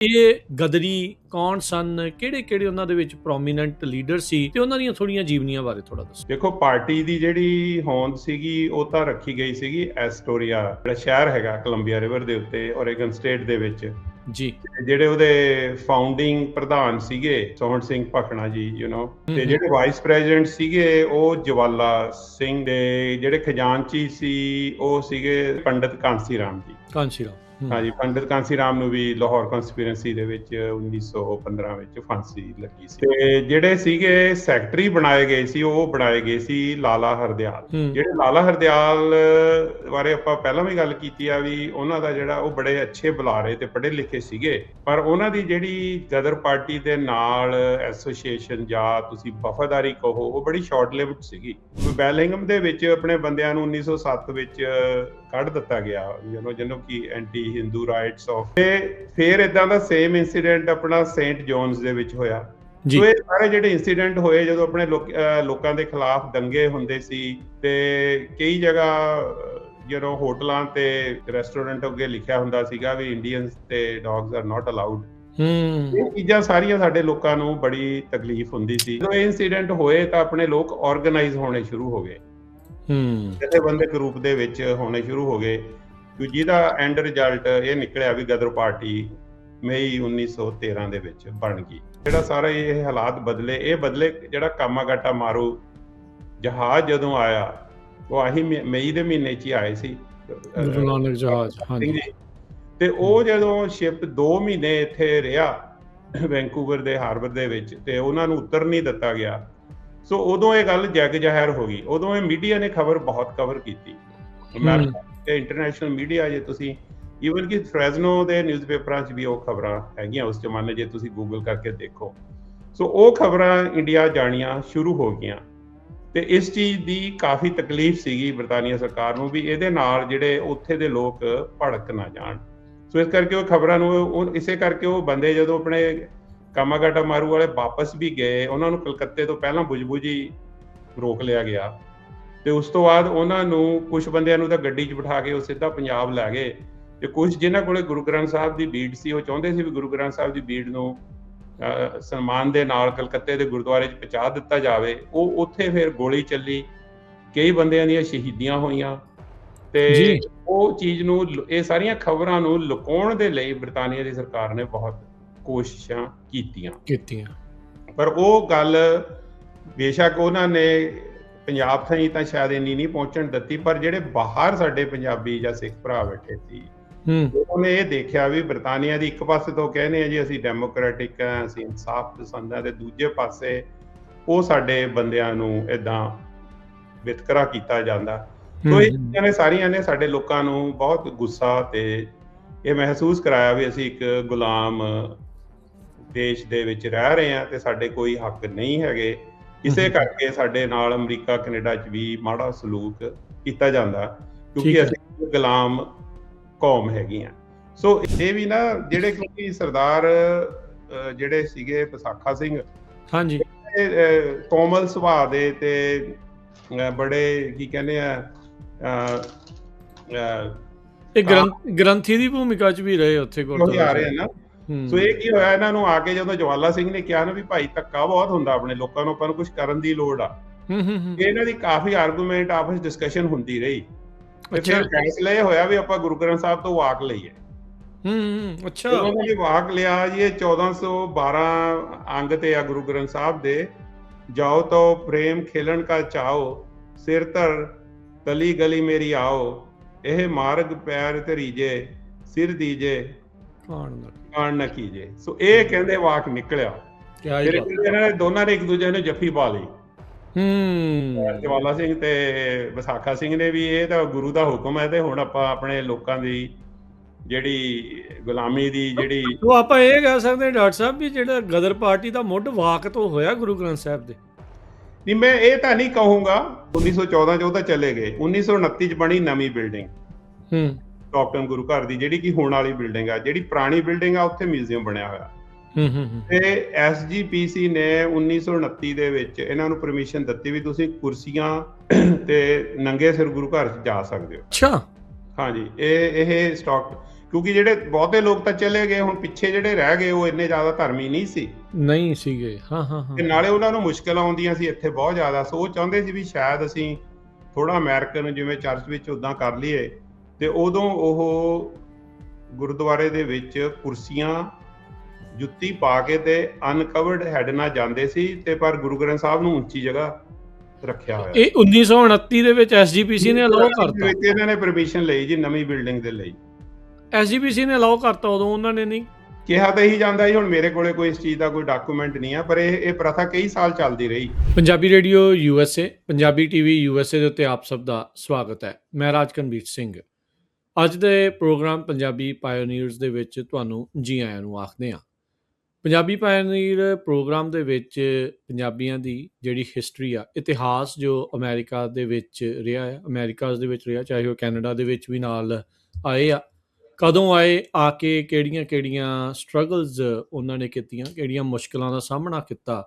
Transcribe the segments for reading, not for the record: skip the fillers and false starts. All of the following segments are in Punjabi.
ਇਹ ਗਦਰੀ ਕੌਣ ਸਨ, ਕਿਹੜੇ-ਕਿਹੜੇ ਉਹਨਾਂ ਦੇ ਵਿੱਚ ਪ੍ਰੋਮੀਨੈਂਟ ਲੀਡਰ ਸੀ ਤੇ ਉਹਨਾਂ ਦੀਆਂ ਥੋੜੀਆਂ ਜੀਵਨੀਆਂ ਬਾਰੇ ਥੋੜਾ ਦੱਸੋ। ਦੇਖੋ, ਪਾਰਟੀ ਦੀ ਜਿਹੜੀ ਹੋਂਦ ਸੀਗੀ ਉਹ ਤਾਂ ਰੱਖੀ ਗਈ ਸੀਗੀ ਐਸਟੋਰੀਆ, ਜਿਹੜਾ ਸ਼ਹਿਰ ਹੈਗਾ ਕੋਲੰਬੀਆ ਰਿਵਰ ਦੇ ਉੱਤੇ ਓਰੇਗਨ ਸਟੇਟ ਦੇ ਵਿੱਚ। ਜੀ। ਜਿਹੜੇ ਉਹਦੇ ਫਾਊਂਡਿੰਗ ਪ੍ਰਧਾਨ ਸੀਗੇ ਸੋਹਣ ਸਿੰਘ ਭਕਨਾ ਜੀ, ਤੇ ਜਿਹੜੇ ਵਾਈਸ ਪ੍ਰੈਜ਼ੀਡੈਂਟ ਸੀਗੇ ਉਹ ਜਵਾਲਾ ਸਿੰਘ ਦੇ, ਜਿਹੜੇ ਖਜ਼ਾਨਚੀ ਸੀ ਉਹ ਸੀਗੇ ਪੰਡਿਤ ਕਾਂਸੀ ਰਾਮ ਜੀ। ਕਾਂਸੀ ਰਾਮ। ਹਾਂਜੀ, ਪੰਡਿਤ ਕਾਂਸੀ ਰਾਮ ਨੂੰ ਵੀ ਲਾਹੌਰ ਕਨਸਪੀਰੇਸੀ ਦੇ ਵਿੱਚ 1915 ਵਿੱਚ ਫਾਂਸੀ ਲੱਗੀ ਸੀ। ਤੇ ਜਿਹੜੇ ਸੀਗੇ ਸੈਕਟਰੀ ਬਣਾਏ ਗਏ ਸੀ, ਉਹ ਬਣਾਏ ਗਏ ਸੀ ਲਾਲਾ ਹਰਦਿਆਲ। ਜਿਹੜੇ ਲਾਲਾ ਹਰਦਿਆਲ ਬਾਰੇ ਆਪਾਂ ਪਹਿਲਾਂ ਵੀ ਗੱਲ ਕੀਤੀ ਆ ਵੀ ਉਹਨਾਂ ਦਾ ਜਿਹੜਾ ਉਹ ਬੜੇ ਅੱਛੇ ਬੁਲਾਰੇ ਤੇ ਪੜ੍ਹੇ ਲਿਖੇ ਸੀਗੇ, ਪਰ ਉਹਨਾਂ ਦੀ ਜਿਹੜੀ ਗਦਰ ਪਾਰਟੀ ਦੇ ਨਾਲ ਐਸੋਸੀਏਸ਼ਨ ਜਾਂ ਤੁਸੀਂ ਵਫਾਦਾਰੀ ਕਹੋ, ਉਹ ਬੜੀ ਸ਼ਾਰਟ ਲਿਵਡ ਸੀਗੀ। ਬੈਲਿੰਗਮ ਦੇ ਵਿੱਚ ਆਪਣੇ ਬੰਦਿਆਂ ਨੂੰ 1907 ਵਿੱਚ ਕੱਢ ਦਿੱਤਾ ਗਿਆ, ਜਿਹਨੂੰ ਕਿ ਐਂਟੀ ਹਿੰਦੂ ਰਾਈਟਸ ਆਫ। ਤੇ ਫਿਰ ਇਦਾਂ ਦਾ ਸੇਮ ਇਨਸੀਡੈਂਟ ਆਪਣਾ ਸੇਂਟ ਜੋਨਸ ਦੇ ਵਿੱਚ ਹੋਇਆ। ਸੋ ਇਹ ਸਾਰੇ ਜਿਹੜੇ ਇਨਸੀਡੈਂਟ ਹੋਏ ਜਦੋਂ ਆਪਣੇ ਲੋਕਾਂ ਦੇ ਖਿਲਾਫ ਦੰਗੇ ਹੁੰਦੇ ਸੀ, ਤੇ ਕਈ ਜਗ੍ਹਾ ਹੋਟਲਾਂ ਤੇ ਰੈਸਟੋਰੈਂਟ ਅੱਗੇ ਲਿਖਿਆ ਹੁੰਦਾ ਸੀਗਾ ਵੀ ਇੰਡੀਅਨਸ ਤੇ ਡੌਗਸ ਆਰ ਨਾਟ ਅਲਾਉਡ। ਇਹ ਚੀਜ਼ਾਂ ਸਾਰੀਆਂ ਸਾਡੇ ਲੋਕਾਂ ਨੂੰ ਬੜੀ ਤਕਲੀਫ ਹੁੰਦੀ ਸੀ। ਜਦੋਂ ਇਹ ਇਨਸੀਡੈਂਟ ਹੋਏ ਤਾਂ ਆਪਣੇ ਲੋਕ ਆਰਗੇਨਾਈਜ਼ ਹੋਣੇ ਸ਼ੁਰੂ ਹੋ ਗਏ, ਜਥੇਬੰਦਕ ਰੂਪ ਦੇ ਵਿੱਚ ਹੋਣੇ ਸ਼ੁਰੂ ਹੋ ਗਏ, ਜਿਹਦਾ ਐਂਡ ਰਿਜ਼ਲਟ ਇਹ ਨਿਕਲਿਆ ਵੀ ਗਦਰ ਪਾਰਟੀ ਮਈ 1913 ਦੇ ਵਿੱਚ ਬਣ ਗਈ। ਜਿਹੜਾ ਸਾਰਾ ਇਹ ਹਾਲਾਤ ਬਦਲੇ ਜਿਹੜਾ ਕਾਮਾਗਾਟਾ ਮਾਰੂ ਜਹਾਜ਼ ਜਦੋਂ ਆਇਆ, ਉਹ ਆਹੀ ਮਈ ਦੇ ਮਹੀਨੇ 'ਚ ਹੀ ਆਏ ਸੀ, ਗੁਰੂ ਨਾਨਕ ਜਹਾਜ਼। ਤੇ ਉਹ ਜਦੋਂ ਸ਼ਿਪ 2 ਮਹੀਨੇ ਇੱਥੇ ਰਿਹਾ ਵੈਂਕੂਵਰ ਦੇ ਹਾਰਬਰ ਦੇ ਵਿੱਚ, ਤੇ ਉਹਨਾਂ ਨੂੰ ਉਤਰ ਨਹੀਂ ਦਿੱਤਾ ਗਿਆ। ਸੋ ਉਦੋਂ ਇਹ ਗੱਲ ਜੱਗ ਜ਼ਾਹਿਰ ਹੋ ਗਈ। ਉਦੋਂ ਇਹ ਮੀਡੀਆ ਨੇ ਖਬਰ ਬਹੁਤ ਕਵਰ ਕੀਤੀ, ਤੇ ਇੰਟਰਨੈਸ਼ਨਲ ਮੀਡੀਆ, ਜੇ ਤੁਸੀਂ ਈਵਨ ਕਿ ਫ੍ਰੈਜ਼ਨੋ ਦੇ ਨਿਊਜ਼ਪੇਪਰਾਂ 'ਚ ਵੀ ਉਹ ਖਬਰਾਂ ਹੈਗੀਆਂ ਉਸ ਜ਼ਮਾਨੇ, ਜੇ ਤੁਸੀਂ ਗੂਗਲ ਕਰਕੇ ਦੇਖੋ। ਸੋ ਉਹ ਖਬਰਾਂ ਇੰਡੀਆ ਜਾਣੀਆਂ ਸ਼ੁਰੂ ਹੋ ਗਈਆਂ, ਤੇ ਇਸ ਚੀਜ਼ ਦੀ ਕਾਫੀ ਤਕਲੀਫ ਸੀਗੀ ਬਰਤਾਨੀਆ ਸਰਕਾਰ ਨੂੰ ਵੀ ਇਹਦੇ ਨਾਲ ਜਿਹੜੇ ਉੱਥੇ ਦੇ ਲੋਕ ਭੜਕ ਨਾ ਜਾਣ। ਸੋ ਇਸ ਕਰਕੇ ਉਹ ਖਬਰਾਂ ਨੂੰ ਇਸੇ ਕਰਕੇ ਉਹ ਬੰਦੇ ਜਦੋਂ ਆਪਣੇ ਕਾਮਾਗਾਟਾ ਮਾਰੂ ਵਾਲੇ ਵਾਪਸ ਵੀ ਗਏ, ਉਹਨਾਂ ਨੂੰ ਕਲਕੱਤੇ ਤੋਂ ਪਹਿਲਾਂ ਬੁਝਬੁਝੀ ਰੋਕ ਲਿਆ ਗਿਆ, ਤੇ ਉਸ ਤੋਂ ਬਾਅਦ ਉਹਨਾਂ ਨੂੰ ਕੁਝ ਬੰਦਿਆਂ ਨੂੰ ਤਾਂ ਗੱਡੀ 'ਚ ਬਿਠਾ ਕੇ ਉਹ ਸਿੱਧਾ ਪੰਜਾਬ ਲੈ ਗਏ, ਤੇ ਕੁਝ ਜਿਨ੍ਹਾਂ ਕੋਲੇ ਗੁਰੂ ਗ੍ਰੰਥ ਸਾਹਿਬ ਦੀ ਬੀੜ ਸੀ, ਉਹ ਚਾਹੁੰਦੇ ਸੀ ਵੀ ਗੁਰੂ ਗ੍ਰੰਥ ਸਾਹਿਬ ਦੀ ਬੀੜ ਨੂੰ ਸਨਮਾਨ ਦੇ ਨਾਲ ਕਲਕੱਤੇ ਦੇ ਗੁਰਦੁਆਰੇ 'ਚ ਪਹੁੰਚਾ ਦਿੱਤਾ ਜਾਵੇ। ਉਹ ਉੱਥੇ ਫਿਰ ਗੋਲੀ ਚੱਲੀ, ਕਈ ਬੰਦਿਆਂ ਦੀਆਂ ਸ਼ਹੀਦੀਆਂ ਹੋਈਆਂ, ਤੇ ਉਹ ਚੀਜ਼ ਨੂੰ, ਇਹ ਸਾਰੀਆਂ ਖਬਰਾਂ ਨੂੰ ਲੁਕਾਉਣ ਦੇ ਲਈ ਬਰਤਾਨੀਆ ਦੀ ਸਰਕਾਰ ਨੇ ਬਹੁਤ ਕੋਸ਼ਿਸ਼ਾਂ ਕੀਤੀਆਂ। ਪਰ ਉਹ ਗੱਲ ਬੇਸ਼ੱਕ ਉਹਨਾਂ ਨੇ ਪੰਜਾਬ ਥਾਈਂ ਤਾਂ ਸ਼ਾਇਦ ਇੰਨੀ ਨਹੀਂ ਪਹੁੰਚਣ ਦਿੱਤੀ, ਪਰ ਜਿਹੜੇ ਬਾਹਰ ਸਾਡੇ ਪੰਜਾਬੀ ਜਾਂ ਸਿੱਖ ਭਰਾ ਬੈਠੇ ਸੀ, ਉਹਨੇ ਇਹ ਦੇਖਿਆ ਵੀ ਬਰਤਾਨੀਆ ਦੀ ਇੱਕ ਪਾਸੇ ਤੋਂ ਕਹਿੰਦੇ ਆ ਜੀ ਅਸੀਂ ਡੈਮੋਕ੍ਰੈਟਿਕ ਆ, ਅਸੀਂ ਇਨਸਾਫ ਪਸੰਦ ਆ, ਤੇ ਦੂਜੇ ਪਾਸੇ ਉਹ ਸਾਡੇ ਬੰਦਿਆਂ ਨੂੰ ਏਦਾਂ ਵਿਤਕਰਾ ਕੀਤਾ ਜਾਂਦਾ। ਸੋ ਇਹ ਚੀਜ਼ਾਂ ਨੇ ਸਾਰੀਆਂ ਨੇ ਸਾਡੇ ਲੋਕਾਂ ਨੂੰ ਬਹੁਤ ਗੁੱਸਾ ਤੇ ਇਹ ਮਹਿਸੂਸ ਕਰਾਇਆ ਵੀ ਅਸੀਂ ਇੱਕ ਗੁਲਾਮ ਦੇਸ਼ ਦੇ ਵਿੱਚ ਰਹਿ ਰਹੇ ਹਾਂ ਤੇ ਸਾਡੇ ਕੋਈ ਹੱਕ ਨਹੀਂ ਹੈਗੇ। ਇਸੇ ਕਰਕੇ ਸਾਡੇ ਨਾਲ ਅਮਰੀਕਾ ਕੈਨੇਡਾ 'ਚ ਵੀ ਮਾੜਾ ਸਲੂਕ ਕੀਤਾ ਜਾਂਦਾ, ਕਿਉਂਕਿ ਅਸੀਂ ਗੁਲਾਮ ਕੌਮ ਹੈਗੀ ਆ। ਸੋ ਇਹ ਵੀ ਨਾ ਜਿਹੜੇ, ਕਿਉਂਕਿ ਸਰਦਾਰ ਜਿਹੜੇ ਸੀਗੇ ਵਿਸਾਖਾ ਸਿੰਘ, ਹਾਂਜੀ, ਕੋਮਲ ਸੁਭਾਅ ਦੇ ਤੇ ਬੜੇ ਕੀ ਕਹਿੰਦੇ ਆ, ਇਹ ਗ੍ਰੰਥੀ ਦੀ ਭੂਮਿਕਾ 'ਚ ਵੀ ਰਹੇ ਉੱਥੇ ਗੁਰਦੁਆਰੇ ਨਾ। ਸੋ ਇਹ ਕੀ ਹੋਇਆ, ਇਹਨਾਂ ਨੂੰ ਆ ਕੇ ਜਦੋਂ ਜਵਾਲਾ ਸਿੰਘ ਨੇ ਕਿਹਾ ਨਾ ਵੀ ਭਾਈ ਧੱਕਾ ਬਹੁਤ ਹੁੰਦਾ ਆਪਣੇ ਲੋਕਾਂ ਨੂੰ, ਆਪਾਂ ਨੂੰ ਕੁਝ ਕਰਨ ਦੀ ਲੋੜ ਆ, ਇਹਨਾਂ ਦੀ ਕਾਫੀ ਆਰਗੂਮੈਂਟ, ਆਪਸ ਡਿਸਕਸ਼ਨ ਹੁੰਦੀ ਰਹੀ। ਫਿਰ ਫੈਸਲਾ ਇਹ ਹੋਇਆ ਵੀ ਆਪਾਂ ਗੁਰੂ ਗ੍ਰੰਥ ਸਾਹਿਬ ਤੋਂ ਵਾਕ ਲਈਏ। ਅੱਛਾ, ਉਹਨਾਂ ਨੇ ਵਾਕ ਲਿਆ ਜੀ। ਇਹ 1412 ਅੰਗ ਤੇ ਆ ਗੁਰੂ ਗ੍ਰੰਥ ਸਾਹਿਬ ਦੇ। ਜਾਓ ਤੋ ਪ੍ਰੇਮ ਖੇਲਣ ਕਾ ਚਾਓ, ਸਿਰ ਧਰ ਤਲੀ ਗਲੀ ਮੇਰੀ ਆਓ, ਇਹ ਮਾਰਗ ਪੈਰ ਧਰੀਜੇ, ਸਿਰ ਦੀਜੇ ਕਾਣ ਨਾ ਕੀਜੇ। ਸੋ ਇਹ ਕਹਿੰਦੇ ਵਾਕ ਨਿਕਲਿਆ। ਇਹਨਾਂ ਨੇ ਦੋਨਾਂ ਨੇ ਇੱਕ ਦੂਜੇ ਨੂੰ ਜੱਫੀ ਪਾ ਲਈ, ਜਵਾਲਾ ਸਿੰਘ ਤੇ ਵਿਸਾਖਾ ਸਿੰਘ ਨੇ ਵੀ। ਇਹ ਤਾਂ ਗੁਰੂ ਦਾ ਹੁਕਮ ਹੈ, ਤੇ ਹੁਣ ਆਪਾਂ ਆਪਣੇ ਲੋਕਾਂ ਦੀ ਜਿਹੜੀ ਗੁਲਾਮੀ ਦੀ ਜਿਹੜੀ, ਉਹ ਆਪਾਂ ਇਹ ਕਹਿ ਸਕਦੇ ਹਾਂ ਡਾਕਟਰ ਸਾਹਿਬ ਵੀ ਜਿਹੜਾ ਗਦਰ ਪਾਰਟੀ ਦਾ ਮੁੱਢ ਵਾਕ ਤੋਂ ਹੋਇਆ ਗੁਰੂ ਗ੍ਰੰਥ ਸਾਹਿਬ ਦੇ। ਨਹੀਂ, ਮੈਂ ਇਹ ਤਾਂ ਨਹੀਂ ਕਹੂੰਗਾ। 1914 ਚ ਉਹ ਤਾਂ ਚਲੇ ਗਏ। 1929 ਚ ਬਣੀ ਨਵੀਂ ਬਿਲਡਿੰਗ ਟੌਪਟਨ ਗੁਰੂ ਘਰ ਦੀ, ਜਿਹੜੀ ਕਿ ਹੁਣ ਵਾਲੀ ਬਿਲਡਿੰਗ ਆ। ਜਿਹੜੀ ਪੁਰਾਣੀ ਬਿਲਡਿੰਗ ਆ ਉੱਥੇ ਮਿਊਜ਼ੀਅਮ ਬਣਿਆ ਹੋਇਆ, ਤੇ SGPC ਨੇ 1929 ਦੇ ਵਿੱਚ ਇਹਨਾਂ ਨੂੰ ਪਰਮਿਸ਼ਨ ਦਿੱਤੀ ਵੀ ਤੁਸੀਂ ਕੁਰਸੀਆਂ ਤੇ ਨੰਗੇ ਸਿਰ ਗੁਰੂ ਘਰ 'ਚ ਜਾ ਸਕਦੇ ਹੋ। ਅੱਛਾ, ਹਾਂਜੀ, ਇਹ ਸਟਾਕ ਕਿਉਂਕਿ ਜਿਹੜੇ ਬਹੁਤੇ ਲੋਕ ਤਾਂ ਚਲੇ ਗਏ, ਹੁਣ ਪਿੱਛੇ ਜਿਹੜੇ ਰਹਿ ਗਏ ਉਹ ਇੰਨੇ ਜ਼ਿਆਦਾ ਧਰਮੀ ਨਹੀਂ ਸੀ ਨਹੀਂ ਸੀਗੇ। ਹਾਂ ਹਾਂ ਤੇ ਹਾਂ ਨਾਲੇ ਉਹਨਾਂ ਨੂੰ ਮੁਸ਼ਕਲਾਂ ਆਉਂਦੀਆਂ ਸੀ ਇੱਥੇ ਬਹੁਤ ਜ਼ਿਆਦਾ। ਸੋ ਉਹ ਚਾਹੁੰਦੇ ਸੀ ਵੀ ਸ਼ਾਇਦ ਅਸੀਂ ਥੋੜਾ ਅਮਰੀਕਨ ਜਿਵੇਂ ਚਰਚ ਵਿੱਚ ਉਦਾਂ ਕਰ ਲਈਏ। ਤੇ ਉਦੋਂ ਉਹ ਗੁਰਦੁਆਰੇ ਦੇ ਵਿੱਚ ਕੁਰਸੀਆਂ ਜੁੱਤੀ ਪਾ ਕੇ ਤੇ ਅਨਕਵਰਡ ਹੈਡ ਨਾਲ ਜਾਂਦੇ ਸੀ, ਤੇ ਪਰ ਗੁਰੂ ਗ੍ਰੰਥ ਸਾਹਿਬ ਨੂੰ ਉੱਚੀ ਜਗ੍ਹਾ ਰੱਖਿਆ ਹੋਇਆ ਇਹ ਸੀ। 1929 ਦੇ ਵਿੱਚ ਐਸਜੀਪੀਸੀ ਨੇ ਅਲਾਉ ਕਰਤਾ। ਵਿੱਚ ਇਹਨਾਂ ਨੇ ਪਰਮਿਸ਼ਨ ਲਈ ਜੀ ਨਵੀਂ ਬਿਲਡਿੰਗ ਦੇ ਲਈ। ਐਸਜੀਪੀਸੀ ਨੇ ਅਲਾਉ ਕਰਤਾ, ਉਦੋਂ ਉਹਨਾਂ ਨੇ ਨਹੀਂ ਕਿਹਾ ਤਾਂ ਇਹੀ ਜਾਂਦਾ ਜੀ। ਹੁਣ ਮੇਰੇ ਕੋਲੇ ਕੋਈ ਇਸ ਚੀਜ਼ ਦਾ ਕੋਈ ਡਾਕੂਮੈਂਟ ਨਹੀਂ ਆ, ਪਰ ਇਹ ਪ੍ਰਥਾ ਕਈ ਸਾਲ ਚੱਲਦੀ ਰਹੀ। Punjabi radio USA, Punjabi TV USA ਦੇ ਉੱਤੇ ਆਪ ਸਭ ਦਾ ਸਵਾਗਤ ਹੈ। ਮੈਂ ਰਾਜਕਨਵੀਰ ਸਿੰਘ। ਅੱਜ ਦੇ ਪ੍ਰੋਗਰਾਮ ਪੰਜਾਬੀ ਪਾਇਓਨੀਅਰਸ ਦੇ ਵਿੱਚ ਤੁਹਾਨੂੰ ਜੀ ਆਇਆਂ ਨੂੰ ਆਖਦੇ ਹਾਂ। ਪੰਜਾਬੀ ਪਾਇਓਨੀਅਰ ਪ੍ਰੋਗਰਾਮ ਦੇ ਵਿੱਚ ਪੰਜਾਬੀਆਂ ਦੀ ਜਿਹੜੀ ਹਿਸਟਰੀ ਆ, ਇਤਿਹਾਸ ਜੋ ਅਮਰੀਕਾ ਦੇ ਵਿੱਚ ਰਿਹਾ ਹੈ, ਅਮਰੀਕਾ ਦੇ ਵਿੱਚ ਰਿਹਾ, ਚਾਹੇ ਉਹ ਕੈਨੇਡਾ ਦੇ ਵਿੱਚ ਵੀ ਨਾਲ ਆਏ ਆ, ਕਦੋਂ ਆਏ, ਆ ਕੇ ਕਿਹੜੀਆਂ ਸਟਰਗਲਸ ਉਹਨਾਂ ਨੇ ਕੀਤੀਆਂ, ਕਿਹੜੀਆਂ ਮੁਸ਼ਕਲਾਂ ਦਾ ਸਾਹਮਣਾ ਕੀਤਾ।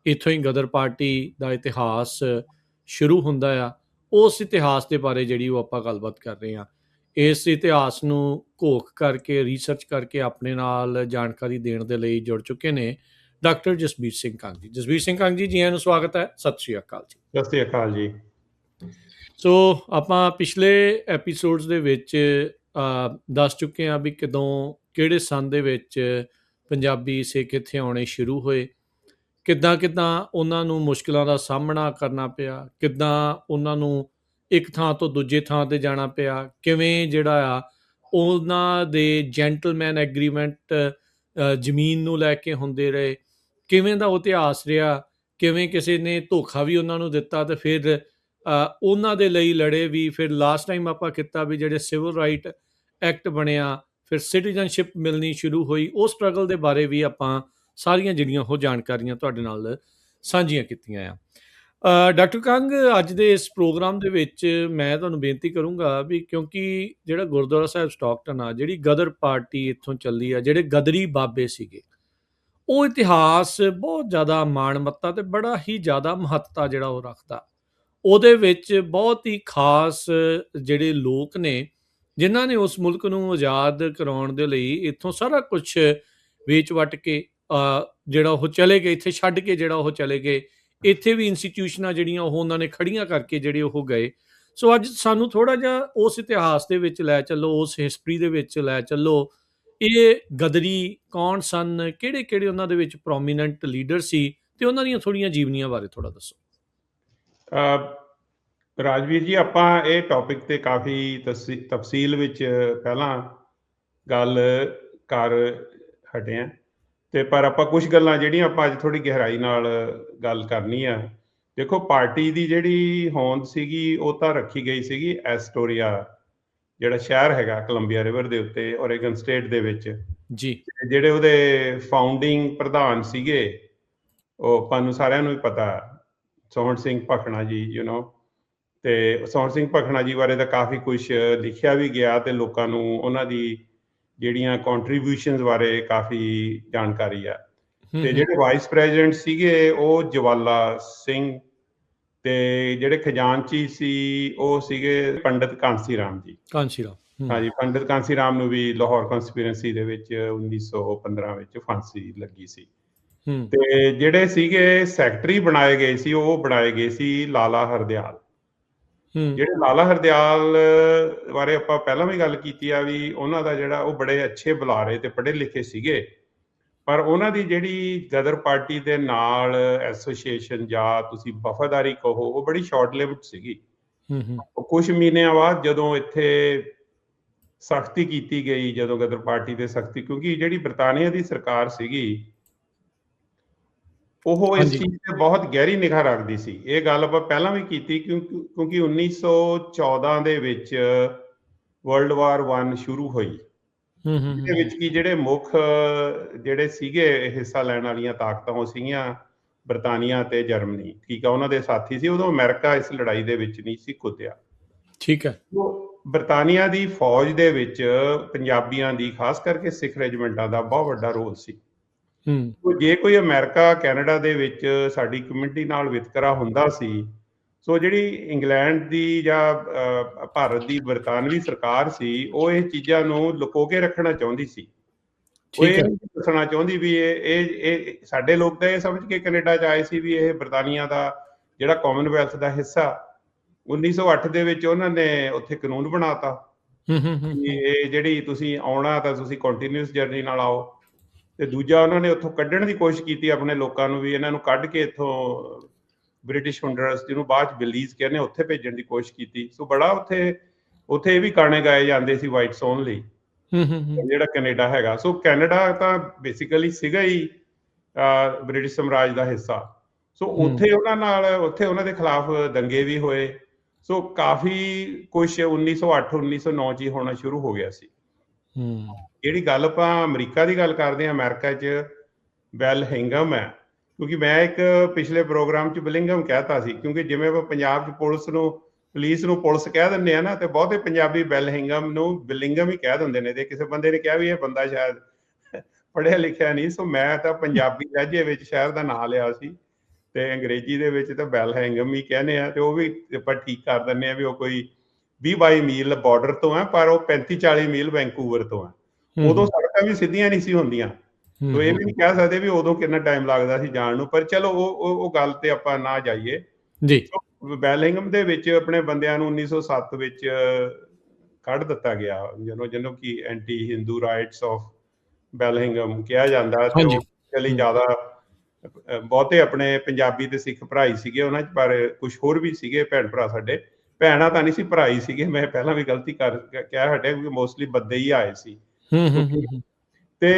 ਇੱਥੋਂ ਹੀ ਗਦਰ ਪਾਰਟੀ ਦਾ ਇਤਿਹਾਸ ਸ਼ੁਰੂ ਹੁੰਦਾ ਆ। ਉਸ ਇਤਿਹਾਸ ਦੇ ਬਾਰੇ ਜਿਹੜੀ ਉਹ ਆਪਾਂ ਗੱਲਬਾਤ ਕਰ ਰਹੇ ਹਾਂ। ਇਸ ਇਤਿਹਾਸ ਨੂੰ ਘੋਖ ਕਰਕੇ, ਰਿਸਰਚ ਕਰਕੇ ਆਪਣੇ ਨਾਲ ਜਾਣਕਾਰੀ ਦੇਣ ਦੇ ਲਈ ਜੁੜ ਚੁੱਕੇ ਨੇ ਡਾਕਟਰ ਜਸਬੀਰ ਸਿੰਘ ਕੰਗ ਜੀ। ਜਸਬੀਰ ਸਿੰਘ ਕੰਗ ਜੀ, ਜੀ ਆਇਆਂ ਨੂੰ ਸਵਾਗਤ ਹੈ। ਸਤਿ ਸ਼੍ਰੀ ਅਕਾਲ ਜੀ। ਸਤਿ ਸ਼੍ਰੀ ਅਕਾਲ ਜੀ। ਸੋ ਆਪਾਂ ਪਿਛਲੇ ਐਪੀਸੋਡਸ ਦੇ ਵਿੱਚ ਦੱਸ ਚੁੱਕੇ ਹਾਂ ਵੀ ਕਦੋਂ, ਕਿਹੜੇ ਸੰਨ ਦੇ ਵਿੱਚ ਪੰਜਾਬੀ ਸਿੱਖ ਇੱਥੇ ਆਉਣੇ ਸ਼ੁਰੂ ਹੋਏ, ਕਿੱਦਾਂ ਉਹਨਾਂ ਨੂੰ ਮੁਸ਼ਕਿਲਾਂ ਦਾ ਸਾਹਮਣਾ ਕਰਨਾ ਪਿਆ, ਕਿੱਦਾਂ ਉਹਨਾਂ ਨੂੰ ਇੱਕ ਥਾਂ ਤੋਂ ਦੂਜੇ ਥਾਂ 'ਤੇ ਜਾਣਾ ਪਿਆ, ਕਿਵੇਂ ਜਿਹੜਾ ਆ ਉਹਨਾਂ ਦੇ ਜੈਂਟਲਮੈਨ ਐਗਰੀਮੈਂਟ ਜ਼ਮੀਨ ਨੂੰ ਲੈ ਕੇ ਹੁੰਦੇ ਰਹੇ, ਕਿਵੇਂ ਦਾ ਉਹ ਇਤਿਹਾਸ ਰਿਹਾ, ਕਿਵੇਂ ਕਿਸੇ ਨੇ ਧੋਖਾ ਵੀ ਉਹਨਾਂ ਨੂੰ ਦਿੱਤਾ ਤੇ ਫਿਰ ਉਹਨਾਂ ਦੇ ਲਈ ਲੜੇ ਵੀ। ਫਿਰ ਲਾਸਟ ਟਾਈਮ ਆਪਾਂ ਕੀਤਾ ਵੀ ਜਿਹੜੇ ਸਿਵਲ ਰਾਈਟ ਐਕਟ ਬਣਿਆ, ਫਿਰ ਸਿਟੀਜ਼ਨਸ਼ਿਪ ਮਿਲਣੀ ਸ਼ੁਰੂ ਹੋਈ। ਉਹ ਸਟਰਗਲ ਦੇ ਬਾਰੇ ਵੀ ਆਪਾਂ ਸਾਰੀਆਂ ਜਿਹੜੀਆਂ ਉਹ ਜਾਣਕਾਰੀਆਂ ਤੁਹਾਡੇ ਨਾਲ ਸਾਂਝੀਆਂ ਕੀਤੀਆਂ ਆ। ਡਾਕਟਰ ਕੰਗ, ਅੱਜ ਦੇ ਇਸ ਪ੍ਰੋਗਰਾਮ ਦੇ ਵਿੱਚ ਮੈਂ ਤੁਹਾਨੂੰ ਬੇਨਤੀ ਕਰੂੰਗਾ ਵੀ ਕਿਉਂਕਿ ਜਿਹੜਾ ਗੁਰਦੁਆਰਾ ਸਾਹਿਬ ਸਟਾਕਟਨ ਆ, ਜਿਹੜੀ ਗਦਰ ਪਾਰਟੀ ਇੱਥੋਂ ਚੱਲੀ ਆ, ਜਿਹੜੇ ਗਦਰੀ ਬਾਬੇ ਸੀਗੇ, ਉਹ ਇਤਿਹਾਸ ਬਹੁਤ ਜ਼ਿਆਦਾ ਮਾਣਮੱਤਾ ਤੇ ਬੜਾ ਹੀ ਜ਼ਿਆਦਾ ਮਹੱਤਤਾ ਜਿਹੜਾ ਉਹ ਰੱਖਦਾ। ਉਹਦੇ ਵਿੱਚ ਬਹੁਤ ਹੀ ਖਾਸ ਜਿਹੜੇ ਲੋਕ ਨੇ ਜਿਨ੍ਹਾਂ ਨੇ ਉਸ ਮੁਲਕ ਨੂੰ ਆਜ਼ਾਦ ਕਰਾਉਣ ਦੇ ਲਈ ਇੱਥੋਂ ਸਾਰਾ ਕੁਛ ਵੇਚ ਵੱਟ ਕੇ ਜਿਹੜਾ ਉਹ ਚਲੇ ਗਏ, ਇੱਥੇ ਛੱਡ ਕੇ ਜਿਹੜਾ ਉਹ ਚਲੇ ਗਏ। ਇੱਥੇ ਵੀ ਇੰਸਟੀਟਿਊਸ਼ਨਾਂ ਜਿਹੜੀਆਂ ਉਹ ਉਹਨਾਂ ਨੇ ਖੜੀਆਂ ਕਰਕੇ ਜਿਹੜੇ ਉਹ ਗਏ। ਸੋ ਅੱਜ ਸਾਨੂੰ ਥੋੜ੍ਹਾ ਜਿਹਾ ਉਸ ਇਤਿਹਾਸ ਦੇ ਵਿੱਚ ਲੈ ਚੱਲੋ, ਉਸ ਹਿਸਟਰੀ ਦੇ ਵਿੱਚ ਲੈ ਚੱਲੋ। ਇਹ ਗਦਰੀ ਕੌਣ ਸਨ, ਕਿਹੜੇ ਉਹਨਾਂ ਦੇ ਵਿੱਚ ਪ੍ਰੋਮੀਨੈਂਟ ਲੀਡਰ ਸੀ, ਤੇ ਉਹਨਾਂ ਦੀਆਂ ਥੋੜ੍ਹੀਆਂ ਜੀਵਨੀਆਂ ਬਾਰੇ ਥੋੜ੍ਹਾ ਦੱਸੋ। ਰਾਜਵੀਰ ਜੀ, ਆਪਾਂ ਇਹ ਟੌਪਿਕ ਤੇ ਕਾਫੀ ਤਫਸੀਲ ਵਿੱਚ ਪਹਿਲਾਂ ਗੱਲ ਕਰ ਹਟੇ ਹਾਂ, ਤੇ ਪਰ ਆਪਾਂ ਕੁਝ ਗੱਲਾਂ ਜਿਹੜੀਆਂ ਆਪਾਂ ਅੱਜ ਥੋੜੀ ਗਹਿਰਾਈ ਨਾਲ ਗੱਲ ਕਰਨੀ ਆ। ਦੇਖੋ, ਪਾਰਟੀ ਦੀ ਜਿਹੜੀ ਹੋਂਦ ਸੀਗੀ ਉਹ ਤਾਂ ਰੱਖੀ ਗਈ ਸੀਗੀ ਐਸਟੋਰੀਆ, ਜਿਹੜਾ ਸ਼ਹਿਰ ਹੈਗਾ ਕੋਲੰਬੀਆ ਰਿਵਰ ਦੇ ਉੱਤੇ, ਓਰੇਗਨ ਸਟੇਟ ਦੇ ਵਿੱਚ ਜੀ। ਜਿਹੜੇ ਉਹਦੇ ਫਾਊਂਡਿੰਗ ਪ੍ਰਧਾਨ ਸੀਗੇ ਉਹ ਆਪਾਂ ਨੂੰ ਸਾਰਿਆਂ ਨੂੰ ਹੀ ਪਤਾ, ਸੋਹਣ ਸਿੰਘ ਭਕਨਾ ਜੀ, ਤੇ ਸੋਹਣ ਸਿੰਘ ਭਕਨਾ ਜੀ ਬਾਰੇ ਤਾਂ ਕਾਫੀ ਕੁਝ ਲਿਖਿਆ ਵੀ ਗਿਆ ਤੇ ਲੋਕਾਂ ਨੂੰ ਉਹਨਾਂ ਦੀ ਜਿਹੜੀਆਂ ਕੰਟਰੀਬਿਊਸ਼ਨਸ ਬਾਰੇ ਕਾਫੀ ਜਾਣਕਾਰੀ ਆ। ਤੇ ਜਿਹੜੇ ਵਾਈਸ ਪ੍ਰੈਜ਼ੀਡੈਂਟ ਸੀਗੇ ਉਹ ਜਵਾਲਾ ਸਿੰਘ, ਤੇ ਜਿਹੜੇ ਖਜ਼ਾਨਚੀ ਸੀ ਉਹ ਸੀਗੇ ਪੰਡਿਤ ਕਾਂਸੀ ਰਾਮ ਜੀ। ਹਾਂਜੀ, ਪੰਡਿਤ ਕਾਂਸੀ ਰਾਮ ਨੂੰ ਵੀ ਲਾਹੌਰ ਕਨਸਪੀਰੈਂਸੀ ਦੇ ਵਿੱਚ 1915 ਵਿੱਚ ਫਾਂਸੀ ਲੱਗੀ ਸੀ। ਤੇ ਜਿਹੜੇ ਸੀਗੇ ਸੈਕਟਰੀ ਬਣਾਏ ਗਏ ਸੀ, ਉਹ ਬਣਾਏ ਗਏ ਸੀ ਲਾਲਾ ਹਰਦਿਆਲ। ਜਿਹੜੇ ਲਾਲਾ ਹਰਦਿਆਲ ਬਾਰੇ ਆਪਾਂ ਪਹਿਲਾਂ ਵੀ ਗੱਲ ਕੀਤੀ ਆ ਵੀ ਉਹਨਾਂ ਦਾ ਜਿਹੜਾ ਉਹ ਬੜੇ ਅੱਛੇ ਬੁਲਾਰੇ ਤੇ ਪੜ੍ਹੇ ਲਿਖੇ ਸੀਗੇ, ਪਰ ਉਹਨਾਂ ਦੀ ਜਿਹੜੀ ਗਦਰ ਪਾਰਟੀ ਦੇ ਨਾਲ ਐਸੋਸੀਏਸ਼ਨ ਜਾਂ ਤੁਸੀਂ ਵਫਾਦਾਰੀ ਕਹੋ, ਉਹ ਬੜੀ ਸ਼ਾਰਟ ਲਿਵਡ ਸੀਗੀ। ਕੁਝ ਮਹੀਨਿਆਂ ਬਾਅਦ ਜਦੋਂ ਇੱਥੇ ਸਖਤੀ ਕੀਤੀ ਗਈ, ਜਦੋਂ ਗਦਰ ਪਾਰਟੀ ਤੇ ਸਖਤੀ, ਕਿਉਂਕਿ ਜਿਹੜੀ ਬਰਤਾਨੀਆ ਦੀ ਸਰਕਾਰ ਸੀਗੀ ਉਹ ਇਸ ਚੀਜ਼ ਤੇ ਬਹੁਤ ਗਹਿਰੀ ਨਿਗਾਹ ਰੱਖਦੀ ਸੀ। ਇਹ ਗੱਲ ਆਪਾਂ ਪਹਿਲਾਂ ਵੀ ਕੀਤੀ, ਕਿਉਂਕਿ 1914 ਦੇ ਵਿੱਚ ਵਰਲਡ ਵਾਰ 1 ਸ਼ੁਰੂ ਹੋਈ। ਇਹਦੇ ਵਿੱਚ ਕੀ ਜਿਹੜੇ ਮੁੱਖ ਜਿਹੜੇ ਸੀਗੇ ਹਿੱਸਾ ਲੈਣ ਵਾਲੀਆਂ ਤਾਕਤਾਂ ਉਹ ਸੀਗੀਆਂ ਬਰਤਾਨੀਆ ਤੇ ਜਰਮਨੀ, ਠੀਕ ਆ, ਉਹਨਾਂ ਦੇ ਸਾਥੀ ਸੀ। ਉਦੋਂ ਅਮਰੀਕਾ ਇਸ ਲੜਾਈ ਦੇ ਵਿੱਚ ਨਹੀਂ ਸੀ ਕੁੱਦਿਆ, ਠੀਕ ਹੈ। ਬਰਤਾਨੀਆ ਦੀ ਫੌਜ ਦੇ ਵਿੱਚ ਪੰਜਾਬੀਆਂ ਦੀ, ਖਾਸ ਕਰਕੇ ਸਿੱਖ ਰੈਜੀਮੈਂਟਾਂ ਦਾ ਬਹੁਤ ਵੱਡਾ ਰੋਲ ਸੀ। ਜੇ ਕੋਈ ਅਮਰੀਕਾ, ਕੈਨੇਡਾ ਦੇ ਵਿੱਚ ਸਾਡੀ ਕਮਿਊਨਿਟੀ ਨਾਲ ਵਿਤਕਰਾ ਹੁੰਦਾ ਸੀ ਸੋ ਜਿਹੜੀ ਇੰਗਲੈਂਡ ਦੀ ਜਾਂ ਭਾਰਤ ਦੀ ਬਰਤਾਨਵੀ ਸਰਕਾਰ ਸੀ, ਉਹ ਇਹ ਚੀਜ਼ਾਂ ਨੂੰ ਲੁਕੋ ਕੇ ਰੱਖਣਾ ਚਾਹੁੰਦੀ ਸੀ। ਉਹ ਠੀਕ ਇਹ ਹੈ। ਨਹੀਂ ਦੱਸਣਾ ਚਾਹੁੰਦੀ ਵੀ ਇਹ ਸਾਡੇ ਲੋਕ ਤਾਂ ਇਹ ਸਮਝ ਕੇ ਕੈਨੇਡਾ 'ਚ ਆਏ ਸੀ ਵੀ ਇਹ ਬਰਤਾਨੀਆ ਦਾ ਜਿਹੜਾ ਕਾਮਨਵੈਲਥ ਦਾ ਹਿੱਸਾ। 1908 ਦੇ ਵਿੱਚ ਉਹਨਾਂ ਨੇ ਉੱਥੇ ਕਾਨੂੰਨ ਬਣਾਤਾ ਕਿ ਇਹ ਜਿਹੜੀ ਤੁਸੀਂ ਆਉਣਾ ਤਾਂ ਤੁਸੀਂ ਕੰਟੀਨਿਊਸ ਜਰਨੀ ਨਾਲ ਆਓ। ਤੇ ਦੂਜਾ, ਉਹਨਾਂ ਨੇ ਉੱਥੋਂ ਕੱਢਣ ਦੀ ਕੋਸ਼ਿਸ਼ ਕੀਤੀ ਆਪਣੇ ਲੋਕਾਂ ਨੂੰ, ਵੀ ਇਹਨਾਂ ਨੂੰ ਕੱਢ ਕੇ ਇੱਥੋਂ ਬ੍ਰਿਟਿਸ਼ ਹੁੰਡਰਸ, ਜਿਹਨੂੰ ਬਾਅਦ 'ਚ ਬਿਲੀਜ਼ ਕਹਿੰਦੇ, ਉੱਥੇ ਭੇਜਣ ਦੀ ਕੋਸ਼ਿਸ਼ ਕੀਤੀ। ਸੋ ਬੜਾ ਉੱਥੇ ਇਹ ਵੀ ਗਾਣੇ ਗਾਏ ਜਾਂਦੇ ਸੀ ਵਾਈਟਸ ਓਨਲੀ, ਜਿਹੜਾ ਕੈਨੇਡਾ ਹੈਗਾ। ਸੋ ਕੈਨੇਡਾ ਤਾਂ ਬੇਸਿਕਲੀ ਸੀਗਾ ਹੀ ਬ੍ਰਿਟਿਸ਼ ਸਾਮਰਾਜ ਦਾ ਹਿੱਸਾ। ਸੋ ਉੱਥੇ ਉਹਨਾਂ ਦੇ ਖਿਲਾਫ ਦੰਗੇ ਵੀ ਹੋਏ। ਸੋ ਕਾਫੀ ਕੁਛ 1908 1909 'ਚ ਹੀ ਹੋਣਾ ਸ਼ੁਰੂ ਹੋ ਗਿਆ ਸੀ। ਜਿਹੜੀ ਗੱਲ ਆਪਾਂ ਅਮਰੀਕਾ ਦੀ ਗੱਲ ਕਰਦੇ ਹਾਂ, ਅਮਰੀਕਾ 'ਚ ਬੈਲਹਿੰਗਮ ਹੈ, ਕਿਉਂਕਿ ਮੈਂ ਇੱਕ ਪਿਛਲੇ ਪ੍ਰੋਗਰਾਮ 'ਚ ਬਿਲਿੰਗਮ ਕਹਿਤਾ ਸੀ, ਕਿਉਂਕਿ ਜਿਵੇਂ ਆਪਾਂ ਪੰਜਾਬ 'ਚ ਪੁਲਿਸ ਨੂੰ ਪੁਲਿਸ ਕਹਿ ਦਿੰਦੇ ਆ ਨਾ, ਤੇ ਬਹੁਤੇ ਪੰਜਾਬੀ ਬੈਲਹਿੰਗਮ ਨੂੰ ਬਿਲਿੰਗਮ ਹੀ ਕਹਿ ਦਿੰਦੇ ਨੇ। ਤੇ ਕਿਸੇ ਬੰਦੇ ਨੇ ਕਿਹਾ ਵੀ ਇਹ ਬੰਦਾ ਸ਼ਾਇਦ ਪੜ੍ਹਿਆ ਲਿਖਿਆ ਨਹੀਂ। ਸੋ ਮੈਂ ਤਾਂ ਪੰਜਾਬੀ ਲਹਿਜੇ ਵਿੱਚ ਸ਼ਹਿਰ ਦਾ ਨਾਂ ਲਿਆ ਸੀ, ਤੇ ਅੰਗਰੇਜ਼ੀ ਦੇ ਵਿੱਚ ਤਾਂ ਬੈਲਹਿੰਗਮ ਹੀ ਕਹਿੰਦੇ ਆ। ਤੇ ਉਹ ਵੀ ਆਪਾਂ ਠੀਕ ਕਰ ਦਿੰਦੇ ਆ ਵੀ ਉਹ ਕੋਈ 20-22 ਮੀਲ ਬਾਰਡਰ ਤੋਂ ਹੈ, ਪਰ ਉਹ 35-40 ਮੀਲ ਵੈਂਕੂਵਰ ਤੋਂ ਹੈ। ਉਦੋਂ ਸੜਕਾਂ ਵੀ ਸਿੱਧੀਆਂ ਨਹੀਂ ਸੀ ਹੁੰਦੀਆਂ, ਤੋ ਇਹ ਵੀ ਨਹੀਂ ਕਹਿ ਸਕਦੇ ਵੀ ਉਦੋਂ ਕਿੰਨਾ ਟਾਈਮ ਲੱਗਦਾ ਸੀ ਜਾਣ ਨੂੰ। ਪਰ ਚਲੋ ਉਹ ਗੱਲ ਤੇ ਆਪਾਂ ਨਾ ਜਾਈਏ ਜੀ। ਬੈਲਹਿੰਗਮ ਦੇ ਵਿੱਚ ਆਪਣੇ ਬੰਦਿਆਂ ਨੂੰ 1907 ਵਿੱਚ ਕੱਢ ਦਿੱਤਾ ਗਿਆ, ਜਿਹਨੂੰ ਕਿ ਐਂਟੀ ਹਿੰਦੂ ਰਾਈਟਸ ਆਫ ਬੈਲਹਿੰਗਮ ਕਿਹਾ ਜਾਂਦਾ। ਤੇ ਉਹ ਚਲੀ ਜ਼ਿਆਦਾ ਬਹੁਤੇ ਆਪਣੇ ਪੰਜਾਬੀ ਤੇ ਸਿੱਖ ਭਰਾ ਹੀ ਸੀਗੇ ਉਹਨਾਂ 'ਚ, ਪਰ ਕੁਝ ਹੋਰ ਵੀ ਸੀਗੇ ਭੈਣ ਭਰਾ ਸਾਡੇ। ਭੈਣਾਂ ਤਾਂ ਨਹੀਂ ਸੀ, ਭਰਾ ਹੀ ਸੀਗੇ। ਮੈਂ ਪਹਿਲਾਂ ਵੀ ਗਲਤੀ ਕਹਿ ਹਟਿਆ, ਕਿਉਂਕਿ ਮੋਸਟਲੀ ਬੰਦੇ ਹੀ ਆਏ ਸੀ। ਤੇ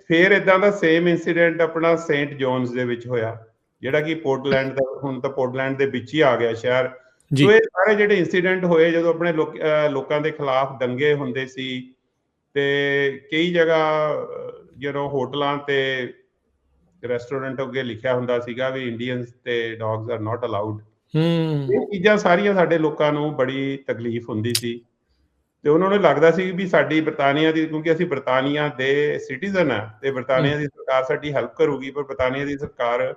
ਫਿਰ ਏਦਾਂ ਦਾ ਸੇਮ ਇੰਸੀਡੈਂਟ ਆਪਣਾ ਸੇਂਟ ਜੋਨਸ ਦੇ ਵਿੱਚ ਹੋਇਆ, ਜਿਹੜਾ ਕਿ ਪੋਰਟਲੈਂਡ ਦਾ, ਹੁਣ ਤਾਂ ਪੋਰਟਲੈਂਡ ਦੇ ਵਿੱਚ ਹੀ ਆ ਗਿਆ ਸ਼ਹਿਰ। ਸੋ ਇਹ ਸਾਰੇ ਜਿਹੜੇ ਇੰਸੀਡੈਂਟ ਹੋਏ, ਜਦੋਂ ਆਪਣੇ ਲੋਕਾਂ ਦੇ ਖਿਲਾਫ ਦੰਗੇ ਹੁੰਦੇ ਸੀ, ਤੇ ਕਈ ਜਗ੍ਹਾ ਹੋਟਲਾਂ ਤੇ ਰੈਸਟੋਰੈਂਟ ਅੱਗੇ ਲਿਖਿਆ ਹੁੰਦਾ ਸੀਗਾ ਵੀ ਇੰਡੀਅਨਸ ਤੇ ਡੌਗਸ ਆਰ ਨਾਟ ਅਲਾਉਡ। ਇਹ ਚੀਜ਼ਾਂ ਸਾਰੀਆਂ ਸਾਡੇ ਲੋਕਾਂ ਨੂੰ ਬੜੀ ਤਕਲੀਫ ਹੁੰਦੀ ਸੀ, ਤੇ ਉਹਨਾਂ ਨੂੰ ਲੱਗਦਾ ਸੀ ਵੀ ਸਾਡੀ ਬਰਤਾਨੀਆ ਦੀ, ਕਿਉਂਕਿ ਅਸੀਂ ਬਰਤਾਨੀਆ ਦੇ ਸਿਟੀਜ਼ਨ ਆ, ਤੇ ਬਰਤਾਨੀਆ ਦੀ ਸਰਕਾਰ ਸਾਡੀ ਹੈਲਪ ਕਰੂਗੀ। ਪਰ ਬਰਤਾਨੀਆ ਦੀ ਸਰਕਾਰ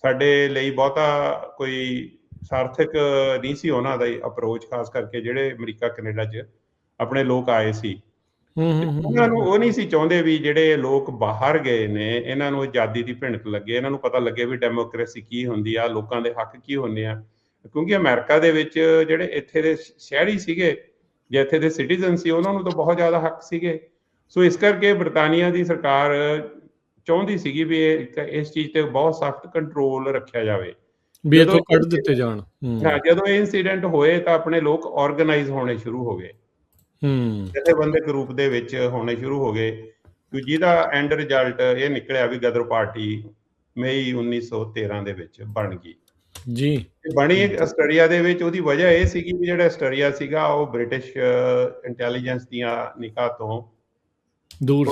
ਸਾਡੇ ਲਈ ਬਹੁਤਾ ਕੋਈ ਸਾਰਥਕ ਨਹੀਂ ਸੀ ਉਹਨਾਂ ਦਾ ਅਪਰੋਚ, ਖਾਸ ਕਰਕੇ ਜਿਹੜੇ ਅਮਰੀਕਾ ਕੈਨੇਡਾ 'ਚ ਆਪਣੇ ਲੋਕ ਆਏ ਸੀ। ਉਹਨਾਂ ਨੂੰ ਉਹ ਨਹੀਂ ਸੀ ਚਾਹੁੰਦੇ ਵੀ ਜਿਹੜੇ ਲੋਕ ਬਾਹਰ ਗਏ ਨੇ, ਇਹਨਾਂ ਨੂੰ ਆਜ਼ਾਦੀ ਦੀ ਭਿਣਕ ਲੱਗੇ, ਇਹਨਾਂ ਨੂੰ ਪਤਾ ਲੱਗੇ ਵੀ ਡੈਮੋਕ੍ਰੇਸੀ ਕੀ ਹੁੰਦੀ ਆ, ਲੋਕਾਂ ਦੇ ਹੱਕ ਕੀ ਹੁੰਦੇ ਆ। ਕਿਉਂਕਿ ਅਮਰੀਕਾ ਦੇ ਵਿੱਚ ਜਿਹੜੇ ਇੱਥੇ ਦੇ ਸ਼ਹਿਰੀ ਸੀਗੇ ਜਾਂ ਇੱਥੇ ਦੇ ਸਿਟੀਜ਼ਨ ਸੀ, ਉਹਨਾਂ ਨੂੰ ਤਾਂ ਬਹੁਤ ਜ਼ਿਆਦਾ ਹੱਕ ਸੀਗੇ। ਸੋ ਇਸ ਕਰਕੇ ਬਰਤਾਨੀਆ ਦੀ ਸਰਕਾਰ ਚਾਹੁੰਦੀ ਸੀਗੀ ਵੀ ਇਸ ਚੀਜ਼ ਤੇ ਬਹੁਤ ਸਖਤ ਕੰਟਰੋਲ ਰੱਖਿਆ ਜਾਵੇ, ਵੀ ਇੱਥੋਂ ਕੱਢ ਦਿੱਤੇ ਜਾਣ। ਜਦੋਂ ਇਹ ਇੰਸੀਡੈਂਟ ਹੋਏ ਤਾਂ ਆਪਣੇ ਲੋਕ ਆਰਗੇਨਾਈਜ਼ ਹੋਣੇ ਸ਼ੁਰੂ ਹੋ ਗਏ, ਜਥੇਬੰਦਕ ਰੂਪ ਦੇ ਵਿੱਚ ਹੋਣੇ ਸ਼ੁਰੂ ਹੋ ਗਏ, ਜਿਹਦਾ ਐਂਡ ਰਿਜ਼ਲਟ ਇਹ ਨਿਕਲਿਆ ਵੀ ਗਦਰ ਪਾਰਟੀ ਮਈ 1913 ਦੇ ਵਿੱਚ ਬਣ ਗਈ ਜੀ। ਬਣੀ ਆਸਟ੍ਰੇਲੀਆ ਦੇ ਵਿੱਚ। ਉਹਦੀ ਵਜ੍ਹਾ ਇਹ ਸੀਗੀ ਵੀ ਜਿਹੜਾ ਆਸਟ੍ਰੇਲੀਆ ਸੀਗਾ ਉਹ ਬ੍ਰਿਟਿਸ਼ ਇੰਟੈਲੀਜੈਂਸ ਦੀਆਂ ਨਿਗਾਹ ਤੋਂ ਦੂਰ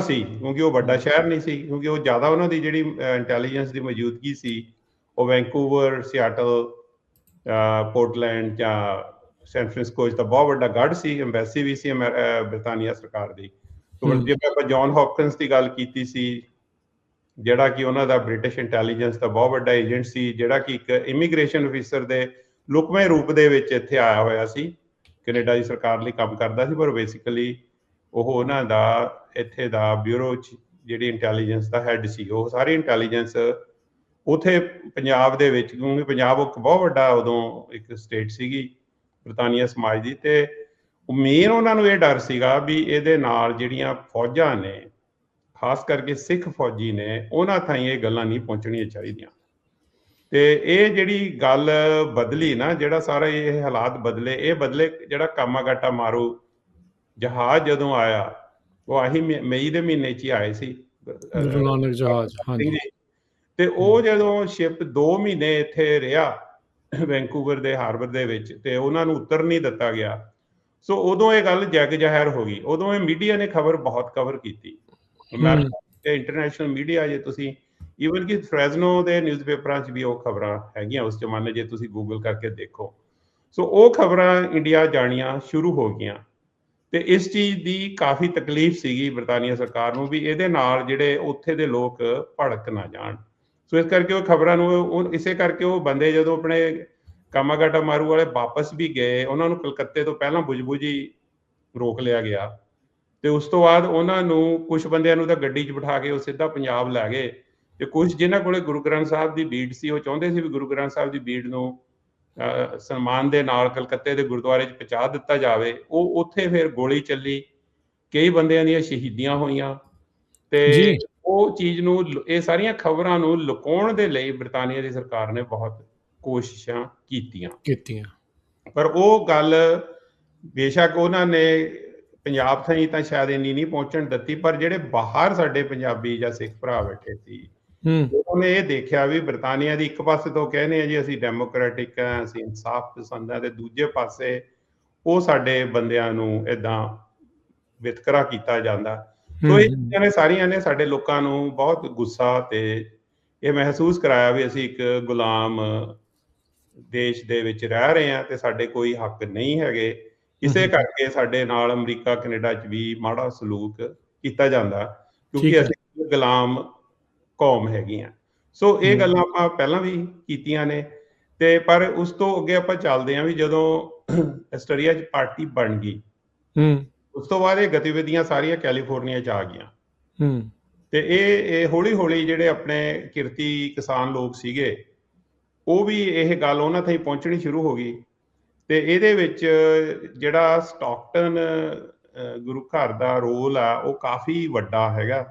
ਸੀ, ਕਿਉਂਕਿ ਉਹ ਵੱਡਾ ਸ਼ਹਿਰ ਨਹੀਂ ਸੀ, ਕਿਉਂਕਿ ਉਹ ਜ਼ਿਆਦਾ ਉਹਨਾਂ ਦੀ ਜਿਹੜੀ ਇੰਟੈਲੀਜੈਂਸ ਦੀ ਮੌਜੂਦਗੀ ਸੀ ਉਹ ਵੈਂਕੂਵਰ, ਸਿਆਟਲ, ਪੋਰਟਲੈਂਡ ਜਾਂ ਸੈਨ ਫ੍ਰਾਂਸਿਸਕੋ 'ਚ ਤਾਂ ਬਹੁਤ ਵੱਡਾ ਗੜ੍ਹ ਸੀ, ਐਮਬੈਸੀ ਵੀ ਸੀ ਬਰਤਾਨੀਆ ਸਰਕਾਰ ਦੀ। ਜਿਵੇਂ ਆਪਾਂ ਜੌਨ ਹੌਪਕਿੰਸ ਦੀ ਗੱਲ ਕੀਤੀ ਸੀ, ਜਿਹੜਾ ਕਿ ਉਹਨਾਂ ਦਾ ਬ੍ਰਿਟਿਸ਼ ਇੰਟੈਲੀਜੈਂਸ ਦਾ ਬਹੁਤ ਵੱਡਾ ਏਜੰਟ ਸੀ, ਜਿਹੜਾ ਕਿ ਇੱਕ ਇਮੀਗ੍ਰੇਸ਼ਨ ਅਫੀਸਰ ਦੇ ਲੁਕਵੇਂ ਰੂਪ ਦੇ ਵਿੱਚ ਇੱਥੇ ਆਇਆ ਹੋਇਆ ਸੀ, ਕੈਨੇਡਾ ਦੀ ਸਰਕਾਰ ਲਈ ਕੰਮ ਕਰਦਾ ਸੀ। ਪਰ ਬੇਸਿਕਲੀ ਉਹ ਉਹਨਾਂ ਦਾ ਇੱਥੇ ਦਾ ਬਿਊਰੋ 'ਚ ਜਿਹੜੀ ਇੰਟੈਲੀਜੈਂਸ ਦਾ ਹੈਡ ਸੀ। ਉਹ ਸਾਰੀ ਇੰਟੈਲੀਜੈਂਸ ਉੱਥੇ ਪੰਜਾਬ ਦੇ ਵਿੱਚ, ਕਿਉਂਕਿ ਪੰਜਾਬ ਇੱਕ ਬਹੁਤ ਵੱਡਾ ਉਦੋਂ ਇੱਕ ਸਟੇਟ ਸੀਗੀ ਬਰਤਾਨੀਆ ਸਮਾਜ ਦੀ, ਤੇ ਮੇਨ ਉਹਨਾਂ ਨੂੰ ਇਹ ਡਰ ਸੀਗਾ ਵੀ ਇਹਦੇ ਨਾਲ ਜਿਹੜੀਆਂ ਫੌਜਾਂ ਨੇ, ਖਾਸ ਕਰਕੇ ਸਿੱਖ ਫੌਜੀ ਨੇ, ਉਹਨਾਂ ਥਾਈਂ ਇਹ ਗੱਲਾਂ ਨਹੀਂ ਪਹੁੰਚਣੀਆਂ ਚਾਹੀਦੀਆਂ। ਤੇ ਇਹ ਜਿਹੜੀ ਗੱਲ ਬਦਲੀ ਨਾ, ਜਿਹੜਾ ਸਾਰਾ ਇਹ ਹਾਲਾਤ ਬਦਲੇ, ਇਹ ਬਦਲੇ ਜਿਹੜਾ ਕਾਮਾਗਾਟਾ ਮਾਰੂ ਜਹਾਜ਼ ਜਦੋਂ ਆਇਆ, ਉਹ ਆਹੀ ਮਈ ਦੇ ਮਹੀਨੇ 'ਚ ਹੀ ਆਏ ਸੀ, ਗੁਰੂ ਨਾਨਕ ਜਹਾਜ਼। ਹਾਂਜੀ। ਤੇ ਉਹ ਜਦੋਂ ਸ਼ਿਪ 2 ਮਹੀਨੇ ਇੱਥੇ ਰਿਹਾ ਵੈਂਕੂਵਰ ਦੇ ਹਾਰਬਰ ਦੇ ਵਿੱਚ, ਤੇ ਉਹਨਾਂ ਨੂੰ ਉਤਰ ਨਹੀਂ ਦਿੱਤਾ ਗਿਆ। ਸੋ ਉਦੋਂ ਇਹ ਗੱਲ ਜੱਗ ਜ਼ਾਹਿਰ ਹੋ ਗਈ। ਉਦੋਂ ਇਹ ਮੀਡੀਆ ਨੇ ਖਬਰ ਬਹੁਤ ਕਵਰ ਕੀਤੀ, ਅਮਰੀਕਾ ਤੇ ਇੰਟਰਨੈਸ਼ਨਲ ਮੀਡੀਆ। ਜੇ ਤੁਸੀਂ ਈਵਨ ਕਿ ਫ੍ਰੈਜ਼ਨੋ ਦੇ ਨਿਊਜ਼ਪੇਪਰਾਂ 'ਚ ਵੀ ਉਹ ਖਬਰਾਂ ਹੈਗੀਆਂ ਉਸ ਜ਼ਮਾਨੇ, ਜੇ ਤੁਸੀਂ ਗੂਗਲ ਕਰਕੇ ਦੇਖੋ। ਸੋ ਉਹ ਖਬਰਾਂ ਇੰਡੀਆ ਜਾਣੀਆਂ ਸ਼ੁਰੂ ਹੋ ਗਈਆਂ, ਤੇ ਇਸ ਚੀਜ਼ ਦੀ ਕਾਫੀ ਤਕਲੀਫ ਸੀਗੀ ਬਰਤਾਨੀਆ ਸਰਕਾਰ ਨੂੰ ਵੀ ਇਹਦੇ ਨਾਲ ਜਿਹੜੇ ਉੱਥੇ ਦੇ ਲੋਕ ਭੜਕ ਨਾ ਜਾਣ। ਸੋ ਇਸ ਕਰਕੇ ਉਹ ਖਬਰਾਂ ਨੂੰ, ਇਸੇ ਕਰਕੇ ਉਹ ਬੰਦੇ ਜਦੋਂ ਆਪਣੇ ਕਾਮਾਗਾਟਾ ਮਾਰੂ ਵਾਲੇ ਵਾਪਸ ਵੀ ਗਏ, ਉਹਨਾਂ ਨੂੰ ਕਲਕੱਤੇ ਤੋਂ ਪਹਿਲਾਂ ਬੁਝਬੁਝੀ ਰੋਕ ਲਿਆ ਗਿਆ ਤੇ ਉਸ ਤੋਂ ਬਾਅਦ ਉਹਨਾਂ ਨੂੰ ਕੁਝ ਬੰਦਿਆਂ ਨੂੰ ਤਾਂ ਗੱਡੀ 'ਚ ਬਿਠਾ ਕੇ ਉਹ ਸਿੱਧਾ ਪੰਜਾਬ ਲੈ ਗਏ ਤੇ ਕੁਝ ਜਿਨ੍ਹਾਂ ਕੋਲੇ ਗੁਰੂ ਗ੍ਰੰਥ ਸਾਹਿਬ ਦੀ ਬੀੜ ਸੀ ਉਹ ਚਾਹੁੰਦੇ ਸੀ ਵੀ ਗੁਰੂ ਗ੍ਰੰਥ ਸਾਹਿਬ ਦੀ ਬੀੜ ਨੂੰ ਸਨਮਾਨ ਦੇ ਨਾਲ ਕਲਕੱਤੇ ਦੇ ਗੁਰਦੁਆਰੇ 'ਚ ਪਹੁੰਚਾ ਦਿੱਤਾ ਜਾਵੇ। ਉਹ ਉੱਥੇ ਫਿਰ ਗੋਲੀ ਚੱਲੀ, ਕਈ ਬੰਦਿਆਂ ਦੀਆਂ ਸ਼ਹੀਦੀਆਂ ਹੋਈਆਂ ਤੇ ਉਹ ਚੀਜ਼ ਨੂੰ, ਇਹ ਸਾਰੀਆਂ ਖਬਰਾਂ ਨੂੰ ਲੁਕਾਉਣ ਦੇ ਲਈ ਬ੍ਰਿਟਾਨੀਆ ਦੀ ਸਰਕਾਰ ਨੇ ਬਹੁਤ ਕੋਸ਼ਿਸ਼ਾਂ ਕੀਤੀਆਂ। ਪਰ ਉਹ ਗੱਲ ਬੇਸ਼ੱਕ ਉਹਨਾਂ ਨੇ ਪੰਜਾਬ ਥਾਈਂ ਤਾਂ ਸ਼ਾਇਦ ਇੰਨੀ ਨਹੀਂ ਪਹੁੰਚਣ ਦਿੱਤੀ, ਪਰ ਜਿਹੜੇ ਬਾਹਰ ਸਾਡੇ ਪੰਜਾਬੀ ਜਾਂ ਸਿੱਖ ਭਰਾ ਬੈਠੇ ਸੀ ਉਹਨੇ ਇਹ ਦੇਖਿਆ ਵੀ ਬ੍ਰਿਟਾਨੀਆ ਦੀ ਇੱਕ ਪਾਸੇ ਤੋਂ ਕਹਿੰਦੇ ਆ ਜੀ ਅਸੀਂ ਡੈਮੋਕ੍ਰੈਟਿਕ ਆ, ਅਸੀਂ ਇਨਸਾਫ ਪਸੰਦ ਆ, ਤੇ ਦੂਜੇ ਪਾਸੇ ਉਹ ਸਾਡੇ ਬੰਦਿਆਂ ਨੂੰ ਏਦਾਂ ਵਿਤਕਰਾ ਕੀਤਾ ਜਾਂਦਾ। ਸੋ ਇਹ ਚੀਜ਼ਾਂ ਨੇ ਸਾਰੀਆਂ ਨੇ ਸਾਡੇ ਲੋਕਾਂ ਨੂੰ ਬਹੁਤ ਗੁੱਸਾ ਤੇ ਇਹ ਮਹਿਸੂਸ ਕਰਾਇਆ ਵੀ ਅਸੀਂ ਇੱਕ ਗੁਲਾਮ ਦੇਸ਼ ਦੇ ਵਿੱਚ ਰਹਿ ਰਹੇ ਹਾਂ ਤੇ ਸਾਡੇ ਕੋਈ ਹੱਕ ਨਹੀਂ ਹੈਗੇ। ਇਸੇ ਕਰਕੇ ਸਾਡੇ ਨਾਲ ਅਮਰੀਕਾ ਕੈਨੇਡਾ 'ਚ ਵੀ ਮਾੜਾ ਸਲੂਕ ਕੀਤਾ ਜਾਂਦਾ ਕਿਉਂਕਿ ਅਸੀਂ ਗੁਲਾਮ ਕੌਮ ਹੈਗੀਆਂ। ਸੋ ਇਹ ਗੱਲਾਂ ਆਪਾਂ ਪਹਿਲਾਂ ਵੀ ਕੀਤੀਆਂ ਨੇ ਤੇ ਪਰ ਉਸ ਤੋਂ ਅੱਗੇ ਆਪਾਂ ਚੱਲਦੇ ਹਾਂ ਵੀ ਜਦੋਂ ਆਸਟਰੀਆ 'ਚ ਪਾਰਟੀ ਬਣ ਗਈ ਉਸ ਤੋਂ ਬਾਅਦ ਇਹ ਗਤੀਵਿਧੀਆਂ ਸਾਰੀਆਂ ਕੈਲੀਫੋਰਨੀਆ 'ਚ ਆ ਗਈਆਂ ਤੇ ਇਹ ਹੌਲੀ ਹੌਲੀ ਜਿਹੜੇ ਆਪਣੇ ਕਿਰਤੀ ਕਿਸਾਨ ਲੋਕ ਸੀਗੇ ਉਹ ਵੀ ਇਹ ਗੱਲ ਉਹਨਾਂ ਤਾਈਂ ਪਹੁੰਚਣੀ ਸ਼ੁਰੂ ਹੋ ਗਈ ਤੇ ਇਹਦੇ ਵਿੱਚ ਜਿਹੜਾ ਸਟਾਕਟਨ ਗੁਰੂ ਘਰ ਦਾ ਰੋਲ ਆ ਉਹ ਕਾਫੀ ਵੱਡਾ ਹੈਗਾ।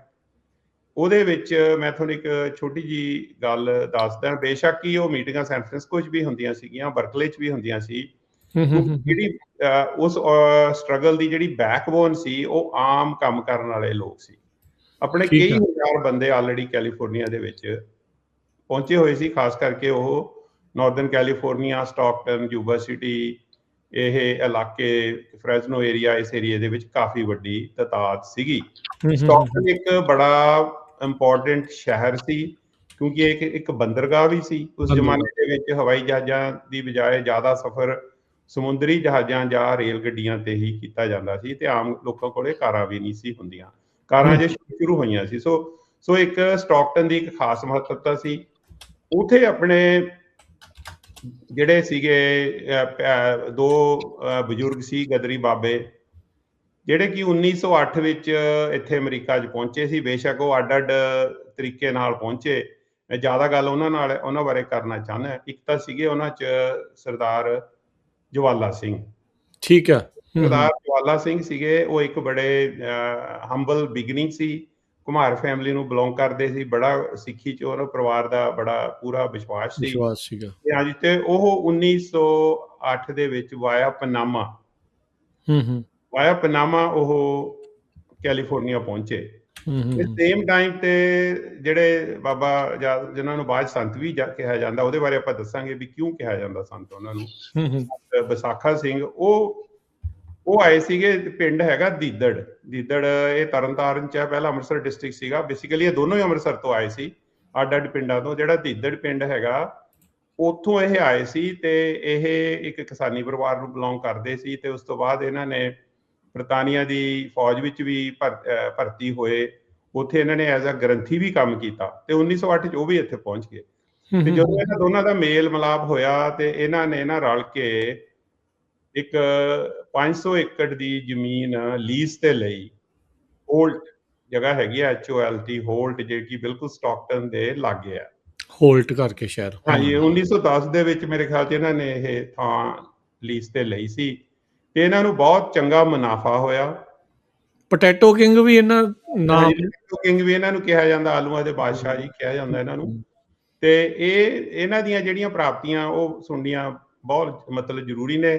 ਉਹਦੇ ਵਿੱਚ ਮੈਂ ਤੁਹਾਨੂੰ ਇੱਕ ਛੋਟੀ ਜੀ ਗੱਲ ਦੱਸਦਾ। ਬੇਸ਼ੱਕ ਹੀ ਉਹ ਮੀਟਿੰਗਾਂ ਸੈਨ ਫ੍ਰਾਂਸਿਸਕੋ 'ਚ ਵੀ ਹੁੰਦੀਆਂ ਸੀਗੀਆਂ, ਬਰਕਲੇ 'ਚ ਵੀ ਹੁੰਦੀਆਂ ਸੀ। ਜਿਹੜੀ ਉਸ ਸਟਰਗਲ ਦੀ ਜਿਹੜੀ ਬੈਕਬੋਨ ਸੀ ਉਹ ਆਮ ਕੰਮ ਕਰਨ ਵਾਲੇ ਲੋਕ ਸੀ। ਆਪਣੇ ਕਈ ਹਜ਼ਾਰ ਬੰਦੇ ਆਲਰੇਡੀ ਕੈਲੀਫੋਰਨੀਆ ਦੇ ਵਿੱਚ ਪਹੁੰਚੇ ਹੋਏ ਸੀ, ਖਾਸ ਕਰਕੇ ਉਹ Northern California, Stockton, Yuba city, ਇਹ ਇਲਾਕੇ ਫ੍ਰੈਜ਼ਨੋ ਏਰੀਆ, ਇਸ ਏਰੀਏ ਦੇ ਵਿੱਚ ਕਾਫੀ ਵੱਡੀ ਤਾਦਾਦ ਸੀਗੀ। ਸਟਾਕਟਨ ਇੱਕ ਬੜਾ ਇੰਪੋਰਟੈਂਟ ਸ਼ਹਿਰ ਸੀ ਕਿਉਂਕਿ ਇਹ ਇੱਕ ਬੰਦਰਗਾਹ ਵੀ ਸੀ। ਉਸ ਜ਼ਮਾਨੇ ਦੇ ਵਿੱਚ ਹਵਾਈ ਜਹਾਜ਼ਾਂ ਦੀ ਬਜਾਏ ਜ਼ਿਆਦਾ ਸਫ਼ਰ ਸਮੁੰਦਰੀ ਜਹਾਜ਼ਾਂ ਜਾਂ ਰੇਲ ਗੱਡੀਆਂ ਤੇ ਹੀ ਕੀਤਾ ਜਾਂਦਾ ਸੀ ਤੇ ਆਮ ਲੋਕਾਂ ਕੋਲੇ ਕਾਰਾਂ ਵੀ ਨਹੀਂ ਸੀ ਹੁੰਦੀਆਂ, ਕਾਰਾਂ ਜੇ ਸ਼ੁਰੂ ਹੋਈਆਂ ਸੀ। ਸੋ ਇੱਕ ਸਟਾਕਟਨ ਦੀ ਇੱਕ ਖਾਸ ਮਹੱਤਤਾ ਸੀ। ਉੱਥੇ ਆਪਣੇ ਜਿਹੜੇ ਸੀਗੇ ਦੋ ਬਜ਼ੁਰਗ ਸੀ ਗਦਰੀ ਬਾਬੇ ਜਿਹੜੇ ਕਿ 1908 ਵਿੱਚ ਇੱਥੇ ਅਮਰੀਕਾ 'ਚ ਪਹੁੰਚੇ ਸੀ। ਬੇਸ਼ੱਕ ਉਹ ਅੱਡ ਤਰੀਕੇ ਨਾਲ ਪਹੁੰਚੇ, ਮੈਂ ਜ਼ਿਆਦਾ ਗੱਲ ਉਹਨਾਂ ਬਾਰੇ ਕਰਨਾ ਚਾਹੁੰਦਾ। ਇੱਕ ਤਾਂ ਸੀਗੇ ਉਹਨਾਂ 'ਚ ਸਰਦਾਰ ਜਵਾਲਾ ਸਿੰਘ। ਠੀਕ ਆ। ਸਰਦਾਰ ਜਵਾਲਾ ਸਿੰਘ ਸੀਗੇ, ਉਹ ਇੱਕ ਬੜੇ ਹੰਬਲ ਬਿਗਨਿੰਗ ਸੀ, ਘੁਮਾਰ ਫੈਮਿਲੀ ਨੂੰ ਬਿਲੋਂਗ ਕਰਦੇ ਸੀ, ਬੜਾ ਸਿੱਖੀ 'ਚ ਉਹਨਾਂ ਪਰਿਵਾਰ ਦਾ ਬੜਾ ਪੂਰਾ ਵਿਸ਼ਵਾਸ ਸੀਗਾ। ਹਾਂਜੀ, ਤੇ ਉਹ 1908 ਦੇ ਵਿੱਚ ਵਾਇਆ ਪਨਾਮਾ ਉਹ ਕੈਲੀਫੋਰਨੀਆ ਪਹੁੰਚੇ। ਸੇਮ ਟਾਈਮ ਤੇ ਜਿਹੜੇ ਬਾਬਾ ਜਿਹਨਾਂ ਨੂੰ ਬਾਅਦ ਸੰਤ ਵੀ ਕਿਹਾ ਜਾਂਦਾ, ਉਹਦੇ ਬਾਰੇ ਆਪਾਂ ਦੱਸਾਂਗੇ ਵੀ ਕਿਉਂ ਕਿਹਾ ਜਾਂਦਾ ਸੰਤ ਉਹਨਾਂ ਨੂੰ, ਵਿਸਾਖਾ ਸਿੰਘ, ਉਹ ਆਏ ਸੀਗੇ। ਪਿੰਡ ਹੈਗਾ ਦੀਦੜ। ਇਹ ਤਰਨਤਾਰਨ 'ਚ ਹੈ, ਪਹਿਲਾਂ ਅੰਮ੍ਰਿਤਸਰ ਡਿਸਟ੍ਰਿਕਟ ਸੀਗਾ। ਬੇਸਿਕਲੀ ਇਹ ਦੋਨੋਂ ਹੀ ਅੰਮ੍ਰਿਤਸਰ ਤੋਂ ਆਏ ਸੀ, ਅੱਡ ਪਿੰਡਾਂ ਤੋਂ। ਜਿਹੜਾ ਦੀਦੜ ਪਿੰਡ ਹੈਗਾ ਉੱਥੋਂ ਇਹ ਆਏ ਸੀ ਤੇ ਇਹ ਇੱਕ ਕਿਸਾਨੀ ਪਰਿਵਾਰ ਨੂੰ ਬਿਲੋਂਗ ਕਰਦੇ ਸੀ ਤੇ ਉਸ ਤੋਂ ਬਾਅਦ ਇਹਨਾਂ ਨੇ ਬ੍ਰਿਟਾਨੀਆ ਦੀ ਫੌਜ ਵਿੱਚ ਵੀ ਭਰਤੀ ਹੋਏ। ਉੱਥੇ ਇਹਨਾਂ ਨੇ ਐਜ਼ ਅ ਗ੍ਰੰਥੀ ਵੀ ਕੰਮ ਕੀਤਾ ਤੇ 1908 'ਚ ਉਹ ਵੀ ਇੱਥੇ ਪਹੁੰਚ ਗਏ। ਤੇ ਜਦੋਂ ਇਹਨਾਂ ਦੋਨਾਂ ਦਾ ਮੇਲ ਮਿਲਾਪ ਹੋਇਆ ਤੇ ਇਹਨਾਂ ਨੇ ਰਲ ਕੇ ਇੱਕ 500 ਏਕੜ ਦੀ ਜ਼ਮੀਨ ਲੀਜ਼ ਤੇ ਲਈ। ਹੋਲਟ ਜਗ੍ਹਾ ਹੈਗੀ ਆ, HOLT ਹੋਲਟ, ਜਿਹੜੀ ਬਿਲਕੁਲ ਸਟਾਕਟਨ ਦੇ ਲਾਗੇ ਆ। ਹੋਲਟ ਕਰਕੇ ਸ਼ਹਿਰ। ਹਾਂਜੀ, 1910 ਦੇ ਵਿੱਚ ਮੇਰੇ ਖਿਆਲ 'ਚ ਇਹਨਾਂ ਨੇ ਇਹ ਥਾਂ ਲੀਜ਼ ਤੇ ਲਈ ਸੀ ਤੇ ਇਹਨਾਂ ਨੂੰ ਬਹੁਤ ਚੰਗਾ ਮੁਨਾਫਾ ਹੋਇਆ। ਪੋਟੈਟੋ ਕਿੰਗ ਵੀ ਇਹਨਾਂ ਨੂੰ ਕਿਹਾ ਜਾਂਦਾ, ਆਲੂਆਂ ਦੇ ਬਾਦਸ਼ਾਹ ਜੀ ਕਿਹਾ ਜਾਂਦਾ ਇਹਨਾਂ ਨੂੰ। ਤੇ ਇਹਨਾਂ ਦੀਆਂ ਜਿਹੜੀਆਂ ਪ੍ਰਾਪਤੀਆਂ ਉਹ ਸੁਣਨੀਆਂ ਬਹੁਤ ਮਤਲਬ ਜ਼ਰੂਰੀ ਨੇ।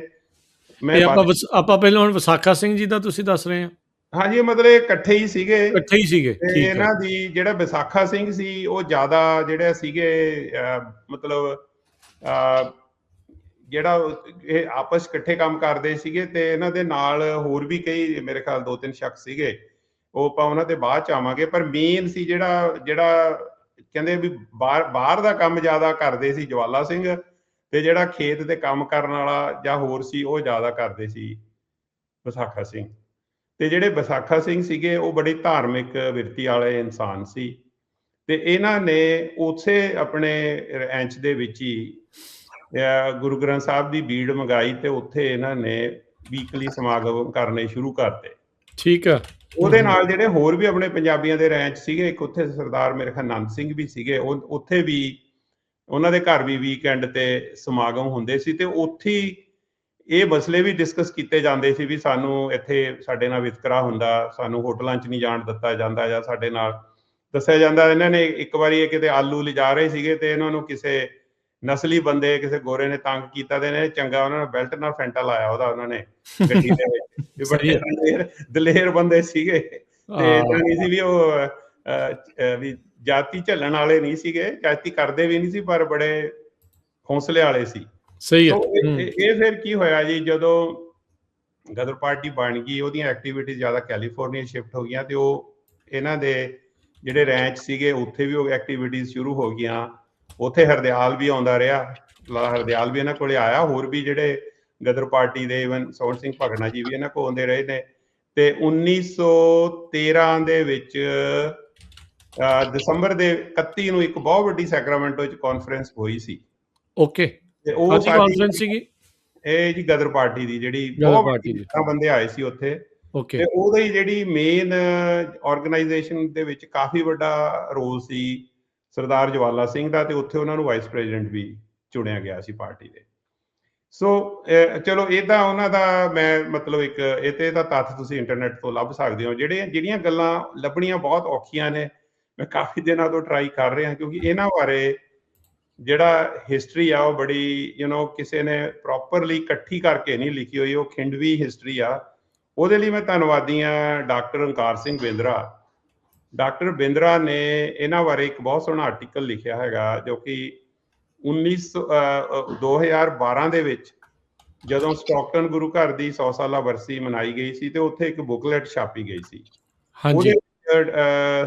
ਆਪਾਂ ਪਹਿਲਾਂ ਹੁਣ ਵਿਸਾਖਾ ਸਿੰਘ ਜੀ ਦਾ ਤੁਸੀਂ ਦੱਸ ਰਹੇ ਆ। ਹਾਂਜੀ, ਮਤਲਬ ਇਹ ਇਕੱਠੇ ਹੀ ਸੀਗੇ। ਤੇ ਇਹਨਾਂ ਦੀ ਜਿਹੜਾ ਵਿਸਾਖਾ ਸਿੰਘ ਸੀ ਉਹ ਜ਼ਿਆਦਾ ਜਿਹੜੇ ਸੀਗੇ ਮਤਲਬ ਜਿਹੜਾ ਇਹ ਆਪਸ ਇਕੱਠੇ ਕੰਮ ਕਰਦੇ ਸੀਗੇ ਤੇ ਇਹਨਾਂ ਦੇ ਨਾਲ ਹੋਰ ਵੀ ਕਈ ਮੇਰੇ ਖਿਆਲ 2-3 ਸ਼ਖਸ ਸੀਗੇ, ਉਹ ਆਪਾਂ ਉਹਨਾਂ ਤੇ ਬਾਅਦ ਚ ਆਵਾਂਗੇ। ਪਰ ਮੇਨ ਸੀ ਜਿਹੜਾ ਕਹਿੰਦੇ ਵੀ ਬਾਹਰ ਦਾ ਕੰਮ ਜ਼ਿਆਦਾ ਕਰਦੇ ਸੀ ਜਵਾਲਾ ਸਿੰਘ, ਤੇ ਜਿਹੜਾ ਖੇਤ ਦੇ ਕੰਮ ਕਰਨ ਵਾਲਾ ਜਾਂ ਹੋਰ ਸੀ ਉਹ ਜ਼ਿਆਦਾ ਕਰਦੇ ਸੀ ਵਿਸਾਖਾ ਸਿੰਘ। ਤੇ ਜਿਹੜੇ ਵਿਸਾਖਾ ਸਿੰਘ ਸੀਗੇ ਉਹ ਬੜੀ ਧਾਰਮਿਕ ਵਿਰਤੀ ਵਾਲੇ ਇਨਸਾਨ ਸੀ ਤੇ ਇਹਨਾਂ ਨੇ ਉਸੇ ਆਪਣੇ ਰੈਂਚ ਦੇ ਵਿੱਚ ਹੀ ਗੁਰੂ ਗ੍ਰੰਥ ਸਾਹਿਬ ਦੀ ਬੀੜ ਮੰਗਾਈ ਤੇ ਉੱਥੇ ਇਹਨਾਂ ਨੇ ਵੀਕਲੀ ਸਮਾਗਮ ਕਰਨੇ ਸ਼ੁਰੂ ਕਰਤੇ। ਠੀਕ ਆ। ਉਹਦੇ ਨਾਲ ਜਿਹੜੇ ਹੋਰ ਵੀ ਆਪਣੇ ਪੰਜਾਬੀਆਂ ਦੇ ਰੈਂਚ ਸੀਗੇ, ਇੱਕ ਉੱਥੇ ਸਰਦਾਰ ਮੇਰੇ ਖਿਆਲ ਆਨੰਦ ਸਿੰਘ ਵੀ ਸੀਗੇ, ਉੱਥੇ ਵੀ ਉਹਨਾਂ ਦੇ ਘਰ ਵੀ ਵੀਕਐਂਡ ਤੇ ਸਮਾਗਮ ਹੁੰਦੇ ਸੀ ਤੇ ਉੱਥੇ ਇਹ ਮਸਲੇ ਵੀ ਡਿਸਕਸ ਕੀਤੇ ਜਾਂਦੇ ਸੀ ਵੀ ਸਾਨੂੰ ਇੱਥੇ ਸਾਡੇ ਨਾਲ ਵਿਤਕਰਾ ਹੁੰਦਾ, ਸਾਨੂੰ ਹੋਟਲਾਂ 'ਚ ਨਹੀਂ ਜਾਣ ਦਿੱਤਾ ਜਾਂਦਾ, ਜਾਂ ਸਾਡੇ ਨਾਲ ਦੱਸਿਆ ਜਾਂਦਾ। ਇਹਨਾਂ ਨੇ ਇੱਕ ਵਾਰੀ ਇਹ ਕਿਤੇ ਆਲੂ ਲਿਜਾ ਰਹੇ ਸੀਗੇ ਤੇ ਇਹਨਾਂ ਨੂੰ ਕਿਸੇ ਨਸਲੀ ਬੰਦੇ, ਕਿਸੇ ਗੋਰੇ ਨੇ ਤੰਗ ਕੀਤਾ ਤੇ ਇਹਨੇ ਚੰਗਾ ਉਹਨਾਂ ਨੇ ਬੈਲਟ ਨਾਲ ਫੈਂਟਾ ਲਾਇਆ ਉਹਦਾ, ਉਹਨਾਂ ਨੇ ਗੱਡੀ ਦੇ ਵਿੱਚ। ਵੀ ਬੜੇ ਦਲੇਰ ਬੰਦੇ ਸੀਗੇ ਤੇ ਏਦਾਂ ਨਹੀਂ ਸੀ ਵੀ ਉਹ ਵੀ ਜਾਤੀ ਝੱਲਣ ਵਾਲੇ ਨਹੀਂ ਸੀਗੇ, ਜਾਤੀ ਕਰਦੇ ਵੀ ਨਹੀਂ ਸੀ, ਪਰ ਬੜੇ ਹੌਸਲੇ ਵਾਲੇ ਸੀ। ਸਹੀ ਹੈ। ਇਹ ਫਿਰ ਕੀ ਹੋਇਆ ਜੀ, ਜਦੋਂ ਗਦਰ ਪਾਰਟੀ ਬਣ ਗਈ, ਉਹਦੀਆਂ ਐਕਟੀਵਿਟੀਜ਼ ਜ਼ਿਆਦਾ ਕੈਲੀਫੋਰਨੀਆ ਸ਼ਿਫਟ ਹੋ ਗਈਆਂ ਤੇ ਉਹ ਇਹਨਾਂ ਦੇ ਜਿਹੜੇ ਰੈਂਚ ਸੀਗੇ ਉੱਥੇ ਵੀ ਉਹ ਐਕਟੀਵਿਟੀਜ਼ ਸ਼ੁਰੂ ਹੋ ਗਈਆਂ। ਉੱਥੇ ਹਰਦਿਆਲ ਵੀ ਆਉਂਦਾ ਰਿਹਾ, ਹਰਦਿਆਲ ਵੀ ਇਹਨਾਂ ਕੋਲੇ ਆਇਆ, ਹੋਰ ਵੀ ਜਿਹੜੇ ਗਦਰ ਪਾਰਟੀ ਦੇ ਇਵਨ ਸੋਹਣ ਸਿੰਘ ਭਗਨਾ ਜੀ ਵੀ ਇਹਨਾਂ ਕੋਲ ਆਉਂਦੇ ਰਹੇ ਨੇ। ਤੇ 1913 ਦੇ ਵਿੱਚ ਦਸੰਬਰ ਦੇ 31 ਨੂੰ ਇੱਕ ਬਹੁਤ ਵੱਡੀ ਸੈਕਰਾਮੈਂਟੋ 'ਚ ਕਾਨਫਰੰਸ ਹੋਈ ਸੀ। ਓਕੇ, ਤੇ ਉਹ ਕਾਨਫਰੰਸ ਸੀਗੀ ਇਹ ਜੀ ਗਦਰ ਪਾਰਟੀ ਦੀ, ਜਿਹੜੀ ਬਹੁਤ ਬੰਦੇ ਆਏ ਸੀ ਉੱਥੇ। ਤੇ ਉਹਦੀ ਜਿਹੜੀ ਮੇਨ ਆਰਗੇਨਾਈਜੇਸ਼ਨ ਦੇ ਵਿੱਚ ਕਾਫੀ ਵੱਡਾ ਰੋਲ ਸੀ ਸਰਦਾਰ ਜਵਾਲਾ ਸਿੰਘ ਦਾ, ਤੇ ਉੱਥੇ ਉਹਨਾਂ ਨੂੰ ਵਾਈਸ ਪ੍ਰੈਜ਼ੀਡੈਂਟ ਵੀ ਚੁਣਿਆ ਗਿਆ ਸੀ ਪਾਰਟੀ ਦੇ। ਸੋ ਚਲੋ ਇਹ ਤਾਂ ਉਹਨਾਂ ਦਾ, ਮੈਂ ਮਤਲਬ ਇੱਕ ਇਹ ਤੇ ਤਾਂ ਤੱਥ ਤੁਸੀਂ ਇੰਟਰਨੈਟ ਤੋਂ ਲੱਭ ਸਕਦੇ ਹੋ। ਜਿਹੜੀਆਂ ਗੱਲਾਂ ਲੱਭਣੀਆਂ ਬਹੁਤ ਔਖੀਆਂ ਨੇ, ਮੈਂ ਕਾਫੀ ਦਿਨਾਂ ਤੋਂ ਟਰਾਈ ਕਰ ਰਿਹਾ, ਕਿਉਂਕਿ ਇਹਨਾਂ ਬਾਰੇ ਜਿਹੜਾ ਹਿਸਟਰੀ ਆ ਉਹ ਬੜੀ ਕਿਸੇ ਨੇ ਪ੍ਰੋਪਰਲੀ ਇਕੱਠੀ ਕਰਕੇ ਨਹੀਂ ਲਿਖੀ ਹੋਈ, ਉਹ ਖਿੰਡਵੀ ਹਿਸਟਰੀ ਆ। ਉਹਦੇ ਲਈ ਮੈਂ ਧੰਨਵਾਦੀ ਹਾਂ ਡਾਕਟਰ ਓਂਕਾਰ ਸਿੰਘ ਬਿੰਦਰਾ। ਡਾਕਟਰ ਬਿੰਦਰਾ ਨੇ ਇਹਨਾਂ ਬਾਰੇ ਇੱਕ ਬਹੁਤ ਸੋਹਣਾ ਆਰਟੀਕਲ ਲਿਖਿਆ ਹੈਗਾ, ਜੋ ਕਿ 2012 ਦੇ ਵਿੱਚ ਜਦੋਂ ਸਟਾਕਟਨ ਗੁਰੂ ਘਰ ਦੀ 100 ਸਾਲਾ ਬਰਸੀ ਮਨਾਈ ਗਈ ਸੀ ਤੇ ਉੱਥੇ ਇੱਕ ਬੁਕਲੇਟ ਛਾਪੀ ਗਈ ਸੀ। ਉਹਦੇ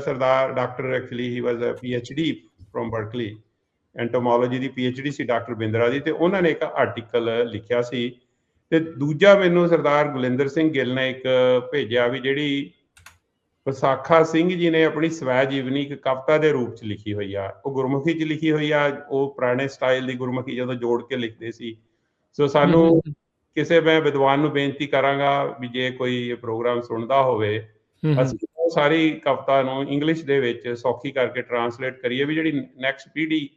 Sardar doctor actually he was a PhD from Berkeley, entomology ਦੀ PhD ਸੀ ਡਾਕਟਰ ਬਿੰਦਰਾ ਦੀ, ਤੇ ਉਹਨਾਂ ਨੇ ਇੱਕ ਆਰਟੀਕਲ ਲਿਖਿਆ ਸੀ। ਤੇ ਦੂਜਾ ਮੈਨੂੰ ਸਰਦਾਰ ਗੁਲਿੰਦਰ ਸਿੰਘ ਗਿੱਲ ਨੇ ਇੱਕ ਭੇਜਿਆ ਵੀ ਜਿਹੜੀ ਵਿਸਾਖਾ ਸਿੰਘ ਜੀ ਨੇ ਆਪਣੀ ਸਵੈ ਜੀਵਨੀ ਇੱਕ ਕਵਿਤਾ ਦੇ ਰੂਪ 'ਚ ਲਿਖੀ ਹੋਈ ਆ, ਉਹ ਗੁਰਮੁਖੀ 'ਚ ਲਿਖੀ ਹੋਈ ਆ, ਉਹ ਪੁਰਾਣੇ ਸਟਾਈਲ ਦੀ ਗੁਰਮੁਖੀ ਜਦੋਂ ਜੋੜ ਕੇ ਲਿਖਦੇ ਸੀ। ਸੋ ਸਾਨੂੰ ਕਿਸੇ, ਮੈਂ ਵਿਦਵਾਨ ਨੂੰ ਬੇਨਤੀ ਕਰਾਂਗਾ ਵੀ ਜੇ ਕੋਈ ਪ੍ਰੋਗਰਾਮ ਸੁਣਦਾ ਹੋਵੇ, ਅਸੀਂ ਉਹ ਸਾਰੀ ਕਵਿਤਾ ਨੂੰ ਇੰਗਲਿਸ਼ ਦੇ ਵਿੱਚ ਸੌਖੀ ਕਰਕੇ ਟਰਾਂਸਲੇਟ ਕਰੀਏ, ਵੀ ਜਿਹੜੀ ਨੈਕਸਟ ਪੀੜ੍ਹੀ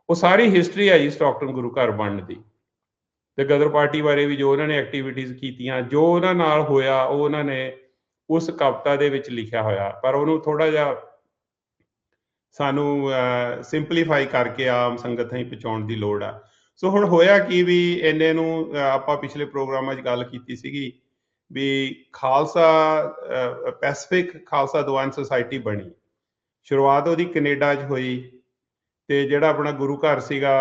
ਉਹ ਸਾਰੀ ਹਿਸਟਰੀ ਹੈ ਜੀ ਸਟਾਕਟਨ ਗੁਰੂ ਘਰ ਬਣਨ ਦੀ, ਤੇ ਗਦਰ ਪਾਰਟੀ ਬਾਰੇ ਵੀ ਜੋ ਉਹਨਾਂ ਨੇ ਐਕਟੀਵਿਟੀਜ਼ ਕੀਤੀਆਂ, ਜੋ ਉਹਨਾਂ ਨਾਲ ਹੋਇਆ, ਉਹ ਉਹਨਾਂ ਨੇ ਉਸ ਕਵਿਤਾ ਦੇ ਵਿੱਚ ਲਿਖਿਆ ਹੋਇਆ। ਪਰ ਉਹਨੂੰ ਥੋੜਾ ਜਿਹਾ ਸਾਨੂੰ ਸਿੰਪਲੀਫਾਈ ਕਰਕੇ ਆਮ ਸੰਗਤ ਤਾਈਂ ਪਹੁੰਚਾਉਣ ਦੀ ਲੋੜ ਆ। ਸੋ ਹੁਣ ਹੋਇਆ ਕੀ ਵੀ ਇੰਨੇ ਨੂੰ ਆਪਾਂ ਪਿਛਲੇ ਪ੍ਰੋਗਰਾਮਾਂ 'ਚ ਗੱਲ ਕੀਤੀ ਸੀਗੀ ਵੀ ਖਾਲਸਾ ਪੈਸੀਫਿਕ ਖਾਲਸਾ ਦੀਵਾਨ ਸੁਸਾਇਟੀ ਬਣੀ। ਸ਼ੁਰੂਆਤ ਉਹਦੀ ਕੈਨੇਡਾ 'ਚ ਹੋਈ, ਤੇ ਜਿਹੜਾ ਆਪਣਾ ਗੁਰੂ ਘਰ ਸੀਗਾ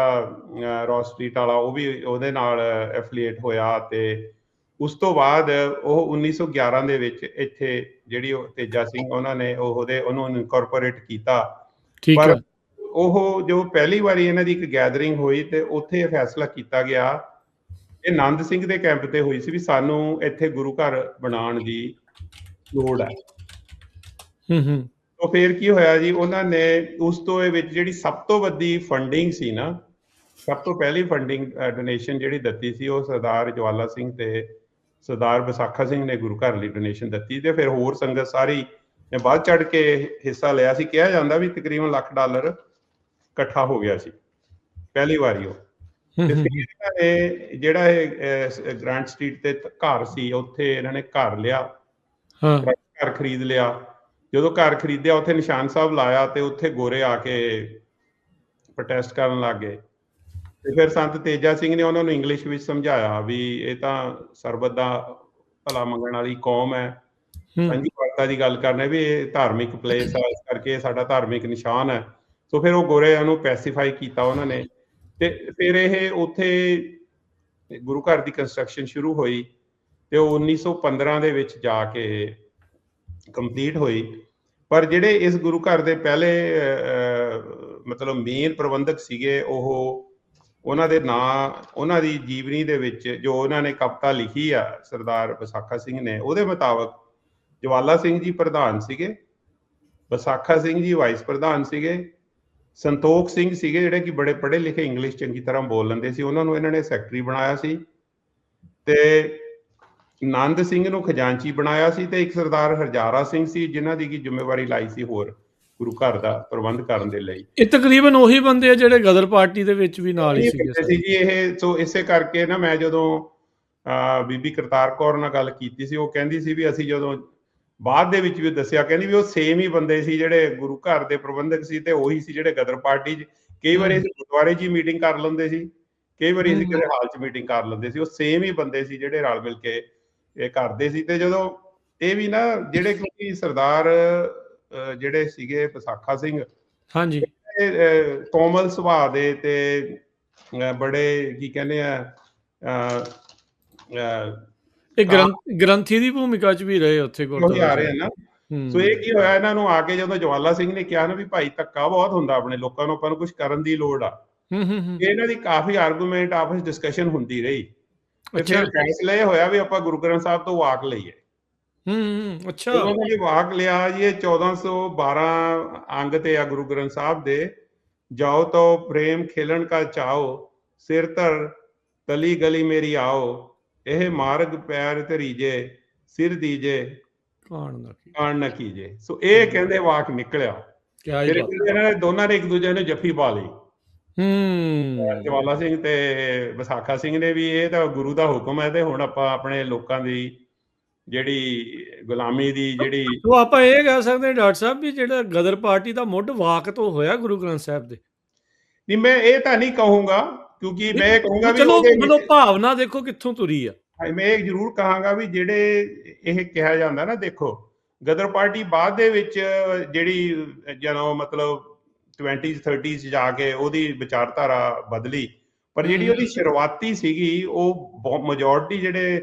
ਰੋਸ ਸਟਰੀਟ ਵਾਲਾ, ਉਹ ਵੀ ਉਹਦੇ ਨਾਲ ਐਫੀਲੀਏਟ ਹੋਇਆ। ਤੇ ਉਸ ਤੋਂ ਬਾਅਦ ਉਹ 1911 ਦੇ ਵਿੱਚ ਇੱਥੇ ਜਿਹੜੀ ਉਹ ਤੇਜਾ ਸਿੰਘ ਉਹਨਾਂ ਨੇ ਉਹਨੂੰ ਇਨਕੋਰਪੋਰੇਟ ਕੀਤਾ। ਪਰ ਉਹ ਜੋ ਪਹਿਲੀ ਵਾਰੀ ਇਹਨਾਂ ਦੀ ਇੱਕ ਗੈਦਰਿੰਗ ਹੋਈ ਤੇ ਉੱਥੇ ਇਹ ਫੈਸਲਾ ਕੀਤਾ ਗਿਆ, ਇਹ ਆਨੰਦ ਸਿੰਘ ਦੇ ਕੈਂਪ ਤੇ ਹੋਈ ਸੀ, ਵੀ ਸਾਨੂੰ ਇੱਥੇ ਗੁਰੂ ਘਰ ਬਣਾਉਣ ਦੀ ਲੋੜ ਹੈ। ਤਾਂ ਫਿਰ ਕੀ ਹੋਇਆ ਜੀ, ਉਹਨਾਂ ਨੇ ਉਸ ਤੋਂ ਇਹ ਵਿੱਚ ਜਿਹੜੀ ਸਭ ਤੋਂ ਵੱਡੀ ਫੰਡਿੰਗ ਸੀ ਨਾ, ਸਭ ਤੋਂ ਪਹਿਲੀ ਫੰਡਿੰਗ ਡੋਨੇਸ਼ਨ ਜਿਹੜੀ ਦਿੱਤੀ ਸੀ, ਉਹ ਸਰਦਾਰ ਜਵਾਲਾ ਸਿੰਘ ਤੇ ਸਰਦਾਰ ਵਿਸਾਖਾ ਸਿੰਘ ਨੇ ਗੁਰੂ ਘਰ ਲਈ ਡੋਨੇਸ਼ਨ ਦਿੱਤੀ। ਤੇ ਫਿਰ ਹੋਰ ਸੰਗਤ ਸਾਰੀ ਨੇ ਵੱਧ ਚੜ ਕੇ ਹਿੱਸਾ ਲਿਆ ਸੀ। ਕਿਹਾ ਜਾਂਦਾ ਵੀ ਤਕਰੀਬਨ $1,00,000 ਇਕੱਠਾ ਹੋ ਗਿਆ ਸੀ ਪਹਿਲੀ ਵਾਰੀ ਉਹ। ਤੇ ਫਿਰ ਇਹਨਾਂ ਨੇ ਜਿਹੜਾ ਇਹ ਗ੍ਰਾਂਟ ਸਟਰੀਟ ਤੇ ਘਰ ਸੀ, ਉੱਥੇ ਇਹਨਾਂ ਨੇ ਘਰ ਲਿਆ, ਘਰ ਖਰੀਦ ਲਿਆ। ਜਦੋਂ ਘਰ ਖਰੀਦਿਆ, ਉੱਥੇ ਨਿਸ਼ਾਨ ਸਾਹਿਬ ਲਾਇਆ ਤੇ ਉੱਥੇ ਗੋਰੇ ਆ ਕੇ ਪ੍ਰੋਟੈਸਟ ਕਰਨ ਲੱਗ ਗਏ। ਤੇ ਫਿਰ ਸੰਤ ਤੇਜਾ ਸਿੰਘ ਨੇ ਉਹਨਾਂ ਨੂੰ ਇੰਗਲਿਸ਼ ਵਿੱਚ ਸਮਝਾਇਆ ਵੀ ਇਹ ਤਾਂ ਸਰਬਤ ਦਾ ਭਲਾ ਮੰਗਣ ਵਾਲੀ ਕੌਮ ਹੈ, ਸਾਂਝੀ ਵਾਰਤਾ ਦੀ ਗੱਲ ਕਰਨਾ, ਵੀ ਇਹ ਧਾਰਮਿਕ ਪਲੇਸ ਆ, ਇਸ ਕਰਕੇ ਸਾਡਾ ਧਾਰਮਿਕ ਨਿਸ਼ਾਨ ਹੈ। ਸੋ ਫਿਰ ਉਹ ਗੋਰਿਆਂ ਨੂੰ ਪੈਸੀਫਾਈ ਕੀਤਾ ਉਹਨਾਂ ਨੇ, ਤੇ ਫਿਰ ਇਹ ਉੱਥੇ ਗੁਰੂ ਘਰ ਦੀ ਕੰਸਟਰਕਸ਼ਨ ਸ਼ੁਰੂ ਹੋਈ ਤੇ ਉਹ 1915 ਦੇ ਵਿੱਚ ਜਾ ਕੇ ਕੰਪਲੀਟ ਹੋਈ। ਪਰ ਜਿਹੜੇ ਇਸ ਗੁਰੂ ਘਰ ਦੇ ਪਹਿਲੇ ਮਤਲਬ ਮੇਨ ਪ੍ਰਬੰਧਕ ਸੀਗੇ, ਉਹ ਉਹਨਾਂ ਦੇ ਨਾਂ, ਉਹਨਾਂ ਦੀ ਜੀਵਨੀ ਦੇ ਵਿੱਚ ਜੋ ਉਹਨਾਂ ਨੇ ਕਵਿਤਾ ਲਿਖੀ ਆ ਸਰਦਾਰ ਵਿਸਾਖਾ ਸਿੰਘ ਨੇ, ਉਹਦੇ ਮੁਤਾਬਕ ਜਵਾਲਾ ਸਿੰਘ ਜੀ ਪ੍ਰਧਾਨ ਸੀਗੇ, ਵਿਸਾਖਾ ਸਿੰਘ ਜੀ ਵਾਈਸ ਪ੍ਰਧਾਨ ਸੀਗੇ, ਸੰਤੋਖ ਸਿੰਘ ਸੀਗੇ ਜਿਹੜੇ ਕਿ ਬੜੇ ਪੜ੍ਹੇ ਲਿਖੇ, ਇੰਗਲਿਸ਼ ਚੰਗੀ ਤਰ੍ਹਾਂ ਬੋਲ ਲੈਂਦੇ ਸੀ, ਉਹਨਾਂ ਨੂੰ ਇਹਨਾਂ ਨੇ ਸੈਕਟਰੀ ਬਣਾਇਆ ਸੀ। ਤੇ ਨੰਦ ਸਿੰਘ ਨੂੰ ਖਜ਼ਾਨਚੀ ਬਣਾਇਆ ਸੀ, ਤੇ ਇੱਕ ਸਰਦਾਰ ਹਰਜਾਰਾ ਸਿੰਘ ਸੀ ਜਿਨ੍ਹਾਂ ਦੀ ਕੀ ਜ਼ਿੰਮੇਵਾਰੀ ਲਾਈ ਸੀ ਹੋਰ ਗੁਰੂ ਘਰ ਦਾ ਪ੍ਰਬੰਧ ਕਰਨ ਦੇ ਲਈ। ਇਹ ਤਕਰੀਬਨ ਉਹੀ ਬੰਦੇ ਆ ਜਿਹੜੇ ਗਦਰ ਪਾਰਟੀ ਦੇ ਵਿੱਚ ਵੀ ਨਾਲ ਹੀ ਸੀਗੇ ਸੀ ਜੀ ਇਹ। ਸੋ ਇਸੇ ਕਰਕੇ ਨਾ ਮੈਂ ਜਦੋਂ ਬੀਬੀ ਕਰਤਾਰ ਕੌਰ ਨਾਲ ਗੱਲ ਕੀਤੀ ਸੀ, ਉਹ ਕਹਿੰਦੀ ਸੀ ਵੀ ਅਸੀਂ ਜਦੋਂ ਬਾਅਦ ਦੇ ਵਿੱਚ ਵੀ ਦੱਸਿਆ, ਕਹਿੰਦੀ ਵੀ ਉਹ ਸੇਮ ਹੀ ਬੰਦੇ ਸੀ ਜਿਹੜੇ ਗੁਰੂ ਘਰ ਦੇ ਪ੍ਰਬੰਧਕ ਸੀ, ਤੇ ਉਹੀ ਸੀ ਜਿਹੜੇ ਗਦਰ ਪਾਰਟੀ 'ਚ ਕਈ ਵਾਰੀ ਅਸੀਂ ਗੁਰਦੁਆਰੇ 'ਚ ਹੀ ਮੀਟਿੰਗ ਕਰ ਲੈਂਦੇ ਸੀ, ਕਈ ਵਾਰੀ ਅਸੀਂ ਕਿਸੇ ਹਾਲ 'ਚ ਮੀਟਿੰਗ ਕਰ ਲੈਂਦੇ ਸੀ। ਉਹ ਸੇਮ ਹੀ ਬੰਦੇ ਸੀ ਜਿਹੜੇ ਰਲ ਮਿਲ ਕੇ ਇਹ ਕਰਦੇ ਸੀ। ਤੇ ਜਦੋਂ ਇਹ ਵੀ ਨਾ ਜਿਹੜੇ ਕਿਉਂਕਿ ਸਰਦਾਰ ਜਿਹੜੇ ਸੀਗੇ ਵਿਸਾਖਾ ਸਿੰਘ, ਹਾਂਜੀ, ਕੋਮਲ ਸੁਭਾਅ ਦੇ ਤੇ ਬੜੇ ਕੀ ਕਹਿੰਦੇ ਆ ਇਹ ਗ੍ਰੰਥੀ ਦੀ ਭੂਮਿਕਾ 'ਚ ਵੀ ਰਹੇ ਉੱਥੇ ਗੁਰਦੁਆਰੇ ਨਾ। ਸੋ ਇਹ ਕੀ ਹੋਇਆ, ਇਹਨਾਂ ਨੂੰ ਆ ਕੇ ਜਦੋਂ ਜਵਾਲਾ ਸਿੰਘ ਨੇ ਕਿਹਾ ਨਾ ਵੀ ਭਾਈ ਧੱਕਾ ਬਹੁਤ ਹੁੰਦਾ ਆਪਣੇ ਲੋਕਾਂ ਨੂੰ, ਆਪਾਂ ਨੂੰ ਕੁਝ ਕਰਨ ਦੀ ਲੋੜ ਆ, ਇਹਨਾਂ ਦੀ ਕਾਫੀ ਆਰਗੂਮੈਂਟ ਆਪਸ ਡਿਸਕਸ਼ਨ ਹੁੰਦੀ ਰਹੀ। ਤੇ ਫਿਰ ਫੈਸਲਾ ਇਹ ਹੋਇਆ ਵੀ ਆਪਾਂ ਗੁਰੂ ਗ੍ਰੰਥ ਸਾਹਿਬ ਤੋਂ ਵਾਕ ਲਈਏ। ਅੱਛਾ, ਉਹਨਾਂ ਨੇ ਵਾਕ ਲਿਆ ਜੀ। ਇਹ 1412 ਅੰਗ ਤੇ ਆ ਗੁਰੂ ਗ੍ਰੰਥ ਸਾਹਿਬ ਦੇ। ਜਾਓ ਤੋ ਪ੍ਰੇਮ ਖੇਲਣ ਕਾ ਚਾਓ, ਸਿਰ ਧਰ ਤਲੀ ਗਲੀ ਮੇਰੀ ਆਓ, ਇਹ ਮਾਰਗ ਪੈਰ ਧਰੀਜੇ, ਸਿਰ ਦੀਜੇ ਕਾਣ ਨਾ ਕੀਜੇ। ਸੋ ਇਹ ਕਹਿੰਦੇ ਵਾਕ ਨਿਕਲਿਆ। ਫਿਰ ਇਹਨਾਂ ਨੇ ਦੋਨਾਂ ਨੇ ਇੱਕ ਦੂਜੇ ਨੂੰ ਜੱਫੀ ਪਾ ਲਈ, ਜਵਾਲਾ ਸਿੰਘ ਤੇ ਵਿਸਾਖਾ ਸਿੰਘ ਨੇ ਵੀ। ਇਹ ਤਾਂ ਗੁਰੂ ਦਾ ਹੁਕਮ ਹੈ, ਤੇ ਹੁਣ ਆਪਾਂ ਆਪਣੇ ਲੋਕਾਂ ਦੀ ਜਿਹੜੀ ਗੁਲਾਮੀ ਦੀ ਜਿਹੜੀ, ਉਹ ਆਪਾਂ ਇਹ ਕਹਿ ਸਕਦੇ ਹਾਂ ਡਾਕਟਰ ਸਾਹਿਬ ਵੀ ਜਿਹੜਾ ਗਦਰ ਪਾਰਟੀ ਦਾ ਮੁੱਢ ਵਾਕ ਤੋਂ ਹੋਇਆ ਗੁਰੂ ਗ੍ਰੰਥ ਸਾਹਿਬ ਦੇ। ਨਹੀਂ, ਮੈਂ ਇਹ ਤਾਂ ਨਹੀਂ ਕਹੂੰਗਾ, ਕਿਉਂਕਿ ਮੈਂ ਕਹੂੰਗਾ ਵੀ ਚਲੋ ਭਾਵਨਾ ਦੇਖੋ ਕਿੱਥੋਂ ਤੁਰੀ ਆ। ਮੈਂ ਇਹ ਜ਼ਰੂਰ ਕਹਾਂਗਾ ਵੀ ਜਿਹੜੇ ਇਹ ਕਿਹਾ ਜਾਂਦਾ ਨਾ, ਦੇਖੋ ਗਦਰ ਪਾਰਟੀ ਬਾਅਦ ਦੇ ਵਿੱਚ ਜਿਹੜੀ ਜਦੋਂ ਮਤਲਬ 20s 30s ਜਾ ਕੇ ਉਹਦੀ ਵਿਚਾਰਧਾਰਾ ਬਦਲੀ, ਪਰ ਜਿਹੜੀ ਉਹਦੀ ਸ਼ੁਰੂਆਤੀ ਸੀਗੀ ਉਹ ਮੈਜੋਰਟੀ ਜਿਹੜੇ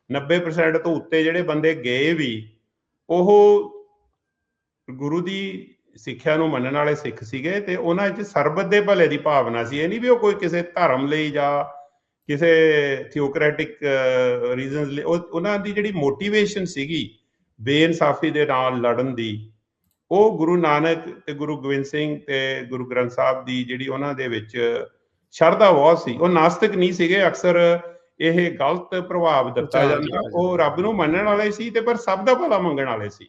90% ਤੋਂ ਉੱਤੇ ਜਿਹੜੇ ਬੰਦੇ ਗਏ ਵੀ, ਉਹ ਗੁਰੂ ਦੀ ਸਿੱਖਿਆ ਨੂੰ ਮੰਨਣ ਵਾਲੇ ਸਿੱਖ ਸੀਗੇ, ਤੇ ਉਹਨਾਂ ਵਿੱਚ ਸਰਬਤ ਦੇ ਭਲੇ ਦੀ ਭਾਵਨਾ ਸੀ। ਇਹ ਨਹੀਂ ਵੀ ਉਹ ਕੋਈ ਕਿਸੇ ਧਰਮ ਲਈ ਜਾਂ ਕਿਸੇ ਥਿਓਕ੍ਰੈਟਿਕ ਰੀਜ਼ਨਸ ਲਈ, ਉਹਨਾਂ ਦੀ ਜਿਹੜੀ ਮੋਟੀਵੇਸ਼ਨ ਸੀਗੀ ਬੇਇਨਸਾਫੀ ਦੇ ਨਾਲ ਲੜਨ ਦੀ, ਉਹ ਗੁਰੂ ਨਾਨਕ ਤੇ ਗੁਰੂ ਗੋਬਿੰਦ ਸਿੰਘ ਤੇ ਗੁਰੂ ਗ੍ਰੰਥ ਸਾਹਿਬ ਦੀ ਜਿਹੜੀ ਉਹਨਾਂ ਦੇ ਵਿੱਚ ਸ਼ਰਧਾ ਬਹੁਤ ਸੀ। ਉਹ ਨਾਸਤਿਕ ਨਹੀਂ ਸੀਗੇ। ਅਕਸਰ ਇਹ ਗਲਤ ਪ੍ਰਭਾਵ ਦਿੱਤਾ ਜਾਂਦਾ, ਉਹ ਰੱਬ ਨੂੰ ਮੰਨਣ ਵਾਲੇ ਸੀ, ਤੇ ਪਰ ਸਭ ਦਾ ਭਲਾ ਮੰਗਣ ਵਾਲੇ ਸੀ।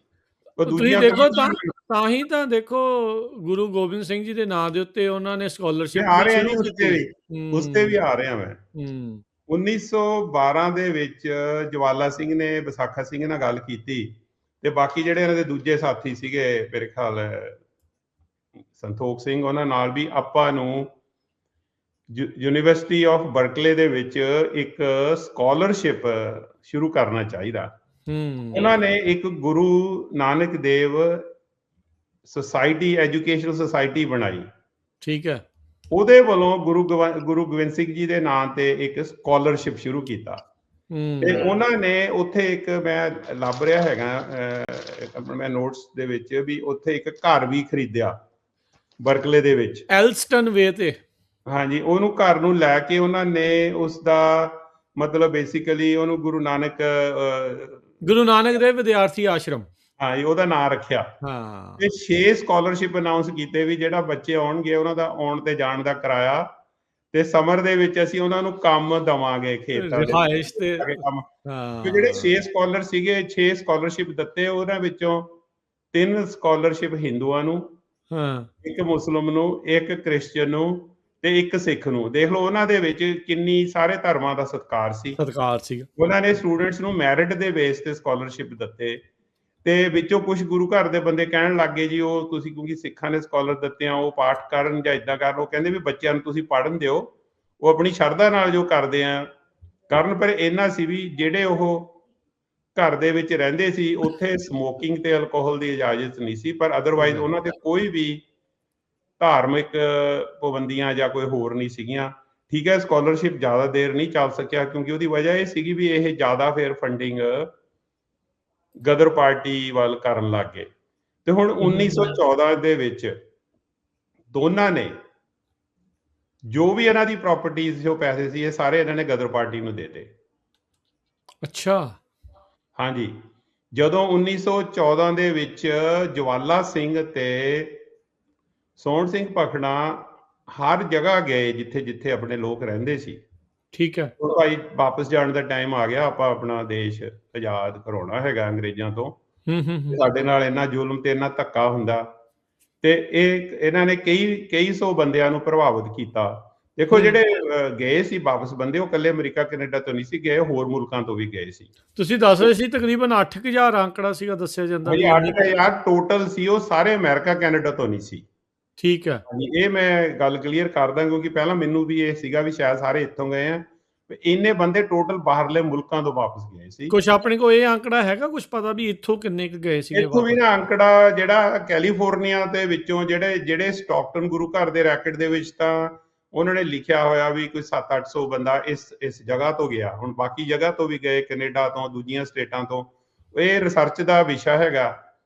ਤੁਸੀਂ ਦੇਖੋ ਤਾਂ ਹੀ ਤਾਂ ਦੇਖੋ ਗੁਰੂ ਗੋਬਿੰਦ ਸਿੰਘ ਜੀ ਦੇ ਨਾਂ ਦੇ ਉੱਤੇ ਉਹਨਾਂ ਨੇ ਸਕਾਲਰਸ਼ਿਪ ਆ ਰਹੇ ਨੇ, ਉਸ ਤੇ ਵੀ ਆ ਰਿਹਾ ਮੈਂ। 1912 ਦੇ ਵਿੱਚ ਜਵਾਲਾ ਸਿੰਘ ਨੇ ਵਿਸਾਖਾ ਸਿੰਘ ਨਾਲ ਗੱਲ ਕੀਤੀ, ਤੇ ਬਾਕੀ ਜਿਹੜੇ ਇਹਨਾਂ ਦੇ ਦੂਜੇ ਸਾਥੀ ਸੀਗੇ, ਮੇਰੇ ਖਿਆਲ ਸੰਤੋਖ ਸਿੰਘ, ਉਹਨਾਂ ਨਾਲ ਵੀ ਆਪਾਂ ਨੂੰ ਯੂਨੀਵਰਸਿਟੀ ਆਫ ਬਰਕਲੇ ਦੇ ਵਿੱਚ ਇੱਕ ਸਕਾਲਰਸ਼ਿਪ ਸ਼ੁਰੂ ਕਰਨਾ ਚਾਹੀਦਾ। ਉਹਨਾਂ ਨੇ ਇੱਕ Guru Nanak Dev society, educational society ਬਣਾਈ। ਠੀਕ ਹੈ। ਉਹਦੇ ਵੱਲੋਂ ਗੁਰੂ ਗੋਬਿੰਦ ਸਿੰਘ ਜੀ ਦੇ ਨਾਂ ਤੇ ਇੱਕ ਸਕਾਲਰਸ਼ਿਪ ਸ਼ੁਰੂ ਕੀਤਾ, ਤੇ ਉਹਨਾਂ ਨੇ ਉੱਥੇ ਇੱਕ, ਮੈਂ ਲੱਭ ਰਿਹਾ ਹੈਗਾ ਮੈਂ ਨੋਟਸ ਦੇ ਵਿੱਚ, ਵੀ ਉੱਥੇ ਇੱਕ ਘਰ ਵੀ ਖਰੀਦਿਆ ਬਰਕਲੇ ਦੇ ਵਿੱਚ, ਐਲਸਟਨ ਵੇ ਤੇ। ਹਾਂਜੀ, ਉਹਨੂੰ ਘਰ ਨੂੰ ਲੈ ਕੇ ਉਹਨਾਂ ਨੇ ਉਸ ਦਾ ਮਤਲਬ ਬੇਸਿਕਲੀ ਉਹਨੂੰ ਗੁਰੂ ਨਾਨਕ ਦੇਵ ਵਿਦਿਆਰਥੀ ਆਸ਼ਰਮ, ਹਾਂਜੀ, ਉਹਦਾ ਨਾਂ ਰੱਖਿਆ। ਤੇ 6 ਸਕਾਲਰਸ਼ਿਪ ਅਨਾਉਂਸ ਕੀਤੇ ਵੀ ਜਿਹੜਾ ਬੱਚੇ ਆਉਣਗੇ ਉਹਨਾਂ ਦਾ ਆਉਣ ਤੇ ਜਾਣ ਦਾ ਕਿਰਾਇਆ, ਤੇ ਸਮਰ ਦੇ ਵਿੱਚ ਅਸੀਂ ਉਹਨਾਂ ਨੂੰ ਕੰਮ ਦਵਾਂਗੇ, ਖੇਤਾਂ ਦੇ ਕੰਮ। ਜਿਹੜੇ 6 ਸਕਾਲਰ ਸੀਗੇ, 6 ਸਕਾਲਰਸ਼ਿਪ ਦਿੱਤੇ। ਉਹਨਾਂ ਵਿੱਚੋਂ 3 ਸਕਾਲਰਸ਼ਿਪ ਹਿੰਦੂਆਂ ਨੂੰ, ਇੱਕ ਮੁਸਲਿਮ ਨੂੰ, ਇੱਕ ਕ੍ਰਿਸਚਨ ਨੂੰ, ਤੇ ਇੱਕ ਸਿੱਖ ਨੂੰ। ਦੇਖ ਲਓ ਉਹਨਾਂ ਦੇ ਵਿੱਚ ਕਿੰਨੀ ਸਾਰੇ ਧਰਮਾਂ ਦਾ ਸਤਿਕਾਰ ਸੀ। ਉਹਨਾਂ ਨੇ ਸਟੂਡੈਂਟਸ ਨੂੰ ਮੈਰਿਟ ਦੇ ਬੇਸ ਤੇ ਸਕਾਲਰਸ਼ਿਪ ਦਿੱਤੇ, ਤੇ ਵਿੱਚੋਂ ਕੁਝ ਗੁਰੂ ਘਰ ਦੇ ਬੰਦੇ ਕਹਿਣ ਲੱਗੇ ਜੀ ਉਹ ਤੁਸੀਂ ਕਿਉਂਕਿ ਸਿੱਖਾਂ ਨੇ ਸਕਾਲਰ ਦਿੱਤੇ ਆ, ਉਹ ਪਾਠ ਕਰਨ ਜਾਂ ਇਦਾਂ ਕਰਨ। ਉਹ ਕਹਿੰਦੇ ਵੀ ਬੱਚਿਆਂ ਨੂੰ ਤੁਸੀਂ ਪੜ੍ਹਨ ਦਿਓ, ਉਹ ਆਪਣੀ ਸ਼ਰਧਾ ਨਾਲ ਜੋ ਕਰਦੇ ਆ ਕਰਨ। ਪਰ ਇਹਨਾਂ ਸੀ ਵੀ ਜਿਹੜੇ ਉਹ ਘਰ ਦੇ ਵਿੱਚ ਰਹਿੰਦੇ ਸੀ, ਉੱਥੇ ਸਮੋਕਿੰਗ ਤੇ ਅਲਕੋਹਲ ਦੀ ਇਜਾਜ਼ਤ ਨਹੀਂ ਸੀ, ਪਰ ਅਦਰਵਾਈਜ਼ ਉਹਨਾਂ ਤੇ ਕੋਈ ਵੀ ਧਾਰਮਿਕ ਪਾਬੰਦੀਆਂ ਜਾਂ ਕੋਈ ਹੋਰ ਨਹੀਂ ਸੀਗੀਆਂ। ਠੀਕ ਹੈ, ਸਕਾਲਰਸ਼ਿਪ ਜ਼ਿਆਦਾ ਦੇਰ ਨਹੀਂ ਚੱਲ ਸਕਿਆ, ਕਿਉਂਕਿ ਉਹਦੀ ਵਜ੍ਹਾ ਇਹ ਸੀਗੀ ਵੀ ਇਹ ਜ਼ਿਆਦਾ ਫਿਰ ਫੰਡਿੰਗ ਗਦਰ ਪਾਰਟੀ ਵੱਲ ਕਰਨ ਲੱਗ ਗਏ। ਤੇ ਹੁਣ 1914 ਦੇ ਵਿੱਚ ਦੋਨਾਂ ਨੇ ਜੋ ਵੀ ਇਹਨਾਂ ਦੀ ਪ੍ਰਾਪਰਟੀਜ਼, ਜੋ ਪੈਸੇ ਸੀ, ਇਹ ਸਾਰੇ ਇਹਨਾਂ ਨੇ ਗਦਰ ਪਾਰਟੀ ਨੂੰ ਦੇ ਦਿੱਤੇ। ਅੱਛਾ, ਹਾਂਜੀ। ਜਦੋਂ 1914 ਦੇ ਵਿੱਚ ਜਵਾਲਾ ਸਿੰਘ ਤੇ ਸੋਹਣ ਸਿੰਘ ਭਕਨਾ ਹਰ ਜਗ੍ਹਾ ਗਏ ਜਿੱਥੇ ਆਪਣੇ ਲੋਕ ਰਹਿੰਦੇ ਸੀ। ਠੀਕ ਹੈ। ਉਹ ਭਾਈ ਵਾਪਸ ਜਾਣ ਦਾ ਟਾਈਮ ਆ ਗਿਆ, ਆਪਾਂ ਆਪਣਾ ਦੇਸ਼ ਆਜ਼ਾਦ ਕਰਾਉਣਾ ਹੈਗਾ ਅੰਗਰੇਜ਼ਾਂ ਤੋਂ। ਸਾਡੇ ਨਾਲ ਇੰਨਾ ਜ਼ੁਲਮ ਤੇ ਇੰਨਾ ਧੱਕਾ ਹੁੰਦਾ, ਤੇ ਇਹਨਾਂ ਨੇ ਕਈ ਸੌ ਬੰਦਿਆਂ ਨੂੰ ਪ੍ਰਭਾਵਿਤ ਕੀਤਾ। ਦੇਖੋ ਜਿਹੜੇ ਗਏ ਸੀ ਵਾਪਸ ਬੰਦੇ, ਉਹ ਇਕੱਲੇ ਅਮਰੀਕਾ ਕੈਨੇਡਾ ਤੋਂ ਨਹੀਂ ਸੀ ਗਏ, ਹੋਰ ਮੁਲਕਾਂ ਤੋਂ ਵੀ ਗਏ ਸੀ। ਤੁਸੀਂ ਦੱਸ ਰਹੇ ਸੀ ਤਕਰੀਬਨ 8000 ਅੰਕੜਾ ਸੀਗਾ ਦੱਸਿਆ ਜਾਂਦਾ। 8000 ਟੋਟਲ ਸੀ, ਉਹ ਸਾਰੇ ਅਮਰੀਕਾ ਕੈਨੇਡਾ ਤੋਂ ਨਹੀਂ ਸੀ। ਠੀਕ ਹੈ। ਇਹ ਮੈਂ ਗੱਲ ਕਲੀਅਰ ਕਰਦਾ, ਕਿਉਂਕਿ ਪਹਿਲਾਂ ਮੈਨੂੰ ਵੀ ਇਹ ਸੀਗਾ ਵੀ ਸ਼ਾਇਦ ਸਾਰੇ ਇੱਥੋਂ ਗਏ ਆ। ਇੰਨੇ ਬੰਦੇ ਟੋਟਲ ਬਾਹਰਲੇ ਮੁਲਕਾਂ ਤੋਂ ਵਾਪਸ ਗਏ ਸੀ। ਕੁਝ ਆਪਣੇ ਕੋਲ ਇਹ ਅੰਕੜਾ ਹੈਗਾ ਕੁਝ ਪਤਾ ਵੀ ਇੱਥੋਂ ਕਿੰਨੇ ਕੁ ਗਏ ਸੀਗੇ? ਇੱਥੋਂ ਵੀ ਨਾ ਅੰਕੜਾ ਜਿਹੜਾ ਕੈਲੀਫੋਰਨੀਆ ਦੇ ਵਿੱਚੋਂ ਜਿਹੜੇ ਸਟਾਕਟਨ ਗੁਰੂ ਘਰ ਦੇ ਰੈਕਟ ਦੇ ਵਿੱਚ ਤਾਂ ਉਹਨਾਂ ਨੇ ਲਿਖਿਆ ਹੋਇਆ ਵੀ ਕੋਈ 700-800 ਬੰਦਾ ਇਸ ਜਗ੍ਹਾ ਤੋਂ ਗਿਆ। ਹੁਣ ਬਾਕੀ ਜਗ੍ਹਾ ਤੋਂ ਵੀ ਗਏ, ਕੈਨੇਡਾ ਤੋਂ, ਦੂਜੀਆਂ ਸਟੇਟਾਂ ਤੋਂ, ਇਹ ਰਿਸਰਚ ਦਾ ਵਿਸ਼ਾ ਹੈਗਾ।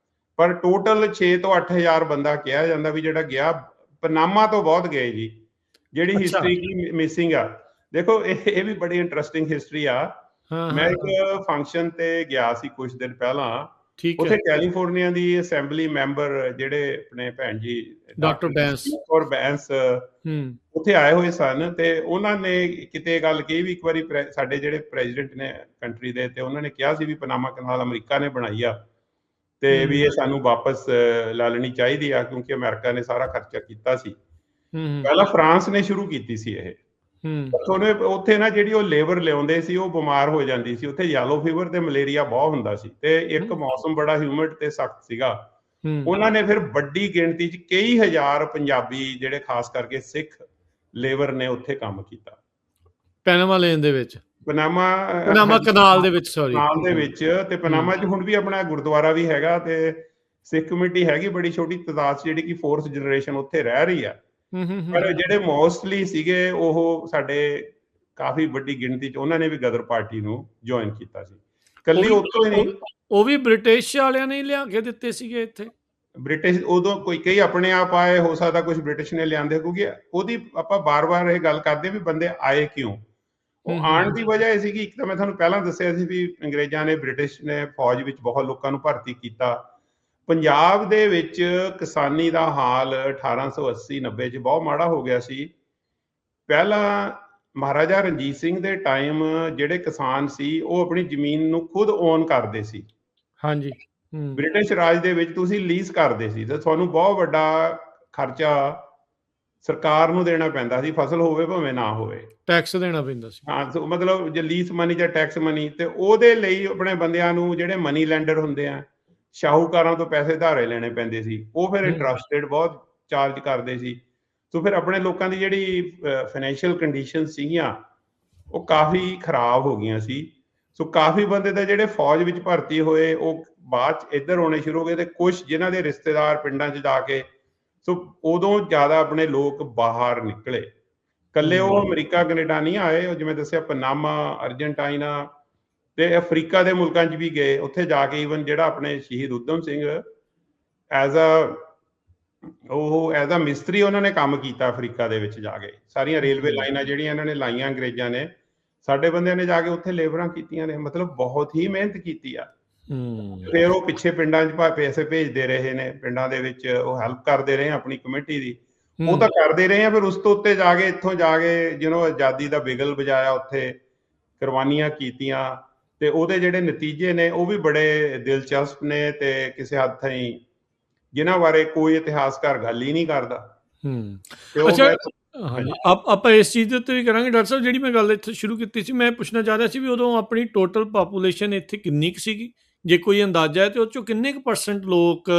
ਪਰ ਟੋਟਲ 6 ਤੋਂ 8000 ਬੰਦਾ ਕਿਹਾ ਜਾਂਦਾ ਵੀ ਜਿਹੜਾ ਗਿਆ। ਪਨਾਮਾ ਤੋਂ ਬਹੁਤ ਗਏ ਜੀ, ਜਿਹੜੀ ਹਿਸਟਰੀ ਕੀ ਮਿਸਿੰਗ ਆ। ਦੇਖੋ ਇਹ ਵੀ ਬੜੀ ਇੰਟਰਸਟਿੰਗ ਹਿਸਟਰੀ ਆ। ਮੈਂ ਇੱਕ ਫੰਕਸ਼ਨ ਤੇ ਗਿਆ ਸੀ ਕੁਝ ਦਿਨ ਪਹਿਲਾਂ, ਉੱਥੇ ਕੈਲੀਫੋਰਨੀਆ ਦੀ ਅਸੈਂਬਲੀ ਮੈਂਬਰ ਜਿਹੜੇ ਆਪਣੇ ਭੈਣ ਜੀ ਡਾਕਟਰ ਬੈਂਸ ਉੱਥੇ ਆਏ ਹੋਏ ਸਨ, ਤੇ ਉਹਨਾਂ ਨੇ ਕਿਤੇ ਗੱਲ ਕਹੀ ਵੀ ਇੱਕ ਵਾਰੀ ਸਾਡੇ ਜਿਹੜੇ ਪ੍ਰੈਜ਼ੀਡੈਂਟ ਨੇ ਕੰਟਰੀ ਦੇ, ਤੇ ਉਹਨਾਂ ਨੇ ਕਿਹਾ ਸੀ ਵੀ ਪਨਾਮਾ ਕਨਾਲ ਅਮਰੀਕਾ ਨੇ ਬਣਾਈ ਆ, ਤੇ ਵੀ ਇਹ ਸਾਨੂੰ ਵਾਪਸ ਲੈ ਲੈਣੀ ਚਾਹੀਦੀ ਆ, ਕਿਉਂਕਿ ਅਮਰੀਕਾ ਨੇ ਸਾਰਾ ਖਰਚਾ ਕੀਤਾ ਸੀ। ਪਹਿਲਾਂ ਫਰਾਂਸ ਨੇ ਸ਼ੁਰੂ ਕੀਤੀ ਸੀ ਇਹ। ਉੱਥੇ ਨਾ ਜਿਹੜੀ ਉਹ ਲੇਬਰ ਲਿਆਉਂਦੇ ਸੀ, ਉਹ ਬਿਮਾਰ ਹੋ ਜਾਂਦੀ ਸੀ। ਉੱਥੇ ਯੈਲੋ ਫੀਵਰ ਤੇ ਮਲੇਰੀਆ ਬਹੁਤ ਹੁੰਦਾ ਸੀ, ਤੇ ਇੱਕ ਮੌਸਮ ਬੜਾ ਹਿਊਮਿਡ ਤੇ ਸਖਤ ਸੀਗਾ। ਉਹਨਾਂ ਨੇ ਫਿਰ ਵੱਡੀ ਗਿਣਤੀ 'ਚ ਕਈ ਹਜ਼ਾਰ ਪੰਜਾਬੀ, ਜਿਹੜੇ ਖਾਸ ਕਰਕੇ ਸਿੱਖ ਲੇਬਰ ਨੇ, ਉੱਥੇ ਕੰਮ ਕੀਤਾ। ਪਨਾਮਾ ਲੇਨ ਦੇ ਵਿੱਚ, ਪਨਾਮਾ ਕਨਾਲ ਦੇ ਵਿੱਚ, ਕਨਾਲ ਦੇ ਵਿੱਚ। ਤੇ ਪਨਾਮਾ 'ਚ ਹੁਣ ਵੀ ਆਪਣਾ ਗੁਰਦੁਆਰਾ ਵੀ ਹੈਗਾ, ਤੇ ਸਿੱਖ ਕਮੇਟੀ ਹੈਗੀ ਬੜੀ ਛੋਟੀ ਤਾਦਾਦ 'ਚ, ਜਿਹੜੀ ਕਿ 4th ਜਨਰੇਸ਼ਨ ਉੱਥੇ ਰਹਿ ਰਹੀ ਆ। ਪਰ ਜਿਹੜੇ ਮੋਸਟਲੀ ਸੀਗੇ ਉਹ ਸਾਡੇ ਕਾਫੀ ਵੱਡੀ ਗਿਣਤੀ 'ਚ, ਉਹਨਾਂ ਨੇ ਵੀ ਗਦਰ ਪਾਰਟੀ ਨੂੰ ਜੁਆਇਨ ਕੀਤਾ ਸੀ। ਕੱਲੀ ਉੱਥੋਂ ਹੀ ਨਹੀਂ, ਉਹ ਵੀ ਬ੍ਰਿਟਿਸ਼ ਵਾਲਿਆਂ ਨੇ ਲਿਆ ਕੇ ਦਿੱਤੇ ਸੀਗੇ ਇੱਥੇ। ਬ੍ਰਿਟਿਸ਼ ਉਦੋਂ ਕਈ ਆਪਣੇ ਆਪ ਆਏ, ਹੋ ਸਕਦਾ ਕੁਝ ਬ੍ਰਿਟਿਸ਼ ਨੇ ਲਿਆਂਦੇ, ਕਿਉਂਕਿ ਉਹਦੀ ਆਪਾਂ ਬਾਰ-ਬਾਰ ਇਹ ਗੱਲ ਕਰਦੇ ਵੀ ਬੰਦੇ ਆਏ ਕਿਉਂ। ਉਹ ਆਉਣ ਦੀ ਵਜ੍ਹਾ ਇਹ ਸੀ ਕਿ ਇੱਕ ਤਾਂ ਮੈਂ ਤੁਹਾਨੂੰ ਪਹਿਲਾਂ ਦੱਸਿਆ ਸੀ ਵੀ ਅੰਗਰੇਜ਼ਾਂ ਨੇ, ਬ੍ਰਿਟਿਸ਼ ਨੇ ਫੌਜ ਵਿੱਚ ਬਹੁਤ ਲੋਕਾਂ ਨੂੰ ਭਰਤੀ ਕੀਤਾ। ਪੰਜਾਬ ਦੇ ਵਿੱਚ ਕਿਸਾਨੀ ਦਾ ਹਾਲ 1880-90 'ਚ ਬਹੁਤ ਮਾੜਾ ਹੋ ਗਿਆ ਸੀ। ਪਹਿਲਾਂ ਮਹਾਰਾਜਾ ਰਣਜੀਤ ਸਿੰਘ ਦੇ ਟਾਈਮ ਜਿਹੜੇ ਕਿਸਾਨ ਸੀ, ਉਹ ਆਪਣੀ ਜ਼ਮੀਨ ਨੂੰ ਖੁਦ ਓਨ ਕਰਦੇ ਸੀ। ਹਾਂਜੀ। ਬ੍ਰਿਟਿਸ਼ ਰਾਜ ਦੇ ਵਿੱਚ ਤੁਸੀਂ ਲੀਜ਼ ਕਰਦੇ ਸੀ, ਤੇ ਤੁਹਾਨੂੰ ਬਹੁਤ ਵੱਡਾ ਖਰਚਾ ਸਰਕਾਰ ਨੂੰ ਦੇਣਾ ਪੈਂਦਾ ਸੀ, ਫਸਲ ਹੋਵੇ ਭਾਵੇਂ ਨਾ ਹੋਵੇ, ਟੈਕਸ ਦੇਣਾ ਪੈਂਦਾ ਸੀ। ਹਾਂ, ਮਤਲਬ ਜੇ ਲੀਜ਼ ਮਨੀ ਜਾਂ ਟੈਕਸ ਮਨੀ, ਤੇ ਉਹਦੇ ਲਈ ਆਪਣੇ ਬੰਦਿਆਂ ਨੂੰ, ਜਿਹੜੇ ਮਨੀ ਲੈਂਡਰ ਹੁੰਦੇ ਆ, ਸ਼ਾਹੂਕਾਰਾਂ ਤੋਂ ਪੈਸੇ ਧਾਰੇ ਲੈਣੇ ਪੈਂਦੇ ਸੀ। ਉਹ ਫਿਰ ਇੰਟਰਸਟ ਰੇਟ ਬਹੁਤ ਚਾਰਜ ਕਰਦੇ ਸੀ। ਸੋ ਫਿਰ ਆਪਣੇ ਲੋਕਾਂ ਦੀ ਜਿਹੜੀ ਫਾਈਨੈਂਸ਼ੀਅਲ ਕੰਡੀਸ਼ਨ ਸੀਗੀਆਂ, ਉਹ ਕਾਫੀ ਖਰਾਬ ਹੋ ਗਈਆਂ ਸੀ। ਸੋ ਕਾਫੀ ਬੰਦੇ ਤਾਂ ਜਿਹੜੇ ਫੌਜ ਵਿੱਚ ਭਰਤੀ ਹੋਏ, ਉਹ ਬਾਅਦ 'ਚ ਇੱਧਰ ਆਉਣੇ ਸ਼ੁਰੂ ਹੋ ਗਏ, ਤੇ ਕੁਛ ਜਿਨ੍ਹਾਂ ਦੇ ਰਿਸ਼ਤੇਦਾਰ ਪਿੰਡਾਂ 'ਚ ਜਾ ਕੇ, ਸੋ ਉਦੋਂ ਜ਼ਿਆਦਾ ਆਪਣੇ ਲੋਕ ਬਾਹਰ ਨਿਕਲੇ। ਇਕੱਲੇ ਉਹ ਅਮਰੀਕਾ ਕੈਨੇਡਾ ਨਹੀਂ ਆਏ, ਉਹ ਜਿਵੇਂ ਦੱਸਿਆ ਪਨਾਮਾ, ਅਰਜਨਟਾਈਨਾ ਤੇ ਅਫਰੀਕਾ ਦੇ ਮੁਲਕਾਂ 'ਚ ਵੀ ਗਏ। ਉੱਥੇ ਜਾ ਕੇ ਈਵਨ ਜਿਹੜਾ ਆਪਣੇ ਸ਼ਹੀਦ ਊਧਮ ਸਿੰਘ ਐਜ਼ ਅ ਮਿਸਤਰੀ ਉਹਨਾਂ ਨੇ ਕੰਮ ਕੀਤਾ ਅਫਰੀਕਾ ਦੇ ਵਿੱਚ ਜਾ ਕੇ। ਸਾਰੀਆਂ ਰੇਲਵੇ ਲਾਈਨਾਂ ਜਿਹੜੀਆਂ ਇਹਨਾਂ ਨੇ ਲਾਈਆਂ ਅੰਗਰੇਜ਼ਾਂ ਨੇ, ਸਾਡੇ ਬੰਦਿਆਂ ਨੇ ਜਾ ਕੇ ਉੱਥੇ ਲੇਬਰਾਂ ਕੀਤੀਆਂ ਨੇ। ਮਤਲਬ ਬਹੁਤ ਹੀ ਮਿਹਨਤ ਕੀਤੀ ਆ। ਫਿਰ ਉਹ ਪਿੱਛੇ ਪਿੰਡਾਂ 'ਚ ਪੈਸੇ ਭੇਜਦੇ ਰਹੇ ਨੇ, ਪਿੰਡਾਂ ਦੇ ਵਿੱਚ ਉਹ ਹੈਲਪ ਕਰਦੇ ਰਹੇ ਆਪਣੀ ਕਮੇਟੀ ਦੀ, ਉਹ ਤਾਂ ਕਰਦੇ ਰਹੇ ਆ। ਫਿਰ ਉਸ ਤੋਂ ਉੱਤੇ ਜਾ ਕੇ, ਇੱਥੋਂ ਜਾ ਕੇ ਜਿਹਨੂੰ ਆਜ਼ਾਦੀ ਦਾ ਬਿਗਲ ਵਜਾਇਆ, ਉੱਥੇ ਕੁਰਬਾਨੀਆਂ ਕੀਤੀਆਂ, ਤੇ ਉਹਦੇ ਜਿਹੜੇ ਨਤੀਜੇ ਨੇ ਉਹ ਵੀ ਬੜੇ ਦਿਲਚਸਪ ਨੇ, ਤੇ ਕਿਸੇ ਹੱਦ ਤਾਈਂ ਜਿਨ੍ਹਾਂ ਬਾਰੇ ਕੋਈ ਇਤਿਹਾਸਕਾਰ ਗੱਲ ਹੀ ਨਹੀਂ ਕਰਦਾ। ਅੱਛਾ, ਹਾਂਜੀ, ਆਪਾਂ ਇਸ ਚੀਜ਼ ਦੇ ਉੱਤੇ ਵੀ ਕਰਾਂਗੇ। ਡਾਕਟਰ ਸਾਹਿਬ, ਜਿਹੜੀ ਮੈਂ ਗੱਲ ਇੱਥੇ ਸ਼ੁਰੂ ਕੀਤੀ ਸੀ, ਮੈਂ ਪੁੱਛਣਾ ਚਾਹ ਰਿਹਾ ਸੀ ਵੀ ਉਦੋਂ ਆਪਣੀ ਟੋਟਲ ਪਾਪੂਲੇਸ਼ਨ ਇੱਥੇ ਕਿੰਨੀ ਕੁ ਸੀਗੀ, ਜੇ ਕੋਈ ਅੰਦਾਜ਼ਾ ਹੈ, ਤੇ ਉਹ 'ਚੋਂ ਕਿੰਨੇ ਕੁ % ਲੋਕ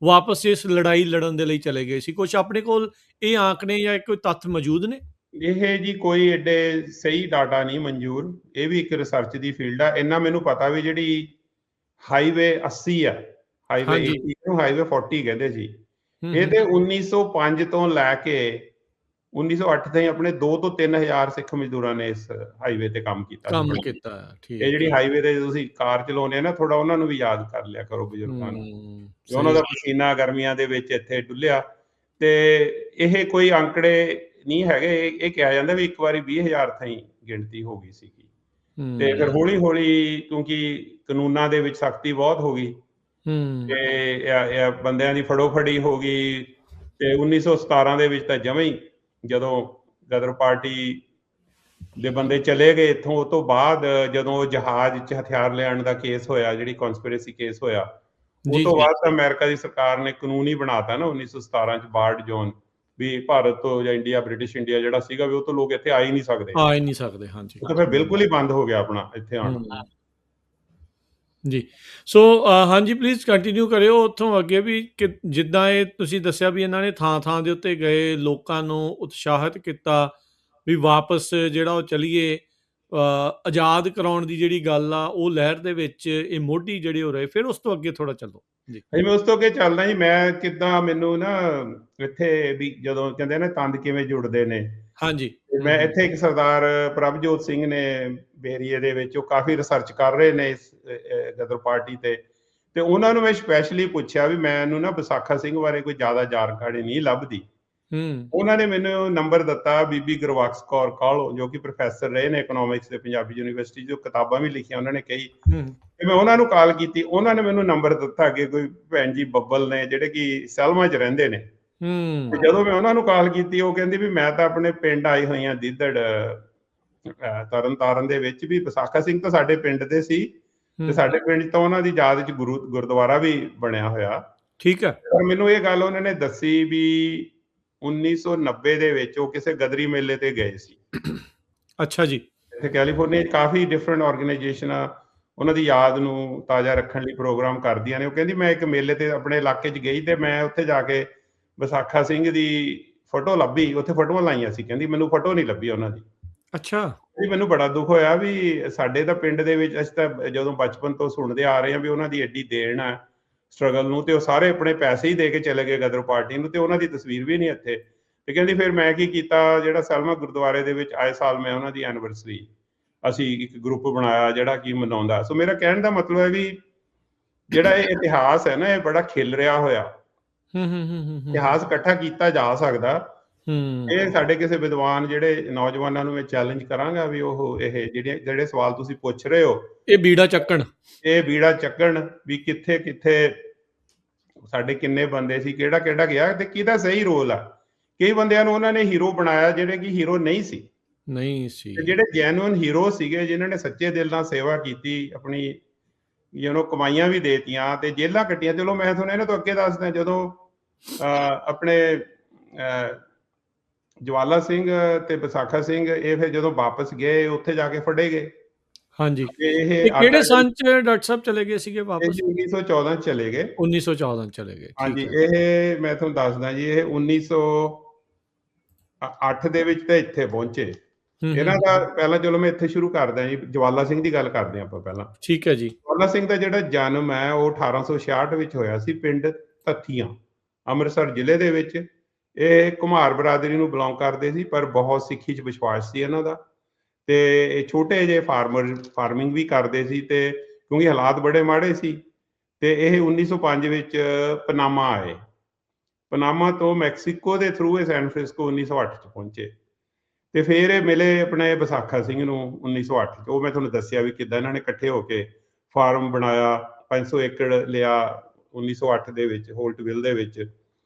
ਵਾਪਸ ਇਸ ਲੜਾਈ ਲੜਨ ਦੇ ਲਈ ਚਲੇ ਗਏ ਸੀ? ਕੁਛ ਆਪਣੇ ਕੋਲ ਇਹ ਆંકੜੇ ਜਾਂ ਕੋਈ ਤੱਥ ਮੌਜੂਦ ਨੇ? ਇਹ ਜੀ ਕੋਈ ਏਡੇ ਸਹੀ ਡਾਟਾ ਨਹੀਂ ਮਨਜ਼ੂਰ, ਇਹ ਵੀ ਇੱਕ ਰਿਸਰਚ ਦੀ ਫੀਲਡ ਆ। ਇੰਨਾ ਮੈਨੂੰ ਪਤਾ ਵੀ ਜਿਹੜੀ ਹਾਈਵੇ 80 ਆ, ਹਾਈਵੇ 80 ਨੂੰ ਹਾਈਵੇ 40 ਕਹਿੰਦੇ ਸੀ, ਇਹਦੇ 1905 ਤੋਂ ਲੈ ਕੇ 1908 ਤਾਈਂ ਆਪਣੇ 2 ਤੋਂ 3000 ਸਿੱਖ ਮਜ਼ਦੂਰਾਂ ਨੇ ਇਸ ਹਾਈਵੇ ਤੇ ਕੰਮ ਕੀਤਾ। ਇਹ ਜਿਹੜੀ ਹਾਈਵੇ ਤੇ ਤੁਸੀਂ ਕਾਰ ਚਲਾਉਂਦੇ ਆ ਨਾ, ਥੋੜਾ ਉਹਨਾਂ ਨੂੰ ਵੀ ਯਾਦ ਕਰ ਲਿਆ ਕਰੋ, ਬਜ਼ੁਰਗਾਂ ਨੂੰ, ਉਹਨਾਂ ਦਾ ਪਸੀਨਾ ਗਰਮੀਆਂ ਦੇ ਵਿੱਚ ਇੱਥੇ ਡੁੱਲਿਆ। ਤੇ ਇਹ ਕੋਈ ਅੰਕੜੇ ਨਹੀਂ ਹੈਗੇ। ਇਹ ਕਿਹਾ ਜਾਂਦਾ ਵੀ ਇੱਕ ਵਾਰੀ 20,000 ਤਾਈਂ ਗਿਣਤੀ ਹੋ ਗਈ ਸੀਗੀ, ਤੇ ਫਿਰ ਹੌਲੀ ਹੌਲੀ ਕਿਉਂਕਿ ਕਾਨੂੰਨਾਂ ਦੇ ਵਿੱਚ ਸਖਤੀ ਬਹੁਤ ਹੋ ਗਈ, ਤੇ ਬੰਦਿਆਂ ਦੀ ਫੜੋ ਫੜੀ ਹੋ ਗਈ, ਤੇ 1917 ਦੇ ਵਿੱਚ ਤਾਂ ਜਮਾਂ ਹੀ ਜਦੋਂ ਗਦਰ ਪਾਰਟੀ ਦੇ ਬੰਦੇ ਚਲੇ ਗਏ ਇੱਥੋਂ, ਉਹ ਤੋਂ ਬਾਅਦ ਜਦੋਂ ਉਹ ਜਹਾਜ਼ 'ਚ ਹਥਿਆਰ ਲਿਆਉਣ ਦਾ ਕੇਸ ਹੋਇਆ, ਜਿਹੜੀ ਕਨਸਪੀਰੇਸੀ ਕੇਸ ਹੋਇਆ, ਉਹ ਜੀ ਤੋਂ ਜੀ ਬਾਅਦ ਤਾਂ ਅਮਰੀਕਾ ਦੀ ਸਰਕਾਰ ਨੇ ਕਾਨੂੰਨ ਹੀ ਬਣਾਤਾ ਨਾ 1917 'ਚ ਬਾਰਡ ਜ਼ੋਨ, ਵੀ ਭਾਰਤ ਤੋਂ ਜਾਂ ਇੰਡੀਆ, ਬ੍ਰਿਟਿਸ਼ ਇੰਡੀਆ ਜਿਹੜਾ ਸੀਗਾ, ਵੀ ਉਹ ਤੋਂ ਲੋਕ ਇੱਥੇ ਆ ਹੀ ਨਹੀਂ ਸਕਦੇ, ਆ ਹੀ ਨਹੀਂ ਸਕਦੇ। ਹਾਂਜੀ ਉਹ ਤਾਂ ਫਿਰ ਬਿਲਕੁਲ ਹੀ ਬੰਦ ਹੋ ਗਿਆ ਆਪਣਾ ਇੱਥੇ ਆਉਣਾ। ਜੀ। ਸੋ ਹਾਂਜੀ, ਪਲੀਜ਼ ਕੰਟੀਨਿਊ ਕਰਿਓ ਉੱਥੋਂ ਅੱਗੇ ਵੀ, ਕਿ ਜਿੱਦਾਂ ਇਹ ਤੁਸੀਂ ਦੱਸਿਆ ਵੀ ਇਹਨਾਂ ਨੇ ਥਾਂ ਥਾਂ ਦੇ ਉੱਤੇ ਗਏ, ਲੋਕਾਂ ਨੂੰ ਉਤਸ਼ਾਹਿਤ ਕੀਤਾ ਵੀ ਵਾਪਸ ਜਿਹੜਾ ਉਹ ਚਲੀਏ, ਆਜ਼ਾਦ ਕਰਾਉਣ ਦੀ ਜਿਹੜੀ ਗੱਲ ਆ ਉਹ ਲਹਿਰ ਦੇ ਵਿੱਚ ਇਹ ਮੋਢੀ ਜਿਹੜੇ ਹੋ ਰਹੇ। ਫਿਰ ਉਸ ਤੋਂ ਅੱਗੇ ਥੋੜਾ ਚੱਲੋ ਜੀ। ਮੈਂ ਉਸ ਤੋਂ ਅੱਗੇ ਚੱਲਦਾ ਜੀ। ਮੈਂ ਕਿੱਦਾਂ, ਮੈਨੂੰ ਨਾ ਇੱਥੇ ਵੀ ਜਦੋਂ ਕਹਿੰਦੇ ਨਾ ਤੰਦ ਕਿਵੇਂ ਜੁੜਦੇ ਨੇ, ਹਾਂਜੀ, ਮੈਂ ਇੱਥੇ ਇੱਕ ਸਰਦਾਰ ਪ੍ਰਭਜੋਤ ਸਿੰਘ ਨੇ ਬੇਰੀਏ ਦੇ ਵਿੱਚ, ਉਹ ਕਾਫੀ ਰਿਸਰਚ ਕਰ ਰਹੇ ਨੇ ਇਸ ਗਦਰ ਪਾਰਟੀ ਤੇ ਉਹਨਾਂ ਨੂੰ ਮੈਂ ਸਪੈਸ਼ਲੀ ਪੁੱਛਿਆ ਵੀ ਮੈਨੂੰ ਨਾ ਵਿਸਾਖਾ ਸਿੰਘ ਬਾਰੇ ਕੋਈ ਜ਼ਿਆਦਾ ਜਾਣਕਾਰੀ ਨਹੀਂ ਲੱਭਦੀ। ਉਹਨਾਂ ਨੇ ਮੈਨੂੰ ਨੰਬਰ ਦਿੱਤਾ ਬੀਬੀ ਗੁਰਬਖਸ਼ ਕੌਰ ਕਾਹਲੋਂ, ਜੋ ਕਿ ਪ੍ਰੋਫੈਸਰ ਰਹੇ ਨੇ ਇਕਨੋਮਿਕਸ ਦੇ ਪੰਜਾਬੀ ਯੂਨੀਵਰਸਿਟੀ, ਜੋ ਕਿਤਾਬਾਂ ਵੀ ਲਿਖੀਆਂ ਉਹਨਾਂ ਨੇ ਕਈ, ਤੇ ਮੈਂ ਉਹਨਾਂ ਨੂੰ ਕਾਲ ਕੀਤੀ। ਉਹਨਾਂ ਨੇ ਮੈਨੂੰ ਨੰਬਰ ਦਿੱਤਾ ਕਿ ਕੋਈ ਭੈਣ ਜੀ ਬੱਬਲ ਨੇ, ਜਿਹੜੇ ਕਿ ਸੈਲਮਾ 'ਚ ਰਹਿੰਦੇ ਨੇ। ਜਦੋਂ ਮੈਂ ਉਹਨਾਂ ਨੂੰ ਕਾਲ ਕੀਤੀ, ਉਹ ਕਹਿੰਦੀ ਵੀ ਮੈਂ ਤਾਂ ਆਪਣੇ ਪਿੰਡ ਆਈ ਹੋਈ ਹਾਂ, ਦਿੱਦੜ ਤਰਨ ਤਾਰਨ ਦੇ ਵਿੱਚ, ਵੀ ਵਿਸਾਖਾ ਸਿੰਘ ਤਾਂ ਸਾਡੇ ਪਿੰਡ ਦੇ ਸੀ, ਤੇ ਸਾਡੇ ਪਿੰਡ 'ਚ ਤਾਂ ਉਹਨਾਂ ਦੀ ਯਾਦ 'ਚ ਗੁਰਦੁਆਰਾ ਵੀ ਬਣਿਆ ਹੋਇਆ। ਠੀਕ ਹੈ। ਪਰ ਮੈਨੂੰ ਇਹ ਗੱਲ ਉਹਨਾਂ ਨੇ ਦੱਸੀ ਵੀ 1990 ਦੇ ਵਿੱਚ ਉਹ ਕਿਸੇ ਗਦਰੀ ਮੇਲੇ ਤੇ ਗਏ ਸੀ। ਅੱਛਾ ਜੀ। ਇੱਥੇ ਕੈਲੀਫੋਰਨੀਆ 'ਚ ਕਾਫੀ ਡਿਫਰੈਂਟ ਆਰਗੇਨਾਈਜੇਸ਼ਨਾਂ ਉਹਨਾਂ ਦੀ ਯਾਦ ਨੂੰ ਤਾਜ਼ਾ ਰੱਖਣ ਲਈ ਪ੍ਰੋਗਰਾਮ ਕਰਦੀਆਂ ਨੇ। ਉਹ ਕਹਿੰਦੀ ਮੈਂ ਇੱਕ ਮੇਲੇ ਤੇ ਆਪਣੇ ਇਲਾਕੇ 'ਚ ਗਈ, ਤੇ ਮੈਂ ਉੱਥੇ ਜਾ ਕੇ ਵਿਸਾਖਾ ਸਿੰਘ ਦੀ ਫੋਟੋ ਲੱਭੀ, ਉੱਥੇ ਫੋਟੋਆਂ ਲਾਈਆਂ ਸੀ, ਕਹਿੰਦੀ ਮੈਨੂੰ ਫੋਟੋ ਨਹੀਂ ਲੱਭੀ ਉਹਨਾਂ ਦੀ। ਅੱਛਾ। ਮੈਨੂੰ ਬੜਾ ਦੁੱਖ ਹੋਇਆ ਵੀ ਸਾਡੇ ਤਾਂ ਪਿੰਡ ਦੇ ਵਿੱਚ, ਅਸੀਂ ਤਾਂ ਜਦੋਂ ਬਚਪਨ ਤੋਂ ਸੁਣਦੇ ਆ ਰਹੇ ਹਾਂ ਵੀ ਉਹਨਾਂ ਦੀ ਐਡੀ ਦੇਣ ਆ ਸਟਰਗਲ ਨੂੰ, ਤੇ ਉਹ ਸਾਰੇ ਆਪਣੇ ਪੈਸੇ ਹੀ ਦੇ ਕੇ ਚਲੇ ਗਏ ਗਦਰ ਪਾਰਟੀ ਨੂੰ, ਤੇ ਉਹਨਾਂ ਦੀ ਤਸਵੀਰ ਵੀ ਨਹੀਂ ਇੱਥੇ। ਤੇ ਕਹਿੰਦੀ ਫਿਰ ਮੈਂ ਕੀ ਕੀਤਾ, ਜਿਹੜਾ ਸੈਲਮਾ ਗੁਰਦੁਆਰੇ ਦੇ ਵਿੱਚ ਆਏ ਸਾਲ ਮੈਂ ਉਹਨਾਂ ਦੀ ਐਨੀਵਰਸਰੀ, ਅਸੀਂ ਇੱਕ ਗਰੁੱਪ ਬਣਾਇਆ ਜਿਹੜਾ ਕਿ ਮਨਾਉਂਦਾ। ਸੋ ਮੇਰਾ ਕਹਿਣ ਦਾ ਮਤਲਬ ਹੈ ਵੀ ਜਿਹੜਾ ਇਹ ਇਤਿਹਾਸ ਹੈ ਨਾ, ਇਹ ਬੜਾ ਖਿਲ ਰਿਹਾ ਹੋਇਆ। ਇਤਿਹਾਸ ਇਕੱਠਾ ਕੀਤਾ ਜਾ ਸਕਦਾ। ਇਹ ਸਾਡੇ ਕਿਸੇ ਵਿਦਵਾਨ ਜਿਹੜੇ ਨੌਜਵਾਨਾਂ ਨੂੰ ਮੈਂ ਚੈਲੰਜ ਕਰਾਂਗਾ ਵੀ ਉਹ ਇਹ ਜਿਹੜੇ ਸਵਾਲ ਤੁਸੀਂ ਪੁੱਛ ਰਹੇ ਹੋ, ਇਹ ਬੀੜਾ ਚੱਕਣ ਵੀ ਕਿੱਥੇ ਕਿੱਥੇ ਸਾਡੇ ਕਿੰਨੇ ਬੰਦੇ ਸੀ, ਕਿਹੜਾ ਕਿਹੜਾ ਗਿਆ, ਤੇ ਕਿਹਦਾ ਸਹੀ ਰੋਲ ਆ। ਕਈ ਬੰਦਿਆਂ ਨੂੰ ਉਹਨਾਂ ਨੇ ਹੀਰੋ ਬਣਾਇਆ ਜਿਹੜੇ ਕਿ ਹੀਰੋ ਨਹੀਂ ਸੀ। ਤੇ ਜਿਹੜੇ ਜੈਨੂਇਨ ਹੀਰੋ ਸੀਗੇ, ਜਿਨ੍ਹਾਂ ਨੇ ਸੱਚੇ ਦਿਲ ਨਾਲ ਸੇਵਾ ਕੀਤੀ, ਆਪਣੀ ਕਮਾਈਆਂ ਵੀ ਦੇਤੀਆਂ ਤੇ ਜੇਲਾਂ ਕੱਟੀਆਂ। ਚਲੋ ਮੈਂ ਤੁਹਾਨੂੰ ਇਹਨਾਂ ਤੋਂ ਅੱਗੇ ਦੱਸਦਾ, ਜਦੋਂ ਆਪਣੇ ਜਵਾਲਾ ਸਿੰਘ ਤੇ ਵਿਸਾਖਾ ਸਿੰਘ ਇਹ ਫਿਰ ਜਦੋਂ ਵਾਪਸ ਗਏ, ਉੱਥੇ ਜਾ ਕੇ ਫੜੇ ਗਏ। ਹਾਂਜੀ, ਇਹ ਕਿਹੜੇ ਸੰਨ 'ਚ ਡਾਕਟਰ ਸਾਹਿਬ ਚਲੇ ਗਏ ਸੀਗੇ ਵਾਪਸ? 1914 'ਚ ਚਲੇ ਗਏ। 1914 'ਚ ਚਲੇ ਗਏ। ਹਾਂਜੀ, ਇਹ ਮੈਂ ਤੁਹਾਨੂੰ ਦੱਸਦਾ ਜੀ, ਇਹ 1908 ਦੇ ਵਿੱਚ ਤਾਂ ਇੱਥੇ ਪਹੁੰਚੇ। ਇਹਨਾਂ ਦਾ ਪਹਿਲਾਂ, ਚਲੋ ਮੈਂ ਇੱਥੇ ਸ਼ੁਰੂ ਕਰਦਾ ਜੀ, ਜਵਾਲਾ ਸਿੰਘ ਦੀ ਗੱਲ ਕਰਦੇ ਆਪਾਂ ਪਹਿਲਾਂ। ਠੀਕ ਹੈ ਜੀ। ਜਵਾਲਾ ਸਿੰਘ ਦਾ ਜਿਹੜਾ ਜਨਮ ਹੈ ਉਹ 1866 ਵਿੱਚ ਹੋਇਆ ਸੀ, ਪਿੰਡ ਧੱਥੀਆਂ, ਅੰਮ੍ਰਿਤਸਰ ਜ਼ਿਲ੍ਹੇ ਦੇ ਵਿੱਚ। ਇਹ ਘੁਮਾਰ ਬਰਾਦਰੀ ਨੂੰ ਬਿਲੋਂਗ ਕਰਦੇ ਸੀ, ਪਰ ਬਹੁਤ ਸਿੱਖੀ 'ਚ ਵਿਸ਼ਵਾਸ ਸੀ ਇਹਨਾਂ ਦਾ, ਤੇ ਇਹ ਛੋਟੇ ਜਿਹੇ ਫਾਰਮਿੰਗ ਵੀ ਕਰਦੇ ਸੀ, ਤੇ ਕਿਉਂਕਿ ਹਾਲਾਤ ਬੜੇ ਮਾੜੇ ਸੀ, ਤੇ ਇਹ 1905 ਵਿੱਚ ਪਨਾਮਾ ਆਏ। ਪਨਾਮਾ ਤੋਂ ਮੈਕਸੀਕੋ ਦੇ ਥਰੂ ਇਹ ਸੈਨ ਫ੍ਰਾਂਸਿਸਕੋ 1908 'ਚ ਪਹੁੰਚੇ, ਤੇ ਫਿਰ ਇਹ ਮਿਲੇ ਆਪਣੇ ਵਿਸਾਖਾ ਸਿੰਘ ਨੂੰ 1908 'ਚ। ਉਹ ਮੈਂ ਤੁਹਾਨੂੰ ਦੱਸਿਆ ਵੀ ਕਿੱਦਾਂ ਇਹਨਾਂ ਨੇ ਇਕੱਠੇ ਹੋ ਕੇ ਫਾਰਮ ਬਣਾਇਆ, 500 ਏਕੜ ਲਿਆ 1908 ਦੇ ਵਿੱਚ ਹੋਲਟਵਿਲ ਦੇ ਵਿੱਚ,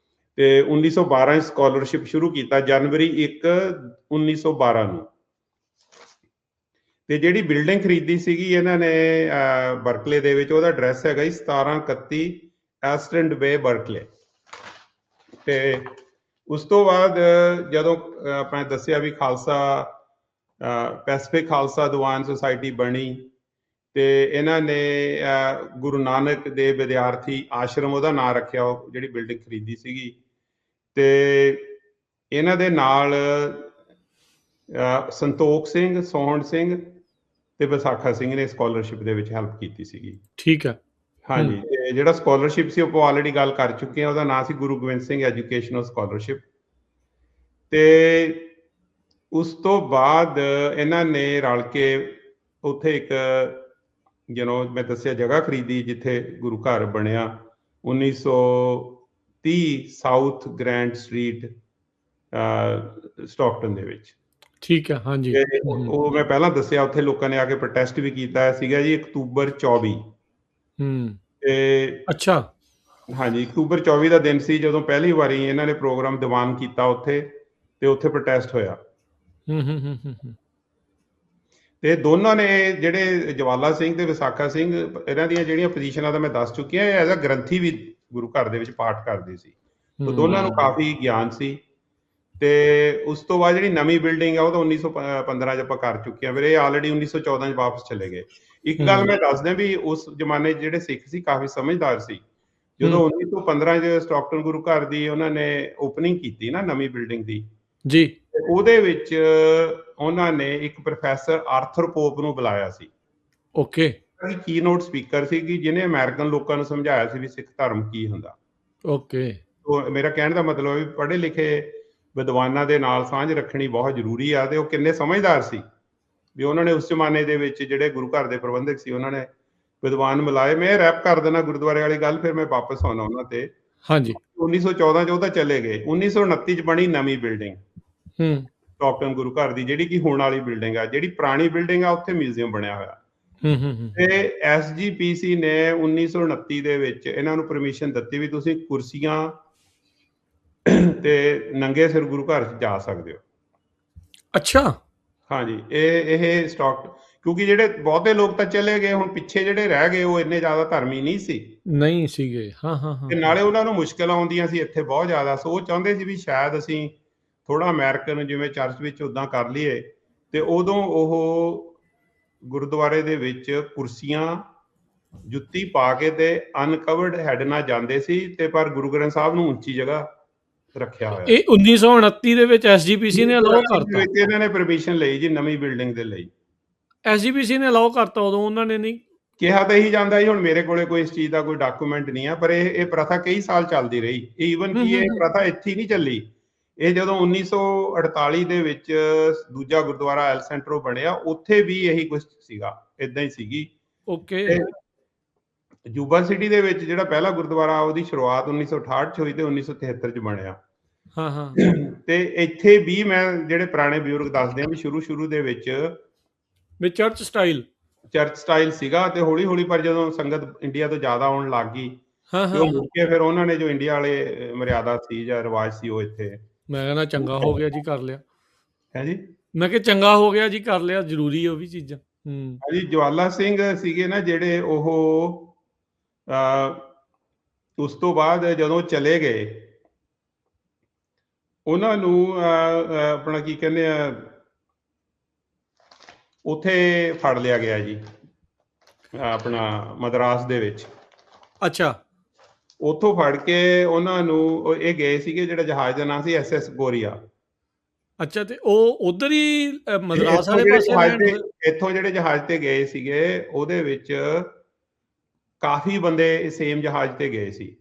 ਤੇ 1912 ਸਕਾਲਰਸ਼ਿਪ ਸ਼ੁਰੂ ਕੀਤਾ, ਜਨਵਰੀ 1 1912 ਨੂੰ। ਤੇ ਜਿਹੜੀ ਬਿਲਡਿੰਗ ਖਰੀਦੀ ਸੀਗੀ ਇਹਨਾਂ ਨੇ ਬਰਕਲੇ ਦੇ ਵਿੱਚ, ਉਹਦਾ ਐਡਰੈਸ ਹੈਗਾ ਜੀ 1731 ਐਸਟਰੈਂਡ ਵੇ ਬਰਕਲੇ। ਤੇ ਉਸ ਤੋਂ ਬਾਅਦ ਜਦੋਂ ਆਪਾਂ ਦੱਸਿਆ ਵੀ ਖਾਲਸਾ ਪੈਸੀਫਿਕ ਖਾਲਸਾ ਦੀਵਾਨ ਸੁਸਾਇਟੀ ਬਣੀ, ਤੇ ਇਹਨਾਂ ਨੇ ਗੁਰੂ ਨਾਨਕ ਦੇ ਵਿਦਿਆਰਥੀ ਆਸ਼ਰਮ ਉਹਦਾ ਨਾਂ ਰੱਖਿਆ, ਉਹ ਜਿਹੜੀ ਬਿਲਡਿੰਗ ਖਰੀਦੀ ਸੀਗੀ। ਤੇ ਇਹਨਾਂ ਦੇ ਨਾਲ ਸੰਤੋਖ ਸਿੰਘ, ਸੋਹਣ ਸਿੰਘ ਤੇ ਵਿਸਾਖਾ ਸਿੰਘ ਨੇ ਸਕਾਲਰਸ਼ਿਪ ਦੇ ਵਿੱਚ ਹੈਲਪ ਕੀਤੀ ਸੀਗੀ। ਠੀਕ ਹੈ। ਹਾਂਜੀ, ਤੇ ਜਿਹੜਾ ਸਕਾਲਰਸ਼ਿਪ ਸੀ ਉਹ ਆਲਰੇਡੀ ਗੱਲ ਕਰ ਚੁੱਕੇ ਹਾਂ, ਉਹਦਾ ਨਾਂ ਸੀ ਗੁਰੂ ਗੋਬਿੰਦ ਸਿੰਘ ਐਜੂਕੇਸ਼ਨਲ ਸਕਾਲਰਸ਼ਿਪ। ਤੇ ਉਸ ਤੋਂ ਬਾਅਦ ਇਹਨਾਂ ਨੇ ਰਲ ਕੇ ਉੱਥੇ ਇੱਕ ਮੈਂ ਦੱਸਿਆ ਜਗ੍ਹਾ ਖਰੀਦੀ, ਜਿੱਥੇ ਗੁਰੂ ਘਰ ਬਣਿਆ 1930 ਸਾਊਥ ਗ੍ਰੈਂਡ ਸਟਰੀਟ ਸਟਾਕਟਨ ਦੇ ਵਿੱਚ। ਠੀਕ ਹੈ। ਹਾਂਜੀ, ਉਹ ਮੈਂ ਪਹਿਲਾਂ ਦੱਸਿਆ, ਉੱਥੇ ਲੋਕਾਂ ਨੇ ਆ ਕੇ ਪ੍ਰੋਟੈਸਟ ਵੀ ਕੀਤਾ ਸੀਗਾ ਜੀ, ਅਕਤੂਬਰ 24। ਤੇ ਅੱਛਾ, ਹਾਂਜੀ, ਅਕਤੂਬਰ 24 ਦਾ ਦਿਨ ਸੀ ਜਦੋਂ ਪਹਿਲੀ ਵਾਰੀ ਇਹਨਾਂ ਨੇ ਪ੍ਰੋਗਰਾਮ ਦੀਵਾਨ ਕੀਤਾ ਉੱਥੇ, ਤੇ ਉੱਥੇ ਪ੍ਰੋਟੈਸਟ ਹੋਇਆ। ਤੇ ਦੋਨਾਂ ਨੇ, ਜਿਹੜੇ ਜਵਾਲਾ ਸਿੰਘ ਤੇ ਵਿਸਾਖਾ ਸਿੰਘ, ਇਹਨਾਂ ਦੀਆਂ ਜਿਹੜੀਆਂ ਪੋਜੀਸ਼ਨਾਂ ਤਾਂ ਮੈਂ ਦੱਸ ਚੁੱਕਿਆ, ਇਹ ਐਜ਼ ਅ ਗ੍ਰੰਥੀ ਵੀ ਗੁਰੂ ਘਰ ਦੇ ਵਿੱਚ ਪਾਠ ਕਰਦੇ ਸੀ, ਤੇ ਦੋਨਾਂ ਨੂੰ ਕਾਫੀ ਗਿਆਨ ਸੀ। ਤੇ ਉਸ ਤੋਂ ਬਾਅਦ ਜਿਹੜੀ ਨਵੀਂ ਬਿਲਡਿੰਗ ਆ ਉਹ ਤਾਂ 1915 ਚ ਆਪਾਂ ਕਰ ਚੁੱਕੇ ਹਾਂ ਵੀਰੇ, ਇਹ ਆਲਰੇਡੀ 1914 ਚ ਵਾਪਸ ਚਲੇ ਗਏ। ਇੱਕ ਗੱਲ ਮੈਂ ਦੱਸ ਦਿਆਂ ਵੀ ਉਸ ਜ਼ਮਾਨੇ 'ਚ ਜਿਹੜੇ ਸਿੱਖ ਸੀ ਕਾਫੀ ਸਮਝਦਾਰ ਸੀ। ਜਦੋਂ 1915 ਚ ਸਟਾਕਟਨ ਗੁਰੂ ਘਰ ਦੀ ਉਹਨਾਂ ਨੇ ਓਪਨਿੰਗ ਕੀਤੀ ਨਾ ਨਵੀਂ ਬਿਲਡਿੰਗ ਦੀ ਜੀ, ਉਹਦੇ ਵਿੱਚ ਉਹਨਾਂ ਨੇ ਇੱਕ ਪ੍ਰੋਫੈਸਰ ਆਰਥਰ ਪੋਪ ਨੂੰ ਬੁਲਾਇਆ ਸੀ। ਓਕੇ, ਕੀ ਨੋਟ ਸਪੀਕਰ ਸੀ ਕਿ ਜਿਹਨੇ ਅਮਰੀਕਨ ਲੋਕਾਂ ਨੂੰ ਸਮਝਾਇਆ ਸੀ ਵੀ ਸਿੱਖ ਧਰਮ ਕੀ ਹੁੰਦਾ। ਓਕੇ। ਤੋ ਮੇਰਾ ਕਹਿਣ ਦਾ ਮਤਲਬ ਹੈ ਵੀ ਪੜ੍ਹੇ ਲਿਖੇ ਵਿਦਵਾਨਾਂ ਦੇ ਨਾਲ ਸਾਂਝ ਰੱਖਣੀ ਬਹੁਤ ਜ਼ਰੂਰੀ ਆ, ਤੇ ਉਹ ਕਿੰਨੇ ਸਮਝਦਾਰ ਸੀ ਵੀ ਉਹਨਾਂ ਨੇ ਉਸ ਜ਼ਮਾਨੇ ਦੇ ਵਿੱਚ ਜਿਹੜੇ ਗੁਰੂ ਘਰ ਦੇ ਪ੍ਰਬੰਧਕ ਸੀ ਉਹਨਾਂ ਨੇ ਵਿਦਵਾਨ ਮਿਲਾਏ। ਮੈਂ ਰੈਪ ਕਰ ਦੇਣਾ ਗੁਰਦੁਆਰੇ ਵਾਲੀ ਗੱਲ, ਫਿਰ ਮੈਂ ਵਾਪਸ ਆਉਣਾ ਉਹਨਾਂ ਤੇ। ਹਾਂਜੀ। 1914 ਚ ਉਹ ਤਾਂ ਚਲੇ ਗਏ, 1929 ਚ ਬਣੀ ਨਵੀਂ ਬਿਲਡਿੰਗ ਸਟਾਕਟਨ ਗੁਰੂ ਘਰ ਦੀ, ਜਿਹੜੀ ਕਿ ਹੁਣ ਵਾਲੀ ਬਿਲਡਿੰਗ ਆ। ਜਿਹੜੀ ਪੁਰਾਣੀ ਬਿਲਡਿੰਗ ਆ ਉੱਥੇ ਮਿਊਜ਼ੀਅਮ ਬਣਿਆ ਹੋਇਆ। ਤੇ SGPC ਨੇ 1929 ਦੇ ਵਿੱਚ ਇਹਨਾਂ ਨੂੰ ਪਰਮਿਸ਼ਨ ਦਿੱਤੀ ਵੀ ਤੁਸੀਂ ਕੁਰਸੀਆਂ ਤੇ ਨੰਗੇ ਸਿਰ ਗੁਰੂ ਘਰ ਚ ਜਾ ਸਕਦੇ ਹੋ। ਅੱਛਾ। ਹਾਂਜੀ, ਇਹ ਸਟਾਕ, ਕਿਉਂਕਿ ਜਿਹੜੇ ਬਹੁਤੇ ਲੋਕ ਤਾਂ ਚਲੇ ਗਏ, ਹੁਣ ਪਿੱਛੇ ਜਿਹੜੇ ਰਹਿ ਗਏ ਉਹ ਇੰਨੇ ਜ਼ਿਆਦਾ ਧਰਮੀ ਨਹੀਂ ਸੀ, ਨਹੀਂ ਸੀਗੇ। ਹਾਂ। ਤੇ ਨਾਲੇ ਉਹਨਾਂ ਨੂੰ ਮੁਸ਼ਕਲ ਆਉਂਦੀਆਂ ਸੀ ਇੱਥੇ ਬਹੁਤ ਜ਼ਿਆਦਾ। ਸੋ ਉਹ ਚਾਹੁੰਦੇ ਸੀ ਵੀ ਸ਼ਾਇਦ ਅਸੀਂ ਥੋੜਾ ਅਮਰੀਕਨ ਜਿਵੇਂ ਚਰਚ ਵਿੱਚ ਉਦਾਂ ਕਰ ਲਈਏ। ਤੇ ਉਦੋਂ ਉਹ ਗੁਰਦੁਆਰੇ ਦੇ ਵਿੱਚ ਕੁਰਸੀਆਂ, ਜੁੱਤੀ ਪਾ ਕੇ ਤੇ ਅਨਕਵਰਡ ਹੈਡ ਨਾਲ ਜਾਂਦੇ ਸੀ, ਤੇ ਪਰ ਗੁਰੂ ਗ੍ਰੰਥ ਸਾਹਿਬ ਨੂੰ ਉੱਚੀ ਜਗ੍ਹਾ ਰੱਖਿਆ ਹੋਇਆ। ਇਹ 1929 ਦੇ ਵਿੱਚ SGPC ਨੇ ਅਲਾਉ ਕਰਤਾ। ਇਹਨਾਂ ਨੇ ਪਰਮਿਸ਼ਨ ਲਈ ਜੀ ਨਵੀਂ ਬਿਲਡਿੰਗ ਦੇ ਲਈ। SGPC ਨੇ ਅਲਾਉ ਕਰਤਾ, ਉਦੋਂ ਉਹਨਾਂ ਨੇ ਨਹੀਂ ਕਿਹਾ ਤਾਂ ਇਹੀ ਜਾਂਦਾ ਜੀ। ਹੁਣ ਮੇਰੇ ਕੋਲੇ ਕੋਈ ਇਸ ਚੀਜ਼ ਦਾ ਕੋਈ ਡਾਕੂਮੈਂਟ ਨਹੀਂ ਆ, ਪਰ ਇਹ ਪ੍ਰਥਾ ਕਈ ਸਾਲ ਚੱਲਦੀ ਰਹੀ। ਈਵਨ ਕਿ ਇਹ ਪ੍ਰਥਾ ਇੱਥੇ ਹੀ ਨਹੀਂ ਚੱਲੀ। ਇਹ ਜਦੋਂ 1948 ਦੇ ਵਿੱਚ ਦੂਜਾ ਗੁਰਦੁਆਰਾ ਐਲ ਸੈਂਟਰੋ ਬਣਿਆ, ਉੱਥੇ ਵੀ ਇਹੀ ਕੁਝ ਸੀਗਾ, ਇਦਾਂ ਹੀ ਸੀਗੀ। ਓਕੇ। ਜੂਬਾ ਸਿਟੀ ਦੇ ਵਿੱਚ ਜਿਹੜਾ ਪਹਿਲਾ ਗੁਰਦੁਆਰਾ, ਉਹਦੀ ਸ਼ੁਰੂਆਤ 1968 ਚ ਹੋਈ ਤੇ 1973 ਚ ਬਣਿਆ। ਹਾਂ। ਤੇ ਇੱਥੇ ਵੀ ਮੈਂ ਜਿਹੜੇ ਪੁਰਾਣੇ ਬਜ਼ੁਰਗ ਦੱਸਦੇ ਆ ਵੀ ਸ਼ੁਰੂ ਦੇ ਵਿੱਚ ਚਰਚ ਸਟਾਈਲ ਸੀਗਾ, ਤੇ ਹੌਲੀ ਹੌਲੀ ਪਰ ਜਦੋਂ ਸੰਗਤ ਇੰਡੀਆ ਤੋਂ ਜ਼ਿਆਦਾ ਆਉਣ ਲੱਗ ਗਈ, ਤੇ ਉਹ ਮੁੜ ਕੇ ਫਿਰ ਉਹਨਾਂ ਨੇ ਜੋ ਇੰਡੀਆ ਵਾਲੇ ਮਰਿਆਦਾ ਸੀ ਜਾਂ ਰਿਵਾਜ ਸੀ ਉਹ ਇੱਥੇ, ਮੈਂ ਕਹਿੰਦਾ ਚੰਗਾ ਹੋ ਗਿਆ ਜੀ, ਕਰ ਲਿਆ। ਹੈ ਜੀ, ਮੈਂ ਕਿਹਾ ਚੰਗਾ ਹੋ ਗਿਆ ਜੀ, ਕਰ ਲਿਆ, ਜ਼ਰੂਰੀ ਉਹ ਵੀ ਚੀਜ਼ਾਂ। ਜੀ ਜਵਾਲਾ ਸਿੰਘ ਸੀਗੇ ਨਾ ਜਿਹੜੇ, ਉਹ ਉਸ ਤੋਂ ਬਾਅਦ ਜਦੋਂ ਚਲੇ ਗਏ, ਉਹਨਾਂ ਨੂੰ ਆਪਣਾ ਕੀ ਕਹਿੰਦੇ ਆ, ਉੱਥੇ ਫੜ ਲਿਆ ਗਿਆ ਜੀ, ਆਪਣਾ ਮਦਰਾਸ ਦੇ ਵਿੱਚ। ਅੱਛਾ। ਉੱਥੋਂ ਫੜ ਕੇ ਉਹਨਾਂ ਨੂੰ, ਇਹ ਗਏ ਸੀਗੇ, ਜਿਹੜਾ ਜਹਾਜ਼ ਦਾ ਨਾਮ ਸੀ SS ਗੋਰੀਆ। ਅੱਛਾ, ਤੇ ਉਹ ਉਧਰ ਹੀ ਮਦਰਾਸ ਵਾਲੇ ਪਾਸੇ ਇੱਥੋਂ ਜਿਹੜੇ ਜਹਾਜ਼ ਤੇ ਗਏ ਸੀਗੇ, ਉਹਦੇ ਵਿੱਚ ਕਾਫੀ ਬੰਦੇ ਸੇਮ ਜਹਾਜ਼ ਤੇ ਗਏ ਸੀ।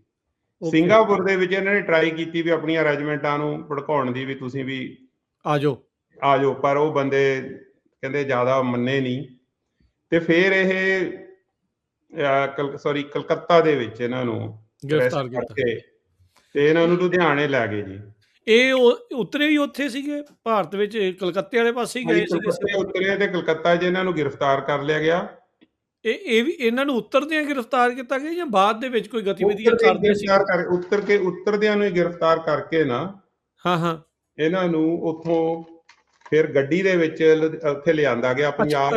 ਸਿੰਗਾਪੁਰ ਦੇ ਵਿੱਚ ਇਹਨਾਂ ਨੇ ਟਰਾਈ ਕੀਤੀ ਵੀ ਆਪਣੀਆਂ ਰੈਜੀਮੈਂਟਾਂ ਨੂੰ ਭੜਕਾਉਣ ਦੀ, ਵੀ ਤੁਸੀਂ ਵੀ ਆ ਜਾਓ, ਪਰ ਉਹ ਬੰਦੇ ਕਹਿੰਦੇ ਜ਼ਿਆਦਾ ਮੰਨੇ ਨਹੀਂ। ਤੇ ਫਿਰ ਇਹ ਕਲਕੱਤਾ ਦੇ ਵਿੱਚ ਇਹਨਾਂ ਨੂੰ ਗ੍ਰਿਫਤਾਰ ਕਰਕੇ ਤੇ ਇਹਨਾਂ ਨੂੰ ਲੁਧਿਆਣੇ ਲੈ ਗਏ ਜੀ। ਇਹ ਉਤਰੇ ਵੀ ਉੱਥੇ ਸੀਗੇ ਭਾਰਤ ਵਿੱਚ, ਕਲਕੱਤੇ ਵਾਲੇ ਪਾਸੇ ਹੀ ਗਏ ਸੀਗੇ। ਉਤਰੇ ਤੇ ਕਲਕੱਤਾ 'ਚ ਇਹਨਾਂ ਨੂੰ ਗ੍ਰਿਫਤਾਰ ਕਰ ਲਿਆ ਗਿਆ। ਇਹ ਵੀ ਇਹਨਾਂ ਨੂੰ ਉਤਰਦਿਆਂ ਗ੍ਰਿਫਤਾਰ ਕੀਤਾ ਗਿਆ ਜਾਂ ਬਾਅਦ ਦੇ ਵਿੱਚ ਕੋਈ ਗਤੀਵਿਧੀਆਂ ਕਰਦੇ ਸੀ? ਉਤਰਦਿਆਂ ਨੂੰ ਹੀ ਗ੍ਰਿਫਤਾਰ ਕਰਕੇ ਨਾ, ਹਾਂ, ਇਹਨਾਂ ਨੂੰ ਉੱਥੋਂ ਫਿਰ ਗੱਡੀ ਦੇ ਵਿੱਚ ਉੱਥੇ ਲਿਆਂਦਾ ਗਿਆ ਪੰਜਾਬ।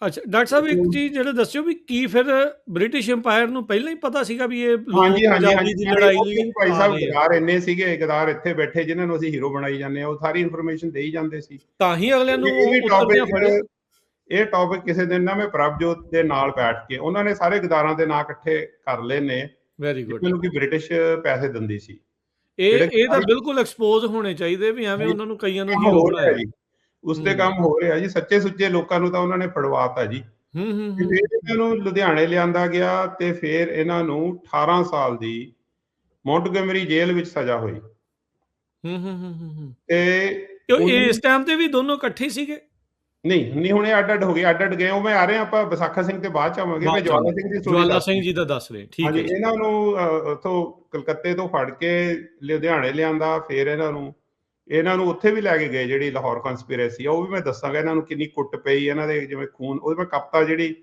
ਅੱਛਾ ਡਾਕਟਰ ਸਾਹਿਬ, ਇੱਕ ਚੀਜ਼ ਜਿਹੜੇ ਦੱਸਿਓ ਵੀ ਕੀ ਫਿਰ ਬ੍ਰਿਟਿਸ਼ ਐਮਪਾਇਰ ਨੂੰ ਪਹਿਲਾਂ ਹੀ ਪਤਾ ਸੀਗਾ ਵੀ ਇਹ ਪੰਜਾਬੀ ਦੀ ਲੜਾਈ ਲਈ ਭਾਈ ਸਾਹਿਬ ਗਦਾਰ ਇੰਨੇ ਸੀਗੇ, ਗਦਾਰ ਇੱਥੇ ਬੈਠੇ ਜਿਨ੍ਹਾਂ ਨੂੰ ਅਸੀਂ ਹੀਰੋ ਬਣਾਈ ਜਾਂਦੇ ਆ, ਉਹ ਸਾਰੀ ਇਨਫੋਰਮੇਸ਼ਨ ਦੇ ਹੀ ਜਾਂਦੇ ਸੀ। ਤਾਂ ਹੀ ਅਗਲਿਆਂ ਨੂੰ ਇਹ ਟੌਪਿਕ ਕਿਸੇ ਦਿਨ ਨਾ ਮੈਂ ਪ੍ਰਭਜੋਤ ਦੇ ਨਾਲ ਬੈਠ ਕੇ, ਉਹਨਾਂ ਨੇ ਸਾਰੇ ਗਦਾਰਾਂ ਦੇ ਨਾਂ ਇਕੱਠੇ ਕਰ ਲਏ ਨੇ। Very good. ਮੈਨੂੰ ਕਿ ਬ੍ਰਿਟਿਸ਼ ਪੈਸੇ ਦਿੰਦੀ ਸੀ। ਇਹ ਤਾਂ ਬਿਲਕੁਲ ਐਕਸਪੋਜ਼ ਹੋਣੇ ਚਾਹੀਦੇ ਵੀ ਐਵੇਂ ਉਹਨਾਂ ਨੂੰ ਕਈਆਂ ਨੂੰ ਹੀਰੋ ਬਣਾਇਆ ਜੀ। ਉਸ ਤੇ ਕੰਮ ਹੋ ਰਿਹਾ ਜੀ। ਸੱਚੇ ਸੁੱਚੇ ਲੋਕਾਂ ਨੂੰ ਤਾਂ ਉਹਨਾਂ ਨੇ ਫੜਵਾਤਾ ਜੀ। ਇਹਨਾਂ ਨੂੰ ਲੁਧਿਆਣੇ ਲਿਆਂਦਾ ਗਿਆ ਤੇ ਫਿਰ ਇਹਨਾਂ ਨੂੰ 18 ਸਾਲ ਦੀ ਮੌਂਟਗੋਮਰੀ ਜੇਲ੍ਹ ਵਿੱਚ ਸਜ਼ਾ ਹੋਈ। ਤੇ ਇਸ ਟਾਈਮ ਤੇ ਵੀ ਦੋਨੋਂ ਇਕੱਠੇ ਸੀਗੇ? ਨਹੀਂ ਹੁਣ ਇਹ ਅੱਡ ਹੋ ਗਏ, ਅੱਡ ਗਏ। ਉਹ ਮੈਂ ਆ ਰਿਹਾ, ਆਪਾਂ ਵਿਸਾਖਾ ਸਿੰਘ ਤੇ ਬਾਅਦ ਚ ਆਵਾਂਗੇ। ਮੈਂ ਜਵਾਲਾ ਸਿੰਘ ਜੀ ਦਾ ਦੱਸ ਰਹੇ। ਠੀਕ ਹੈ। ਇਹਨਾਂ ਨੂੰ ਉੱਥੋਂ ਕਲਕੱਤੇ ਤੋਂ ਫੜ ਕੇ ਲੁਧਿਆਣੇ ਲਿਆਂਦਾ, ਫਿਰ ਇਹਨਾਂ ਨੂੰ ਉੱਥੇ ਵੀ ਲੈ ਕੇ ਗਏ, ਜਿਹੜੀ ਲਾਹੌਰ ਕਨਸਪੀਰੇਸੀ ਆ, ਉਹ ਵੀ ਮੈਂ ਦੱਸਾਂਗਾ ਇਹਨਾਂ ਨੂੰ ਕਿੰਨੀ ਕੁੱਟ ਪਈ, ਇਹਨਾਂ ਦੇ ਜਿਵੇਂ ਖੂਨ। ਉਹਦੇ ਮੈਂ ਕਵਿਤਾ ਜਿਹੜੀ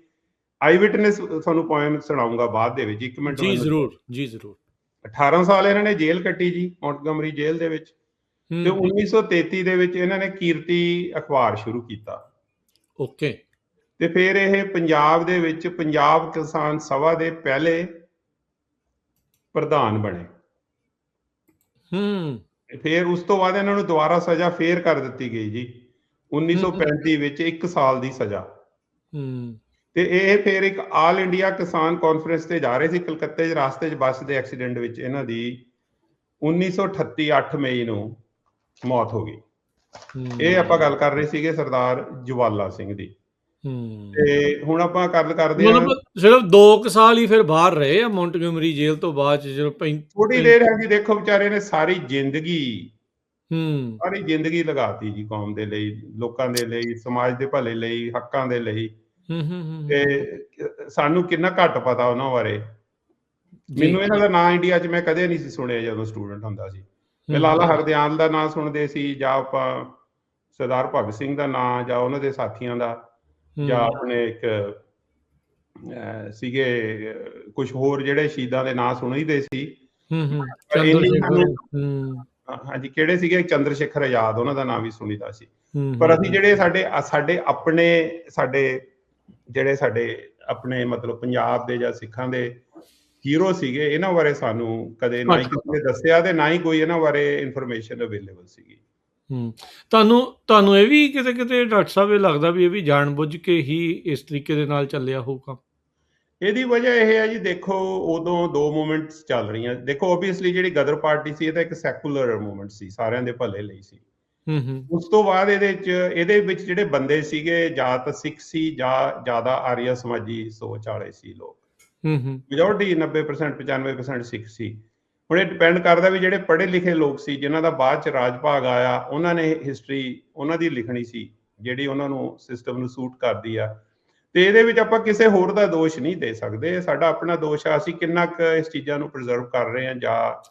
ਆਈ ਵਿਟਨੈਸ ਤੁਹਾਨੂੰ ਪੋਇਮ ਸੁਣਾਉਂਗਾ ਬਾਅਦ ਦੇ ਵਿੱਚ। 1 ਮਿੰਟ। ਜੀ ਜ਼ਰੂਰ। 18 ਸਾਲ ਇਹਨਾਂ ਨੇ ਜੇਲ੍ਹ ਕੱਟੀ ਜੀ, ਮੌਂਟਗੋਮਰੀ ਜੇਲ੍ਹ ਦੇ ਵਿੱਚ। ਤੇ 1933 ਦੇ ਵਿੱਚ ਇਹਨਾਂ ਨੇ ਕੀਰਤੀ ਅਖਬਾਰ ਸ਼ੁਰੂ ਕੀਤਾ। ਓਕੇ। ਤੇ ਫਿਰ ਇਹ ਪੰਜਾਬ ਦੇ ਵਿੱਚ ਪੰਜਾਬ ਕਿਸਾਨ ਸਭਾ ਦੇ ਪਹਿਲੇ ਪ੍ਰਧਾਨ ਬਣੇ। ਫਿਰ ਉਸ ਤੋਂ ਬਾਅਦ ਇਹਨਾਂ ਨੂੰ ਦੁਬਾਰਾ ਸਜ਼ਾ ਫੇਰ ਕਰ ਦਿੱਤੀ ਗਈ ਜੀ 1935 ਵਿੱਚ 1 ਸਾਲ ਦੀ ਸਜ਼ਾ। ਤੇ ਇਹ ਫਿਰ ਇੱਕ ਆਲ ਇੰਡੀਆ ਕਿਸਾਨ ਕਾਨਫਰੰਸ ਤੇ ਜਾ ਰਹੇ ਸੀ ਕਲਕੱਤੇ 'ਚ, ਰਾਸਤੇ 'ਚ ਬੱਸ ਦੇ ਐਕਸੀਡੈਂਟ ਵਿੱਚ ਇਹਨਾਂ ਦੀ 1938 8 ਮਈ ਨੂੰ ਮੌਤ ਹੋ ਗਈ। ਇਹ ਆਪਾਂ ਗੱਲ ਕਰ ਰਹੇ ਸੀਗੇ ਸਰਦਾਰ ਜਵਾਲਾ ਸਿੰਘ ਦੀ। ਤੇ ਹੁਣ ਆਪਾਂ ਗੱਲ ਕਰਦੇ ਹਾਂ, ਮਤਲਬ ਸਿਰਫ 2 ਸਾਲ ਹੀ ਫਿਰ ਬਾਹਰ ਰਹੇ ਆ ਮੌਂਟਗੋਮਰੀ ਜੇਲ੍ਹ ਤੋਂ ਬਾਅਦ ਜਦੋਂ ਥੋੜੀ ਦੇਰ ਹੈ ਜੀ। ਦੇਖੋ ਵਿਚਾਰੇ ਨੇ ਸਾਰੀ ਜ਼ਿੰਦਗੀ ਲਗਾਤੀ ਜੀ ਕੌਮ ਦੇ ਲਈ, ਲੋਕਾਂ ਦੇ ਲਈ, ਸਮਾਜ ਦੇ ਭਲੇ ਲਈ, ਹੱਕਾਂ ਦੇ ਲਈ। ਤੇ ਸਾਨੂੰ ਕਿੰਨਾ ਘੱਟ ਪਤਾ ਉਹਨਾਂ ਬਾਰੇ। ਮੈਨੂੰ ਇਹਨਾਂ ਦਾ ਨਾਂ ਇੰਡੀਆ 'ਚ ਮੈਂ ਕਦੇ ਨਹੀਂ ਸੀ ਸੁਣਿਆ ਜਦੋਂ ਸਟੂਡੈਂਟ ਹੁੰਦਾ ਸੀ। ਮੈਂ ਲਾਲਾ ਹਰਦਿਆਲ ਦਾ ਨਾਂ ਸੁਣਦੇ ਸੀ, ਜਾਂ ਆਪਾਂ ਸਰਦਾਰ ਭਗਤ ਸਿੰਘ ਦਾ ਨਾਂ, ਜਾਂ ਉਹਨਾਂ ਦੇ ਸਾਥੀਆਂ ਦਾ, ਜਾਂ ਆਪਣੇ ਇੱਕ ਸੀਗੇ ਕੁਝ ਹੋਰ ਜਿਹੜੇ ਸ਼ਹੀਦਾਂ ਦੇ ਨਾਂ ਸੁਣੀਦੇ ਸੀ। ਹਾਂਜੀ, ਕਿਹੜੇ ਸੀਗੇ? ਚੰਦਰ ਸ਼ੇਖਰ ਆਜ਼ਾਦ, ਉਹਨਾਂ ਦਾ ਨਾਂ ਵੀ ਸੁਣੀਦਾ ਸੀ। ਪਰ ਅਸੀਂ ਜਿਹੜੇ ਸਾਡੇ ਆਪਣੇ ਮਤਲਬ ਪੰਜਾਬ ਦੇ ਜਾਂ ਸਿੱਖਾਂ ਦੇ ਹੀਰੋ ਸੀਗੇ, ਇਹਨਾਂ ਬਾਰੇ ਸਾਨੂੰ ਕਦੇ ਨਾ ਹੀ ਕਿਸੇ ਨੇ ਦੱਸਿਆ ਤੇ ਨਾ ਹੀ ਕੋਈ ਇਹਨਾਂ ਬਾਰੇ ਇਨਫੋਰਮੇਸ਼ਨ ਅਵੇਲੇਬਲ ਸੀਗੀ। ਤੁਹਾਨੂੰ ਇਹ ਵੀ ਕਿਤੇ ਕਿਤੇ ਡਾਕਟਰ ਸਾਹਿਬ ਇਹ ਲੱਗਦਾ ਵੀ ਇਹ ਵੀ ਜਾਣਬੁੱਝ ਕੇ ਹੀ ਇਸ ਤਰੀਕੇ ਦੇ ਨਾਲ ਚੱਲਿਆ ਹੋਊਗਾ? ਇਹਦੀ ਵਜ੍ਹਾ ਇਹ ਹੈ ਜੀ, ਦੇਖੋ ਉਦੋਂ 2 ਮੂਵਮੈਂਟਸ ਚੱਲ ਰਹੀਆਂ। ਦੇਖੋ ਓਬਵੀਅਸਲੀ ਜਿਹੜੀ ਗਦਰ ਪਾਰਟੀ ਸੀ ਇਹ ਤਾਂ ਇੱਕ ਸੈਕੂਲਰ ਮੂਵਮੈਂਟ ਸੀ, ਸਾਰਿਆਂ ਦੇ ਭਲੇ ਲਈ ਸੀ। ਉਸ ਤੋਂ ਬਾਅਦ ਇਹਦੇ ਵਿੱਚ ਜਿਹੜੇ ਬੰਦੇ ਸੀਗੇ, ਜਾਂ ਤਾਂ ਸਿੱਖ ਸੀ ਜਾਂ ਜ਼ਿਆਦਾ ਆਰੀਆ ਸਮਾਜੀ ਸੋਚ ਵਾਲੇ ਸੀ ਲੋਕ। ਮੈਜੋਰਟੀ 90% 95% ਸਿੱਖ ਸੀ। ਹੁਣ ਇਹ ਡਿਪੈਂਡ ਕਰਦਾ ਵੀ ਜਿਹੜੇ ਪੜ੍ਹੇ ਲਿਖੇ ਲੋਕ ਸੀ, ਜਿਨ੍ਹਾਂ ਦਾ ਬਾਅਦ 'ਚ ਰਾਜ ਭਾਗ ਆਇਆ, ਉਹਨਾਂ ਨੇ ਹਿਸਟਰੀ ਉਹਨਾਂ ਦੀ ਲਿਖਣੀ ਸੀ ਜਿਹੜੀ ਉਹਨਾਂ ਨੂੰ ਸਿਸਟਮ ਨੂੰ ਸੂਟ ਕਰਦੀ ਆ। ਤੇ ਇਹਦੇ ਵਿੱਚ ਆਪਾਂ ਕਿਸੇ ਹੋਰ ਦਾ ਦੋਸ਼ ਨਹੀਂ ਦੇ ਸਕਦੇ, ਸਾਡਾ ਆਪਣਾ ਦੋਸ਼ ਆ, ਅਸੀਂ ਕਿੰਨਾ ਕੁ ਇਸ ਚੀਜ਼ਾਂ ਨੂੰ ਪ੍ਰੀਜ਼ਰਵ ਕਰ ਰਹੇ ਹਾਂ। ਜਾਂ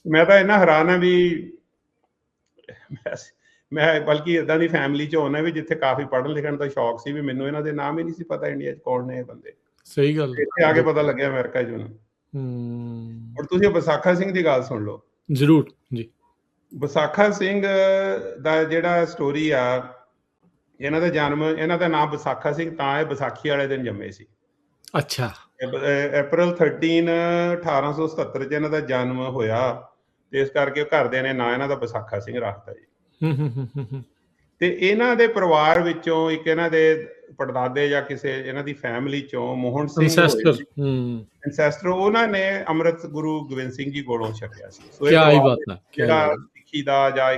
ਮੈਂ ਤਾਂ ਇੰਨਾ ਹੈਰਾਨ ਹਾਂ ਵੀ ਮੈਂ ਬਲਕਿ ਇੱਦਾਂ ਦੀ ਫੈਮਿਲੀ 'ਚ ਆਉਣਾ ਵੀ ਜਿੱਥੇ ਕਾਫੀ ਪੜ੍ਹਨ ਲਿਖਣ ਦਾ ਸ਼ੌਕ ਸੀ, ਵੀ ਮੈਨੂੰ ਇਹਨਾਂ ਦੇ ਨਾਮ ਹੀ ਨਹੀਂ ਸੀ ਪਤਾ ਇੰਡੀਆ 'ਚ ਕੌਣ ਨੇ ਇਹ ਬੰਦੇ। ਸਹੀ ਗੱਲ। ਇੱਥੇ ਆ ਕੇ ਪਤਾ ਲੱਗਿਆ ਅਮਰੀਕਾ 'ਚ ਮੈਨੂੰ। ਹੁਣ ਤੁਸੀਂ ਵਿਸਾਖਾ ਸਿੰਘ ਦੀ ਗੱਲ ਸੁਣ ਲਓ। ਜ਼ਰੂਰ ਜੀ। ਵਿਸਾਖਾ ਸਿੰਘ ਦਾ ਜਿਹੜਾ ਸਟੋਰੀ ਆ, ਇਹਨਾਂ ਦਾ ਜਨਮ, ਇਹਨਾਂ ਦਾ ਨਾਮ ਵਿਸਾਖਾ ਸਿੰਘ ਤਾਂ ਇਹ ਵਿਸਾਖੀ ਵਾਲੇ ਦਿਨ ਜੰਮੇ ਸੀ। ਅੱਛਾ। April 13 1877 'ਚ ਇਹਨਾਂ ਦਾ ਜਨਮ ਹੋਇਆ, ਤੇ ਇਸ ਕਰਕੇ ਘਰਦਿਆਂ ਨੇ ਨਾਂ ਇਹਨਾਂ ਦਾ ਵਿਸਾਖਾ ਸਿੰਘ ਰੱਖਤਾ ਜੀ। ਤੇ ਇਹਨਾਂ ਦੇ ਪਰਿਵਾਰ ਵਿੱਚੋਂ ਇੱਕ ਇਹਨਾਂ ਦੇ ਪੜਦਾਦੇ ਜਾਂ ਕਿਸੇ ਇਹਨਾਂ ਦੀ ਫੈਮਿਲੀ ਚੋਂ ਮੋਹਨ ਸਿੰਘ ਐਂਸੈਸਟਰ, ਉਹਨਾਂ ਨੇ ਅੰਮ੍ਰਿਤ ਗੁਰੂ ਗੋਬਿੰਦ ਸਿੰਘ ਜੀ ਕੋਲੋਂ ਛਕਿਆ ਸੀ। ਸੋ ਜਿਹੜਾ ਸਿੱਖੀ ਦਾ ਜਾਂ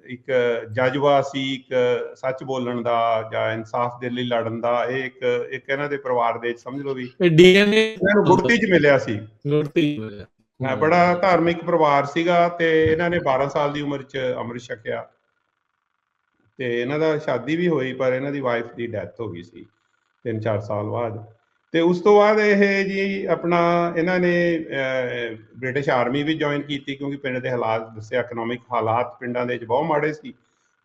ਇੱਕ ਜਜ਼ਬਾ ਸੀ, ਇੱਕ ਸੱਚ ਬੋਲਣ ਦਾ ਜਾਂ ਇਨਸਾਫ ਦੇ ਲਈ ਲੜਨ ਦਾ, ਇਹ ਇੱਕ ਇਹਨਾਂ ਦੇ ਪਰਿਵਾਰ ਦੇ ਸਮਝ ਲਓ ਵੀ ਇਹਨਾਂ ਨੂੰ ਗੁਰਤੀ 'ਚ ਮਿਲਿਆ ਸੀ। ਬੜਾ ਧਾਰਮਿਕ ਪਰਿਵਾਰ ਸੀਗਾ। ਤੇ ਇਹਨਾਂ ਨੇ 12 ਸਾਲ ਦੀ ਉਮਰ 'ਚ ਅੰਮ੍ਰਿਤ ਛਕਿਆ, ਤੇ ਇਹਨਾਂ ਦਾ ਸ਼ਾਦੀ ਵੀ ਹੋਈ, ਪਰ ਇਹਨਾਂ ਦੀ ਵਾਈਫ ਦੀ ਡੈਥ ਹੋ ਗਈ ਸੀ 3-4 ਸਾਲ ਬਾਅਦ। ਤੇ ਉਸ ਤੋਂ ਬਾਅਦ ਇਹ ਜੀ ਆਪਣਾ ਇਹਨਾਂ ਨੇ ਬ੍ਰਿਟਿਸ਼ ਆਰਮੀ ਵੀ ਜੁਆਇਨ ਕੀਤੀ, ਕਿਉਂਕਿ ਪਿੰਡ ਦੇ ਹਾਲਾਤ ਦੱਸਿਆ, ਇਕਨੋਮਿਕ ਹਾਲਾਤ ਪਿੰਡਾਂ ਦੇ ਵਿੱਚ ਬਹੁਤ ਮਾੜੇ ਸੀ।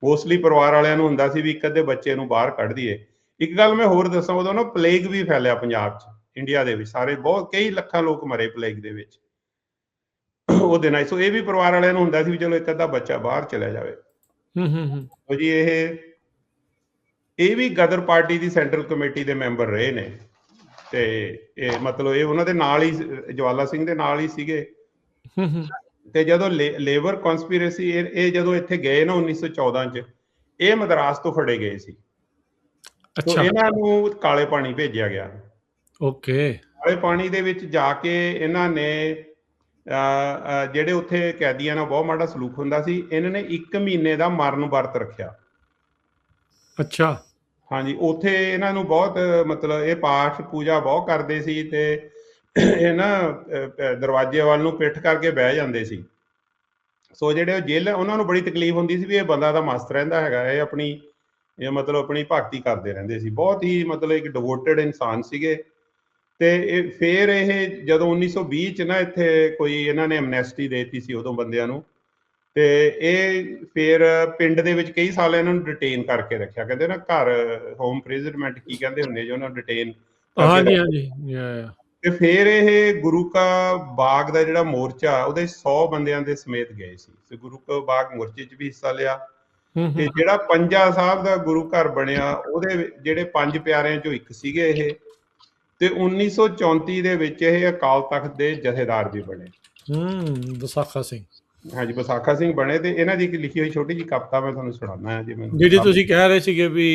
ਮੋਸਟਲੀ ਪਰਿਵਾਰ ਵਾਲਿਆਂ ਨੂੰ ਹੁੰਦਾ ਸੀ ਵੀ ਇੱਕ ਅੱਧੇ ਬੱਚੇ ਨੂੰ ਬਾਹਰ ਕੱਢ ਦਈਏ। ਇੱਕ ਗੱਲ ਮੈਂ ਹੋਰ ਦੱਸਾਂ, ਉਦੋਂ ਨਾ ਪਲੇਗ ਵੀ ਫੈਲਿਆ ਪੰਜਾਬ 'ਚ, ਇੰਡੀਆ ਦੇ ਵਿੱਚ ਸਾਰੇ ਕਈ ਲੱਖਾਂ ਲੋਕ ਮਰੇ ਪਲੇਗ ਦੇ ਵਿੱਚ ਉਹ ਦਿਨਾਂ। ਸੋ ਇਹ ਵੀ ਪਰਿਵਾਰ ਵਾਲਿਆਂ ਨੂੰ ਹੁੰਦਾ ਸੀ ਵੀ ਚਲੋ ਇੱਕ ਅੱਧਾ ਬੱਚਾ ਬਾਹਰ ਚਲਾ ਜਾਵੇ। ਜੀ ਇਹ ਵੀ ਗਦਰ ਪਾਰਟੀ ਦੀ ਸੈਂਟਰਲ ਕਮੇਟੀ ਦੇ ਮੈਂਬਰ ਰਹੇ ਨੇ, ਤੇ ਇਹ ਮਤਲਬ ਇਹ ਉਹਨਾਂ ਦੇ ਨਾਲ ਹੀ, ਜਵਾਲਾ ਸਿੰਘ ਦੇ ਨਾਲ ਹੀ ਸੀਗੇ। ਤੇ ਜਦੋਂ ਲੇਬਰ ਕਨਸਪੀਰੇਸੀ ਇਹ ਜਦੋਂ ਇੱਥੇ ਗਏ ਨਾ 1914 'ਚ, ਇਹ ਮਦਰਾਸ ਤੋਂ ਫੜੇ ਗਏ ਸੀ। ਇਹਨਾਂ ਨੂੰ ਕਾਲੇ ਪਾਣੀ ਭੇਜਿਆ ਗਿਆ। ਓਕੇ। ਕਾਲੇ ਪਾਣੀ ਦੇ ਵਿੱਚ ਜਾ ਕੇ ਇਹਨਾਂ ਨੇ ਜਿਹੜੇ ਉੱਥੇ ਕੈਦੀਆਂ ਨਾਲ ਬਹੁਤ ਮਾੜਾ ਸਲੂਕ ਹੁੰਦਾ ਸੀ, ਇਹਨਾਂ ਨੇ 1 ਮਹੀਨੇ ਦਾ ਮਰਨ ਵਰਤ ਰੱਖਿਆ। ਅੱਛਾ। ਹਾਂਜੀ, ਉੱਥੇ ਇਹਨਾਂ ਨੂੰ ਬਹੁਤ ਮਤਲਬ ਇਹ ਪਾਠ ਪੂਜਾ ਬਹੁਤ ਕਰਦੇ ਸੀ, ਤੇ ਇਹ ਨਾ ਦਰਵਾਜ਼ੇ ਵੱਲ ਨੂੰ ਪਿੱਠ ਕਰਕੇ ਬਹਿ ਜਾਂਦੇ ਸੀ। ਸੋ ਜਿਹੜੇ ਜੇਲ੍ਹ, ਉਹਨਾਂ ਨੂੰ ਬੜੀ ਤਕਲੀਫ ਹੁੰਦੀ ਸੀ ਵੀ ਇਹ ਬੰਦਾ ਤਾਂ ਮਸਤ ਰਹਿੰਦਾ ਹੈਗਾ, ਇਹ ਆਪਣੀ ਭਗਤੀ ਕਰਦੇ ਰਹਿੰਦੇ ਸੀ। ਬਹੁਤ ਹੀ ਮਤਲਬ ਇੱਕ ਡਿਵੋਟਡ ਇਨਸਾਨ ਸੀਗੇ। ਤੇ ਫਿਰ ਇਹ ਜਦੋਂ 1920 'ਚ ਨਾ ਇੱਥੇ ਕੋਈ ਇਹਨਾਂ ਨੇ ਐਮਨੈਸਟੀ ਦੇ ਦਿੱਤੀ ਸੀ ਉਦੋਂ ਬੰਦਿਆਂ ਨੂੰ, ਤੇ ਇਹ ਫਿਰ ਪਿੰਡ ਦੇ ਵਿੱਚ ਕਈ ਸਾਲ ਇਹਨਾਂ ਨੂੰ ਡਿਟੇਨ ਕਰਕੇ ਰੱਖਿਆ। ਕਹਿੰਦੇ ਨਾ ਘਰ ਹੋਮ ਪ੍ਰਿਜ਼ਨਮੈਂਟ ਕੀ ਕਹਿੰਦੇ ਹੁੰਦੇ ਜੀ ਉਹਨਾਂ ਨੂੰ, ਡਿਟੇਨ। ਤੇ ਫਿਰ ਇਹ ਗੁਰੂ ਕਾ ਬਾਗ ਦਾ ਜਿਹੜਾ ਮੋਰਚਾ ਉਹਦੇ 100 ਬੰਦਿਆਂ ਦੇ ਸਮੇਤ ਗਏ ਸੀ ਤੇ ਗੁਰੂ ਕਾ ਬਾਗ ਮੋਰਚੇ 'ਚ ਵੀ ਹਿੱਸਾ ਲਿਆ। ਤੇ ਜਿਹੜਾ ਪੰਜਾ ਸਾਹਿਬ ਦਾ ਗੁਰੂ ਘਰ ਬਣਿਆ ਉਹਦੇ ਜਿਹੜੇ 5 ਪਿਆਰਿਆਂ ਚੋਂ ਇੱਕ ਸੀਗੇ ਇਹ। ਤੇ 1934 ਦੇ ਵਿੱਚ ਇਹ ਅਕਾਲ ਤਖਤ ਦੇ ਜਥੇਦਾਰ ਵੀ ਬਣੇ। ਵਿਸਾਖਾ ਸਿੰਘ। ਹਾਂਜੀ, ਵਿਸਾਖਾ ਸਿੰਘ ਬਣੇ। ਤੇ ਇਹਨਾਂ ਦੀ ਇੱਕ ਲਿਖੀ ਹੋਈ ਛੋਟੀ ਜਿਹੀ ਕਵਿਤਾ ਮੈਂ ਤੁਹਾਨੂੰ ਸੁਣਾਉਣਾ ਹੈ ਜੀ। ਮੈਨੂੰ ਜਿਹੜੀ ਤੁਸੀਂ ਕਹਿ ਰਹੇ ਸੀਗੇ ਵੀ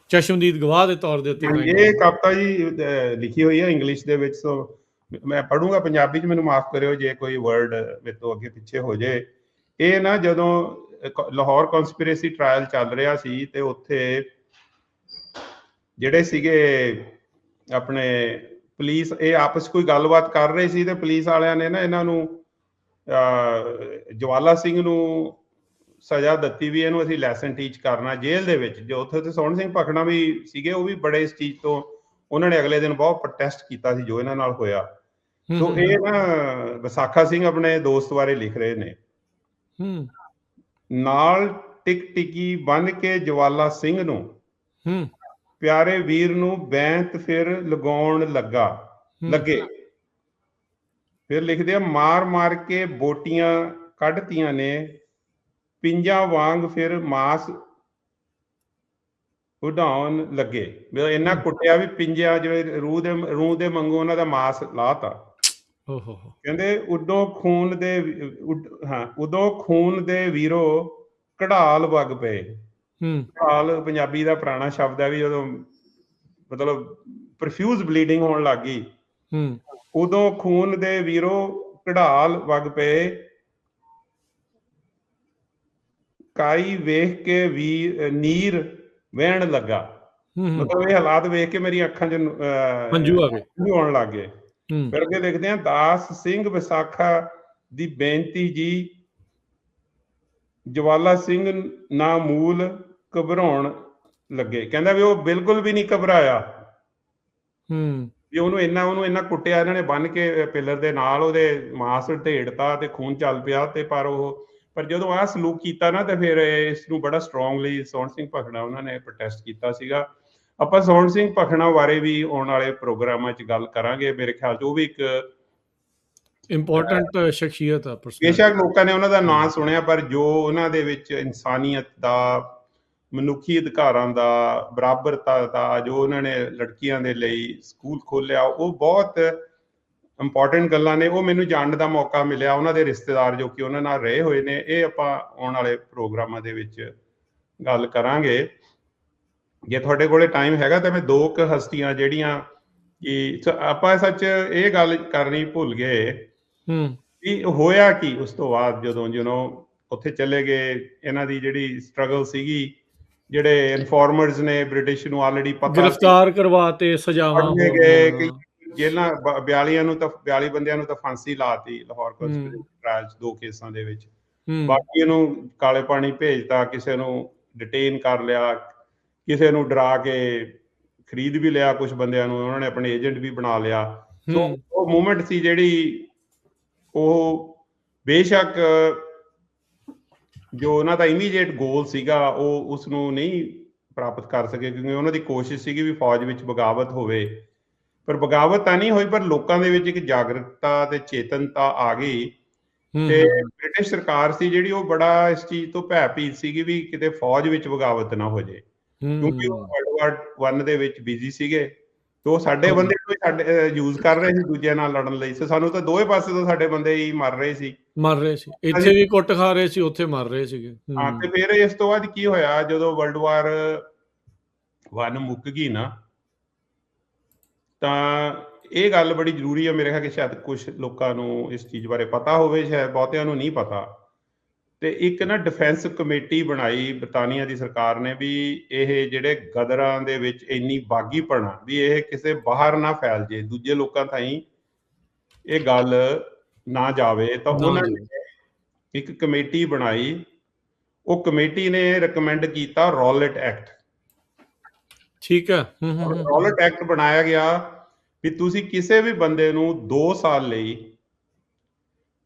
ਚਸ਼ਮਦੀਦ ਗਵਾਹ ਦੇ ਤੌਰ ਦੇ ਉੱਤੇ ਇਹ ਕਵਿਤਾ ਜੀ ਲਿਖੀ ਹੋਈ ਹੈ ਇੰਗਲਿਸ਼ ਦੇ ਵਿੱਚ। ਸੋ ਮੈਂ ਪੜ੍ਹੂੰਗਾ ਪੰਜਾਬੀ 'ਚ, ਮੈਨੂੰ ਮਾਫ ਕਰਿਓ ਜੇ ਕੋਈ ਵਰਡ ਮੇਰੇ ਤੋਂ ਅੱਗੇ ਪਿੱਛੇ ਹੋ ਜੇ। ਇਹ ਨਾ ਜਦੋਂ ਲਾਹੌਰ ਕਨਸਪੀਰੇਸੀ ਟ੍ਰਾਇਲ ਚੱਲ ਰਿਹਾ ਸੀ ਤੇ ਉੱਥੇ ਜਿਹੜੇ ਸੀਗੇ ਆਪਣੇ ਪੁਲਿਸ, ਇਹ ਆਪਸ ਕੋਈ ਗੱਲਬਾਤ ਕਰ ਰਹੇ ਸੀ ਤੇ ਪੁਲਿਸ ਵਾਲਿਆਂ ਨੇ ਨਾ ਇਹਨਾਂ ਨੂੰ ਜਵਾਲਾ ਸਿੰਘ ਨੂੰ ਸਜ਼ਾ ਦਿੱਤੀ ਵੀ ਇਹਨੂੰ ਅਸੀਂ ਲੈਸਨ ਟੀਚ ਕਰਨਾ ਜੇਲ੍ਹ ਦੇ ਵਿੱਚ। ਜੋ ਉੱਥੇ ਤੇ ਸੋਹਣ ਸਿੰਘ ਭਖਣਾ ਵੀ ਸੀਗੇ, ਉਹ ਵੀ ਬੜੇ ਇਸ ਚੀਜ਼ ਤੋਂ, ਉਹਨਾਂ ਨੇ ਅਗਲੇ ਦਿਨ ਬਹੁਤ ਪ੍ਰੋਟੈਸਟ ਕੀਤਾ ਸੀ ਜੋ ਇਹਨਾਂ ਨਾਲ ਹੋਇਆ। ਸੋ ਇਹ ਨਾ ਵਿਸਾਖਾ ਸਿੰਘ ਆਪਣੇ ਦੋਸਤ ਬਾਰੇ ਲਿਖ ਰਹੇ ਨੇ। ਨਾਲ ਟਿਕ ਟਿਕੀ ਬੰਨ ਕੇ ਜਵਾਲਾ ਸਿੰਘ ਨੂੰ ਪਿਆਰੇ ਵੀਰ ਨੂੰ ਬੈਂਤ ਫਿਰ ਲਗਾਉਣ ਲੱਗੇ। ਫਿਰ ਲਿਖਦੇ ਆ, ਮਾਰ ਮਾਰ ਕੇ ਬੋਟੀਆਂ ਕੱਢਤੀਆਂ ਨੇ ਪਿੰਜਾਂ ਵਾਂਗ ਫਿਰ ਮਾਸ ਉਡਾਉਣ ਲੱਗੇ। ਇੰਨਾ ਕੁੱਟਿਆ ਵੀ ਪਿੰਜਿਆ ਜਿਵੇਂ ਰੂਹ ਦੇ ਮੰਗੂ ਉਹਨਾਂ ਦਾ ਮਾਸ ਲਾਤਾ। ਕਹਿੰਦੇ ਉਦੋਂ ਖੂਨ ਦੇ ਵੀਰੋ ਕਢਾਲ ਵਗ ਪਏ। ਕਢਾਲ ਪੰਜਾਬੀ ਦਾ ਪੁਰਾਣਾ ਸ਼ਬਦ ਹੈ ਵੀ ਜਦੋਂ ਮਤਲਬ ਪ੍ਰਫਿਊਜ਼ ਬਲੀਡਿੰਗ ਹੋਣ ਲੱਗ ਗਈ। ਉਦੋਂ ਖੂਨ ਦੇ ਵੀਰੋ ਕਢਾਲ ਵਗ ਪਏ। ਕਾਈ ਵੇਖ ਕੇ ਵੀ ਨੀਰ ਵਹਿਣ ਲੱਗਾ। ਮਤਲਬ ਇਹ ਹਾਲਾਤ ਵੇਖ ਕੇ ਮੇਰੀਆਂ ਅੱਖਾਂ 'ਚ ਹੰਝੂ ਆਉਣ ਲੱਗ ਗਏ। ਫਿਰ ਅੱਗੇ ਦੇਖਦੇ ਹਾਂ, ਦਾਸ ਸਿੰਘ ਵਿਸਾਖਾ ਦੀ ਬੇਨਤੀ ਜੀ ਜਵਾਲਾ ਸਿੰਘ ਨਾ ਮੂਲ ਘਬਰਾਉਣ ਲੱਗੇ। ਕਹਿੰਦਾ ਵੀ ਉਹ ਬਿਲਕੁਲ ਵੀ ਨਹੀਂ ਘਬਰਾਇਆ ਵੀ ਉਹਨੂੰ ਇੰਨਾ ਕੁੱਟਿਆ ਇਹਨਾਂ ਨੇ ਬੰਨ ਕੇ ਪਿੱਲਰ ਦੇ ਨਾਲ, ਉਹਦੇ ਮਾਸ ਢੇੜਤਾ ਤੇ ਖੂਨ ਚੱਲ ਪਿਆ। ਤੇ ਪਰ ਜਦੋਂ ਆਹ ਸਲੂਕ ਕੀਤਾ ਨਾ ਤੇ ਫਿਰ ਇਸ ਨੂੰ ਬੜਾ ਸਟਰੋਂਗਲੀ ਸੋਹਣ ਸਿੰਘ ਭਖਣਾ ਉਹਨਾਂ ਨੇ ਪ੍ਰੋਟੈਸਟ ਕੀਤਾ ਸੀਗਾ। ਆਪਾਂ ਸੋਹਣ ਸਿੰਘ ਭਖਣਾ ਬਾਰੇ ਵੀ ਆਉਣ ਵਾਲੇ ਪ੍ਰੋਗਰਾਮਾਂ 'ਚ ਗੱਲ ਕਰਾਂਗੇ। ਮੇਰੇ ਖਿਆਲ 'ਚ ਉਹ ਵੀ ਇੱਕ ਇੰਪੋਰਟੈਂਟ ਸ਼ਖਸੀਅਤ ਆ। ਬੇਸ਼ੱਕ ਲੋਕਾਂ ਨੇ ਉਹਨਾਂ ਦਾ ਨਾਂ ਸੁਣਿਆ, ਪਰ ਜੋ ਉਹਨਾਂ ਦੇ ਵਿੱਚ ਇਨਸਾਨੀਅਤ ਦਾ, ਮਨੁੱਖੀ ਅਧਿਕਾਰਾਂ ਦਾ, ਬਰਾਬਰਤਾ ਦਾ, ਜੋ ਉਹਨਾਂ ਨੇ ਲੜਕੀਆਂ ਦੇ ਲਈ ਸਕੂਲ ਖੋਲ੍ਹਿਆ, ਉਹ ਬਹੁਤ ਇੰਪੋਰਟੈਂਟ ਗੱਲਾਂ ਨੇ। ਉਹ ਮੈਨੂੰ ਜਾਣਨ ਦਾ ਮੌਕਾ ਮਿਲਿਆ। ਉਹਨਾਂ ਦੇ ਰਿਸ਼ਤੇਦਾਰ ਜੋ ਕਿ ਉਹਨਾਂ ਨਾਲ ਰਹੇ ਹੋਏ ਨੇ, ਇਹ ਆਪਾਂ ਆਉਣ ਵਾਲੇ ਪ੍ਰੋਗਰਾਮਾਂ ਦੇ ਵਿੱਚ ਗੱਲ ਕਰਾਂਗੇ। ਜੇ ਤੁਹਾਡੇ ਕੋਲੇ ਟਾਈਮ ਹੈਗਾ ਤਾਂ ਮੈਂ 2 ਹਸਤੀਆਂ ਜਿਹੜੀਆਂ ਕਿ ਆਪਾਂ ਸੱਚ ਇਹ ਗੱਲ ਕਰਨੀ ਭੁੱਲ ਗਏ ਵੀ ਹੋਇਆ ਕੀ ਉਸ ਤੋਂ ਬਾਅਦ ਜਦੋਂ ਉੱਥੇ ਚਲੇ ਗਏ। ਇਹਨਾਂ ਦੀ ਜਿਹੜੀ ਸਟਰਗਲ ਸੀਗੀ, ਜਿਹੜੇ ਇਨਫੋਰਮਰਸ ਨੇ ਬ੍ਰਿਟਿਸ਼ ਨੂੰ ਆਲਰੇਡੀ ਪਤਾ, ਗ੍ਰਿਫਤਾਰ ਕਰਵਾਤੇ, ਸਜ਼ਾਵਾਂ ਗਏ ਜੇਲਾਂ। 42 ਬੰਦਿਆਂ ਨੂੰ ਤਾਂ ਫਾਂਸੀ ਲਾਤੀ ਲਾਹੌਰ ਟ੍ਰਾਇਲ 'ਚ 2 ਕੇਸਾਂ ਦੇ ਵਿੱਚ। ਬਾਕੀ ਇਹਨੂੰ ਕਾਲੇ ਪਾਣੀ ਭੇਜਤਾ, ਕਿਸੇ ਨੂੰ ਡਿਟੇਨ ਕਰ ਲਿਆ, ਕਿਸੇ ਨੂੰ ਡਰਾ ਕੇ ਖਰੀਦ ਵੀ ਲਿਆ, ਕੁਝ ਬੰਦਿਆਂ ਨੂੰ ਉਹਨਾਂ ਨੇ ਆਪਣੇ ਏਜੰਟ ਵੀ ਬਣਾ ਲਿਆ। ਸੋ ਉਹ ਮੂਵਮੈਂਟ ਸੀ ਜਿਹੜੀ, ਉਹ ਬੇਸ਼ੱਕ ਜੋ ਉਹਨਾਂ ਦਾ ਇਮੀਡੀਏਟ ਗੋਲ ਸੀਗਾ ਉਹ ਉਸ ਨੂੰ ਨਹੀਂ ਪ੍ਰਾਪਤ ਕਰ ਸਕੇ, ਕਿਉਂਕਿ ਉਹਨਾਂ ਦੀ ਕੋਸ਼ਿਸ਼ ਸੀਗੀ ਵੀ ਫੌਜ ਵਿੱਚ ਬਗਾਵਤ ਹੋਵੇ। ਪਰ ਬਗਾਵਤ ਤਾਂ ਨਹੀਂ ਹੋਈ, ਪਰ ਲੋਕਾਂ ਦੇ ਵਿੱਚ ਇੱਕ ਜਾਗਰੂਕਤਾ ਤੇ ਚੇਤਨਤਾ ਆ ਗਈ। ਤੇ ਬ੍ਰਿਟਿਸ਼ ਸਰਕਾਰ ਸੀ ਜਿਹੜੀ, ਉਹ ਬੜਾ ਇਸ ਚੀਜ਼ ਤੋਂ ਭੈਭੀਤ ਸੀਗੀ ਵੀ ਕਿਤੇ ਫੌਜ ਵਿੱਚ ਬਗਾਵਤ ਨਾ ਹੋ ਜਾਏ, ਕਿਉਂਕਿ ਉਹ ਵਰਲਡ ਵਾਰ 1 ਦੇ ਵਿੱਚ ਬਿਜ਼ੀ ਸੀਗੇ। ਤੇ ਉਹ ਸਾਡੇ ਬੰਦੇ ਨੂੰ ਯੂਜ਼ ਕਰ ਰਹੇ ਸੀ ਦੂਜਿਆਂ ਨਾਲ ਲੜਨ ਲਈ। ਸੋ ਸਾਨੂੰ ਤਾਂ ਦੋਵੇਂ ਪਾਸੇ ਤੋਂ ਸਾਡੇ ਬੰਦੇ ਹੀ ਮਰ ਰਹੇ ਸੀ। ਇੱਥੇ ਵੀ ਕੁੱਟ ਖਾ ਰਹੇ ਸੀ, ਉੱਥੇ ਮਰ ਰਹੇ ਸੀਗੇ। ਹਾਂ, ਤੇ ਫਿਰ ਇਸ ਤੋਂ ਬਾਅਦ ਕੀ ਹੋਇਆ, ਜਦੋਂ ਵਰਲਡ ਵਾਰ 1 ਮੁੱਕ ਗਈ ਨਾ, ਤਾਂ ਇਹ ਗੱਲ ਬੜੀ ਜ਼ਰੂਰੀ ਹੈ। ਮੇਰੇ ਖਿਆਲ ਕਿ ਸ਼ਾਇਦ ਕੁਝ ਲੋਕਾਂ ਨੂੰ ਇਸ ਚੀਜ਼ ਬਾਰੇ ਪਤਾ ਹੋਵੇ, ਸ਼ਾਇਦ ਬਹੁਤਿਆਂ ਨੂੰ ਨਹੀਂ ਪਤਾ। ਤੇ ਇੱਕ ਨਾ ਡਿਫੈਂਸ ਕਮੇਟੀ ਬਣਾਈ ਬਰਤਾਨੀਆ ਦੀ ਸਰਕਾਰ ਨੇ ਵੀ ਇਹ ਜਿਹੜੇ ਗਦਰਾਂ ਦੇ ਵਿੱਚ ਇੰਨੀ ਬਾਗੀਪਣਾ ਵੀ ਇਹ ਕਿਸੇ ਬਾਹਰ ਨਾ ਫੈਲ ਜੇ, ਦੂਜੇ ਲੋਕਾਂ ਤਾਈਂ ਇਹ ਗੱਲ ਨਾ ਜਾਵੇ। ਤਾਂ ਉਹਨਾਂ ਨੇ ਇੱਕ ਕਮੇਟੀ ਬਣਾਈ। ਉਹ ਕਮੇਟੀ ਨੇ ਰეკਮੈਂਡ ਕੀਤਾ ਰੌਲਟ ਐਕਟ। ਠੀਕ ਹੈ। ਰੌਲਟ ਐਕਟ ਬਣਾਇਆ ਗਿਆ ਵੀ ਤੁਸੀਂ ਕਿਸੇ ਵੀ ਬੰਦੇ ਨੂੰ 2 ਸਾਲ ਲਈ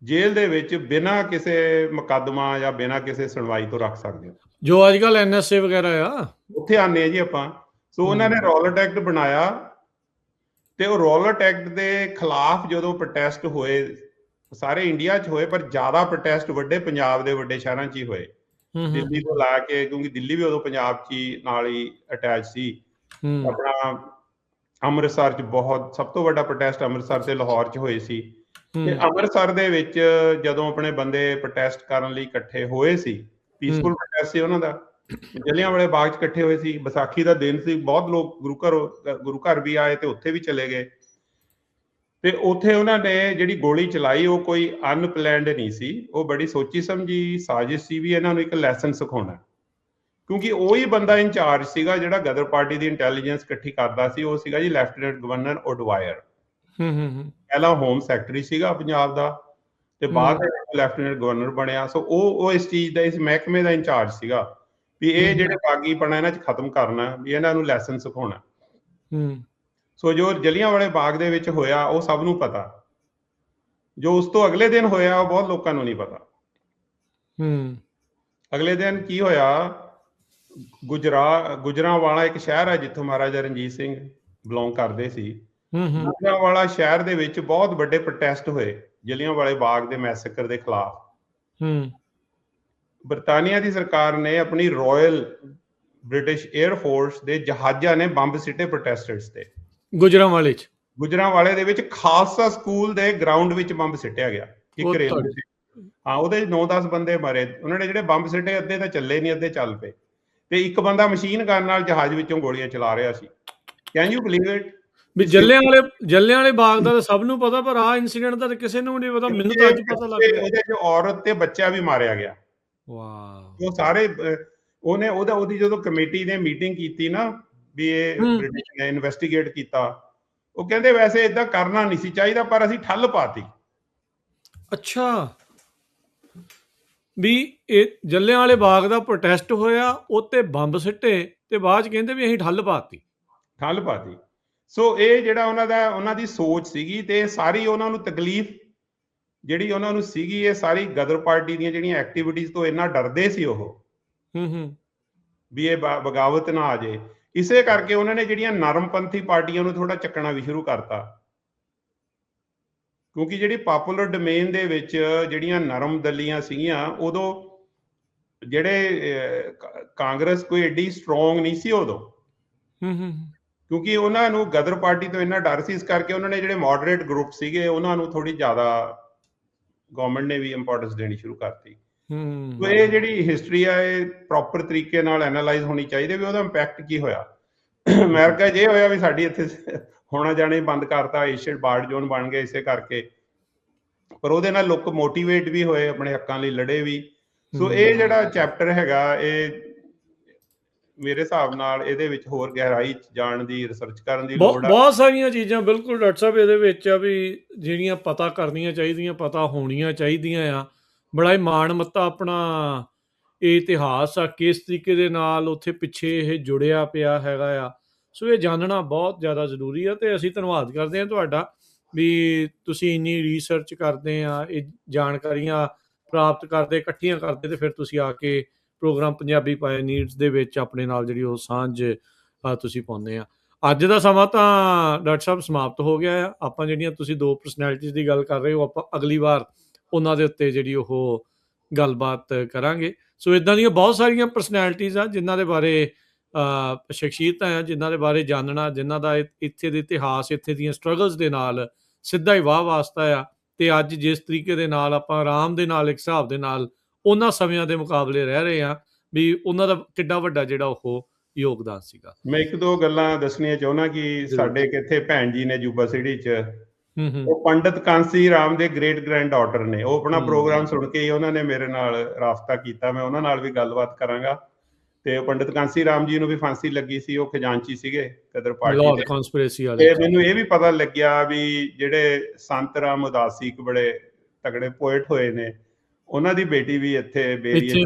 ਜੇਲ੍ਹ ਦੇ ਵਿੱਚ ਬਿਨਾਂ ਕਿਸੇ ਮੁਕੱਦਮਾ ਜਾਂ ਬਿਨਾਂ ਕਿਸੇ ਸੁਣਵਾਈ ਤੋਂ ਰੱਖ ਸਕਦੇ ਹੋ, ਜੋ ਅੱਜ ਕੱਲ੍ਹ NSA ਵਗੈਰਾ ਆ, ਉੱਥੇ ਆਉਂਦੇ ਆ ਜੀ ਆਪਾਂ। ਸੋ ਉਹਨਾਂ ਨੇ ਰੌਲਟ ਐਕਟ ਬਣਾਇਆ ਤੇ ਉਹ ਰੌਲਟ ਐਕਟ ਦੇ ਖਿਲਾਫ ਜਦੋਂ ਪ੍ਰੋਟੈਸਟ ਹੋਏ, ਸਾਰੇ ਇੰਡੀਆ 'ਚ ਹੋਏ, ਪਰ ਜ਼ਿਆਦਾ ਪ੍ਰੋਟੈਸਟ ਵੱਡੇ ਪੰਜਾਬ ਦੇ ਵੱਡੇ ਸ਼ਹਿਰਾਂ 'ਚ ਹੀ ਹੋਏ, ਦਿੱਲੀ ਤੋਂ ਲਾ ਕੇ, ਕਿਉਂਕਿ ਦਿੱਲੀ ਵੀ ਉਦੋਂ ਪੰਜਾਬ 'ਚ ਹੀ ਨਾਲ ਹੀ ਅਟੈਚ ਸੀ। ਆਪਣਾ ਅੰਮ੍ਰਿਤਸਰ 'ਚ ਬਹੁਤ ਸਭ ਤੋਂ ਵੱਡਾ ਪ੍ਰੋਟੈਸਟ ਅੰਮ੍ਰਿਤਸਰ ਤੇ ਲਾਹੌਰ 'ਚ ਹੋਏ ਸੀ। ਤੇ ਅੰਮ੍ਰਿਤਸਰ ਦੇ ਵਿੱਚ ਜਦੋਂ ਆਪਣੇ ਬੰਦੇ ਪ੍ਰੋਟੈਸਟ ਕਰਨ ਲਈ ਇਕੱਠੇ ਹੋਏ ਸੀ, ਪੀਸਫੁਲ ਪ੍ਰੋਟੈਸਟ ਸੀ ਉਹਨਾਂ ਦਾ, ਜਲਿਆਂਵਾਲੇ ਬਾਗ 'ਚ ਇਕੱਠੇ ਹੋਏ ਸੀ, ਵਿਸਾਖੀ ਦਾ ਦਿਨ ਸੀ, ਬਹੁਤ ਲੋਕ ਗੁਰੂ ਘਰ ਵੀ ਆਏ ਤੇ ਉੱਥੇ ਵੀ ਚਲੇ ਗਏ। ਤੇ ਉੱਥੇ ਉਹਨਾਂ ਨੇ ਜਿਹੜੀ ਗੋਲੀ ਚਲਾਈ ਉਹ ਕੋਈ ਅਨਪਲੈਨਡ ਨਹੀਂ ਸੀ, ਉਹ ਬੜੀ ਸੋਚੀ ਸਮਝੀ ਸਾਜ਼ਿਸ਼ ਸੀ ਵੀ ਇਹਨਾਂ ਨੂੰ ਇੱਕ ਲੈਸਨ ਸਿਖਾਉਣਾ, ਕਿਉਂਕਿ ਉਹੀ ਬੰਦਾ ਇੰਚਾਰਜ ਸੀਗਾ ਜਿਹੜਾ ਗਦਰ ਪਾਰਟੀ ਦੀ ਇੰਟੈਲੀਜੈਂਸ ਇਕੱਠੀ ਕਰਦਾ ਸੀ, ਉਹ ਸੀਗਾ ਜੀ ਲੈਫਟੀਨੈਂਟ ਗਵਰਨਰ ਉਡਵਾਇਰ। ਪਹਿਲਾਂ ਹੋਮ ਸੈਕਟਰੀ ਸੀਗਾ ਪੰਜਾਬ ਦਾ ਤੇ ਬਾਅਦ ਲੈਫਟੀਨੈਂਟ ਗਵਰਨਰ ਬਣਿਆ। ਸੋ ਉਹ ਇਸ ਚੀਜ਼ ਦਾ, ਇਸ ਮਹਿਕਮੇ ਦਾ ਇੰਚਾਰਜ ਸੀਗਾ ਵੀ ਇਹ ਜਿਹੜੇ ਬਾਗੀਪਣਾ ਇਹਨਾਂ 'ਚ ਖਤਮ ਕਰਨਾ, ਵੀ ਇਹਨਾਂ ਨੂੰ ਲੈਸਨ ਸਿਖਾਉਣਾ। ਸੋ ਜੋ ਜਲਿਆਂਵਾਲੇ ਬਾਗ ਦੇ ਵਿੱਚ ਹੋਇਆ ਉਹ ਸਭ ਨੂੰ ਪਤਾ, ਜੋ ਉਸ ਤੋਂ ਅਗਲੇ ਦਿਨ ਹੋਇਆ ਉਹ ਬਹੁਤ ਲੋਕਾਂ ਨੂੰ ਨਹੀਂ ਪਤਾ। ਅਗਲੇ ਦਿਨ ਕੀ ਹੋਇਆ, ਗੁਜਰਾਂਵਾਲਾ ਇੱਕ ਸ਼ਹਿਰ ਹੈ ਜਿੱਥੋਂ ਮਹਾਰਾਜਾ ਰਣਜੀਤ ਸਿੰਘ ਬਿਲੋਂਗ ਕਰਦੇ ਸੀ, ਗੁਜਰਾਂਵਾਲਾ ਸ਼ਹਿਰ ਦੇ ਵਿੱਚ ਬਹੁਤ ਵੱਡੇ ਪ੍ਰੋਟੈਸਟ ਹੋਏ ਜਲਿਆਂਵਾਲੇ ਬਾਗ ਦੇ ਮੈਸੇਕਰ ਦੇ ਖਿਲਾਫ। ਬਰਤਾਨੀਆ ਦੀ ਸਰਕਾਰ ਨੇ ਆਪਣੀ ਰਾਇਲ ਬ੍ਰਿਟਿਸ਼ 에ਅਰ ਫੋਰਸ ਦੇ ਜਹਾਜ਼ਾਂ ਨੇ ਬੰਬ ਸਿੱਟੇ ਪ੍ਰੋਟੈਸਟਰਸ ਤੇ। ਗੁਜਰਾਂਵਾਲੇ ਦੇ ਵਿੱਚ ਖਾਲਸਾ ਸਕੂਲ ਦੇ ਗਰਾਊਂਡ ਵਿੱਚ ਬੰਬ ਸਿੱਟਿਆ ਗਿਆ, ਇੱਕ ਰੇਲਵੇ ਤੇ। ਹਾਂ, ਉਹਦੇ 9-10 ਬੰਦੇ ਮਰੇ। ਉਹਨਾਂ ਨੇ ਜਿਹੜੇ ਬੰਬ ਸਿੱਟੇ ਅੱਧੇ ਤਾਂ ਚੱਲੇ ਨਹੀਂ, ਅੱਧੇ ਚੱਲ ਪਏ, ਤੇ ਇੱਕ ਬੰਦਾ ਮਸ਼ੀਨ ਗਨ ਨਾਲ ਜਹਾਜ਼ ਵਿੱਚੋਂ ਗੋਲੀਆਂ ਚਲਾ ਰਿਹਾ ਸੀ। Can you believe it? ਵੀ ਜਲਿਆਂਵਾਲੇ ਬਾਗ ਦਾ ਸਭ ਨੂੰ ਪਤਾ, ਪਰ ਆਹ ਇਨਸੀਡੈਂਟ ਦਾ ਕਿਸੇ ਨੂੰ ਨਹੀਂ ਪਤਾ। ਮੈਨੂੰ ਤਾਂ ਅੱਜ ਪਤਾ ਲੱਗ ਗਿਆ। ਉਹਦੇ 'ਚ ਔਰਤ ਤੇ ਬੱਚਾ ਵੀ ਮਾਰਿਆ ਗਿਆ। ਵਾਹ। ਉਹ ਸਾਰੇ ਉਹਦੀ ਜਦੋਂ ਕਮੇਟੀ ਨੇ ਮੀਟਿੰਗ ਕੀਤੀ ਨਾ, ਵੀ ਇਹ ਬ੍ਰਿਟਿਸ਼ ਨੇ ਇਨਵੈਸਟੀਗੇਟ ਕੀਤਾ, ਉਹ ਕਹਿੰਦੇ ਵੈਸੇ ਏਦਾਂ ਕਰਨਾ ਨਹੀਂ ਸੀ ਚਾਹੀਦਾ, ਪਰ ਅਸੀਂ ਠੱਲ ਪਾਤੀ। ਅੱਛਾ, ਵੀ ਇਹ ਜਲਿਆਂਵਾਲੇ ਬਾਗ ਦਾ ਪ੍ਰੋਟੈਸਟ ਹੋਇਆ, ਉੱਤੇ ਬੰਬ ਸਿੱਟੇ ਤੇ ਬਾਅਦ 'ਚ ਕਹਿੰਦੇ ਵੀ ਅਸੀਂ ਠੱਲ ਪਾਤੀ। ਸੋ ਇਹ ਜਿਹੜਾ ਉਹਨਾਂ ਦੀ ਸੋਚ ਸੀਗੀ, ਤੇ ਸਾਰੀ ਉਹਨਾਂ ਨੂੰ ਤਕਲੀਫ ਜਿਹੜੀ ਉਹਨਾਂ ਨੂੰ ਸੀਗੀ, ਇਹ ਸਾਰੀ ਗਦਰ ਪਾਰਟੀ ਦੀਆਂ ਜਿਹੜੀਆਂ ਐਕਟੀਵਿਟੀਜ਼ ਤੋਂ ਇੰਨਾ ਡਰਦੇ ਸੀ ਉਹ, ਵੀ ਇਹ ਬਗਾਵਤ ਨਾ ਆ ਜਾਏ। ਇਸੇ ਕਰਕੇ ਉਹਨਾਂ ਨੇ ਜਿਹੜੀਆਂ ਨਰਮਪੰਥੀ ਪਾਰਟੀਆਂ ਨੂੰ ਥੋੜਾ ਚੱਕਣਾ ਵੀ ਸ਼ੁਰੂ ਕਰਤਾ, ਕਿਉਂਕਿ ਜਿਹੜੀ ਪਾਪੂਲਰ ਡੋਮੇਨ ਦੇ ਵਿੱਚ ਜਿਹੜੀਆਂ ਨਰਮ ਦਲੀਆਂ ਸੀਗੀਆਂ, ਉਦੋਂ ਜਿਹੜੇ ਕਾਂਗਰਸ ਕੋਈ ਏਡੀ ਸਟਰੋਂਗ ਨਹੀਂ ਸੀ ਉਦੋਂ, ਕਿਉਂਕਿ ਉਹਨਾਂ ਨੂੰ ਗਦਰ ਪਾਰਟੀ ਤੋਂ ਇੰਨਾ ਡਰ ਸੀ। ਇਸ ਕਰਕੇ ਉਹਨਾਂ ਨੇ ਜਿਹੜੇ ਮੋਡਰੇਟ ਗਰੁੱਪ ਸੀਗੇ ਉਹਨਾਂ ਨੂੰ ਥੋੜੀ ਜ਼ਿਆਦਾ ਗਵਰਨਮੈਂਟ ਨੇ ਵੀ ਇੰਪੋਰਟੈਂਸ ਦੇਣੀ ਸ਼ੁਰੂ ਕਰਤੀ। ਸੋ ਇਹ ਜਿਹੜੀ ਹਿਸਟਰੀ ਆ, ਇਹ ਪ੍ਰੋਪਰ ਤਰੀਕੇ ਨਾਲ ਐਨਾਲਾਈਜ਼ ਹੋਣੀ ਚਾਹੀਦੀ ਵੀ ਉਹਦਾ ਇੰਪੈਕਟ ਕੀ ਹੋਇਆ। ਅਮਰੀਕਾ 'ਚ ਇਹ ਹੋਇਆ ਵੀ ਸਾਡੀ ਇੱਥੇ ਹੋਣਾ ਜਾਣਾ ਹੀ ਬੰਦ ਕਰਤਾ, ਏਸ਼ੀਅਨ ਬਾਰਡ ਜ਼ੋਨ ਬਣ ਗਏ ਇਸੇ ਕਰਕੇ, ਪਰ ਉਹਦੇ ਨਾਲ ਲੋਕ ਮੋਟੀਵੇਟ ਵੀ ਹੋਏ, ਆਪਣੇ ਹੱਕਾਂ ਲਈ ਲੜੇ ਵੀ। ਸੋ ਇਹ ਜਿਹੜਾ ਚੈਪਟਰ ਹੈਗਾ, ਇਹ ਮੇਰੇ ਹਿਸਾਬ ਨਾਲ ਇਹਦੇ ਵਿੱਚ ਹੋਰ ਗਹਿਰਾਈ 'ਚ ਜਾਣ ਦੀ, ਰਿਸਰਚ ਕਰਨ ਦੀ ਲੋੜ ਆ। ਬਹੁਤ ਸਾਰੀਆਂ ਚੀਜ਼ਾਂ ਬਿਲਕੁਲ ਡਾਕਟਰ ਸਾਹਿਬ ਇਹਦੇ ਵਿੱਚ ਆ ਵੀ ਜਿਹੜੀਆਂ ਪਤਾ ਕਰਨੀਆਂ ਚਾਹੀਦੀਆਂ, ਪਤਾ ਹੋਣੀਆਂ ਚਾਹੀਦੀਆਂ ਆ। ਬੜਾ ਹੀ ਮਾਣ ਮੱਤਾ ਆਪਣਾ ਇਹ ਇਤਿਹਾਸ ਆ, ਕਿਸ ਤਰੀਕੇ ਦੇ ਨਾਲ ਉੱਥੇ ਪਿੱਛੇ ਇਹ ਜੁੜਿਆ ਪਿਆ ਹੈਗਾ ਆ। ਸੋ ਇਹ ਜਾਣਨਾ ਬਹੁਤ ਜ਼ਿਆਦਾ ਜ਼ਰੂਰੀ ਆ, ਤੇ ਅਸੀਂ ਧੰਨਵਾਦ ਕਰਦੇ ਹਾਂ ਤੁਹਾਡਾ ਵੀ ਤੁਸੀਂ ਇੰਨੀ ਰਿਸਰਚ ਕਰਦੇ ਆ, ਇਹ ਜਾਣਕਾਰੀਆਂ ਪ੍ਰਾਪਤ ਕਰਦੇ, ਇਕੱਠੀਆਂ ਕਰਦੇ, ਤੇ ਫਿਰ ਤੁਸੀਂ ਆ ਕੇ ਪ੍ਰੋਗਰਾਮ ਪੰਜਾਬੀ ਪਾਇਨੀਅਰਸ ਦੇ ਵਿੱਚ ਆਪਣੇ ਨਾਲ ਜਿਹੜੀ ਉਹ ਸਾਂਝ ਤੁਸੀਂ ਪਾਉਂਦੇ ਆ। ਅੱਜ ਦਾ ਸਮਾਂ ਤਾਂ ਡਾਕਟਰ ਸਾਹਿਬ ਸਮਾਪਤ ਹੋ ਗਿਆ ਆ। ਆਪਾਂ ਜਿਹੜੀਆਂ ਤੁਸੀਂ 2 ਪਰਸਨੈਲਿਟੀਜ਼ ਦੀ ਗੱਲ ਕਰ ਰਹੇ ਹੋ, ਆਪਾਂ ਅਗਲੀ ਵਾਰ ਉਹਨਾਂ ਦੇ ਉੱਤੇ ਜਿਹੜੀ ਉਹ ਗੱਲਬਾਤ ਕਰਾਂਗੇ। ਸੋ ਇੱਦਾਂ ਦੀਆਂ ਬਹੁਤ ਸਾਰੀਆਂ ਪਰਸਨੈਲਿਟੀਜ਼ ਆ ਜਿਨ੍ਹਾਂ ਦੇ ਬਾਰੇ, ਸ਼ਖਸੀਅਤਾਂ ਆ ਜਿਨ੍ਹਾਂ ਦੇ ਬਾਰੇ ਜਾਣਨਾ, ਜਿਨ੍ਹਾਂ ਦਾ ਇੱਥੇ ਦੇ ਇਤਿਹਾਸ, ਇੱਥੇ ਦੀਆਂ ਸਟਰਗਲਸ ਦੇ ਨਾਲ ਸਿੱਧਾ ਹੀ ਵਾਹ ਵਾਸਤਾ ਆ। ਤੇ ਅੱਜ ਜਿਸ ਤਰੀਕੇ ਦੇ ਨਾਲ ਆਪਾਂ ਆਰਾਮ ਦੇ ਨਾਲ, ਇੱਕ ਹਿਸਾਬ ਦੇ ਨਾਲ ਉਹਨਾਂ ਸਮਿਆਂ ਦੇ ਮੁਕਾਬਲੇ ਰਹਿ ਰਹੇ ਆ, ਵੀ ਉਹਨਾਂ ਦਾ ਕਿੱਡਾ ਵੱਡਾ ਜਿਹੜਾ ਉਹ ਯੋਗਦਾਨ ਸੀਗਾ। ਮੈਂ 1-2 ਗੱਲਾਂ ਦੱਸਣੀਆਂ ਚਾਹੁੰਦਾ ਕਿ ਸਾਡੇ ਕਿੱਥੇ ਭੈਣ ਜੀ ਨੇ ਯੂਬਾ ਸਿਟੀ 'ਚ, ਉਹ ਪੰਡਿਤ ਕਾਂਸੀ ਰਾਮ ਦੇ ਗ੍ਰੇਟ ਗ੍ਰੈਂਡ ਡਾਟਰ ਨੇ। ਉਹ ਆਪਣਾ ਪ੍ਰੋਗਰਾਮ ਸੁਣ ਕੇ ਉਹਨਾਂ ਨੇ ਮੇਰੇ ਨਾਲ ਰਾਬਤਾ ਕੀਤਾ, ਮੈਂ ਉਹਨਾਂ ਨਾਲ ਵੀ ਗੱਲਬਾਤ ਕਰਾਂਗਾ। ਤੇ ਪੰਡਿਤ ਕਾਂਸੀ ਰਾਮ ਜੀ ਨੂੰ ਵੀ ਫਾਂਸੀ ਲੱਗੀ ਸੀ, ਉਹ ਖਜ਼ਾਨਚੀ ਸੀਗੇ ਗਦਰ ਪਾਰਟੀ ਦੇ। ਤੇ ਮੈਨੂੰ ਇਹ ਵੀ ਪਤਾ ਲੱਗਿਆ ਵੀ ਜਿਹੜੇ ਸੰਤ ਰਾਮ ਉਦਾਸੀ ਇੱਕ ਬੜੇ ਤਗੜੇ ਪੋਇਟ ਹੋਏ ਨੇ, ਉਹਨਾਂ ਦੀ ਬੇਟੀ ਵੀ ਇੱਥੇ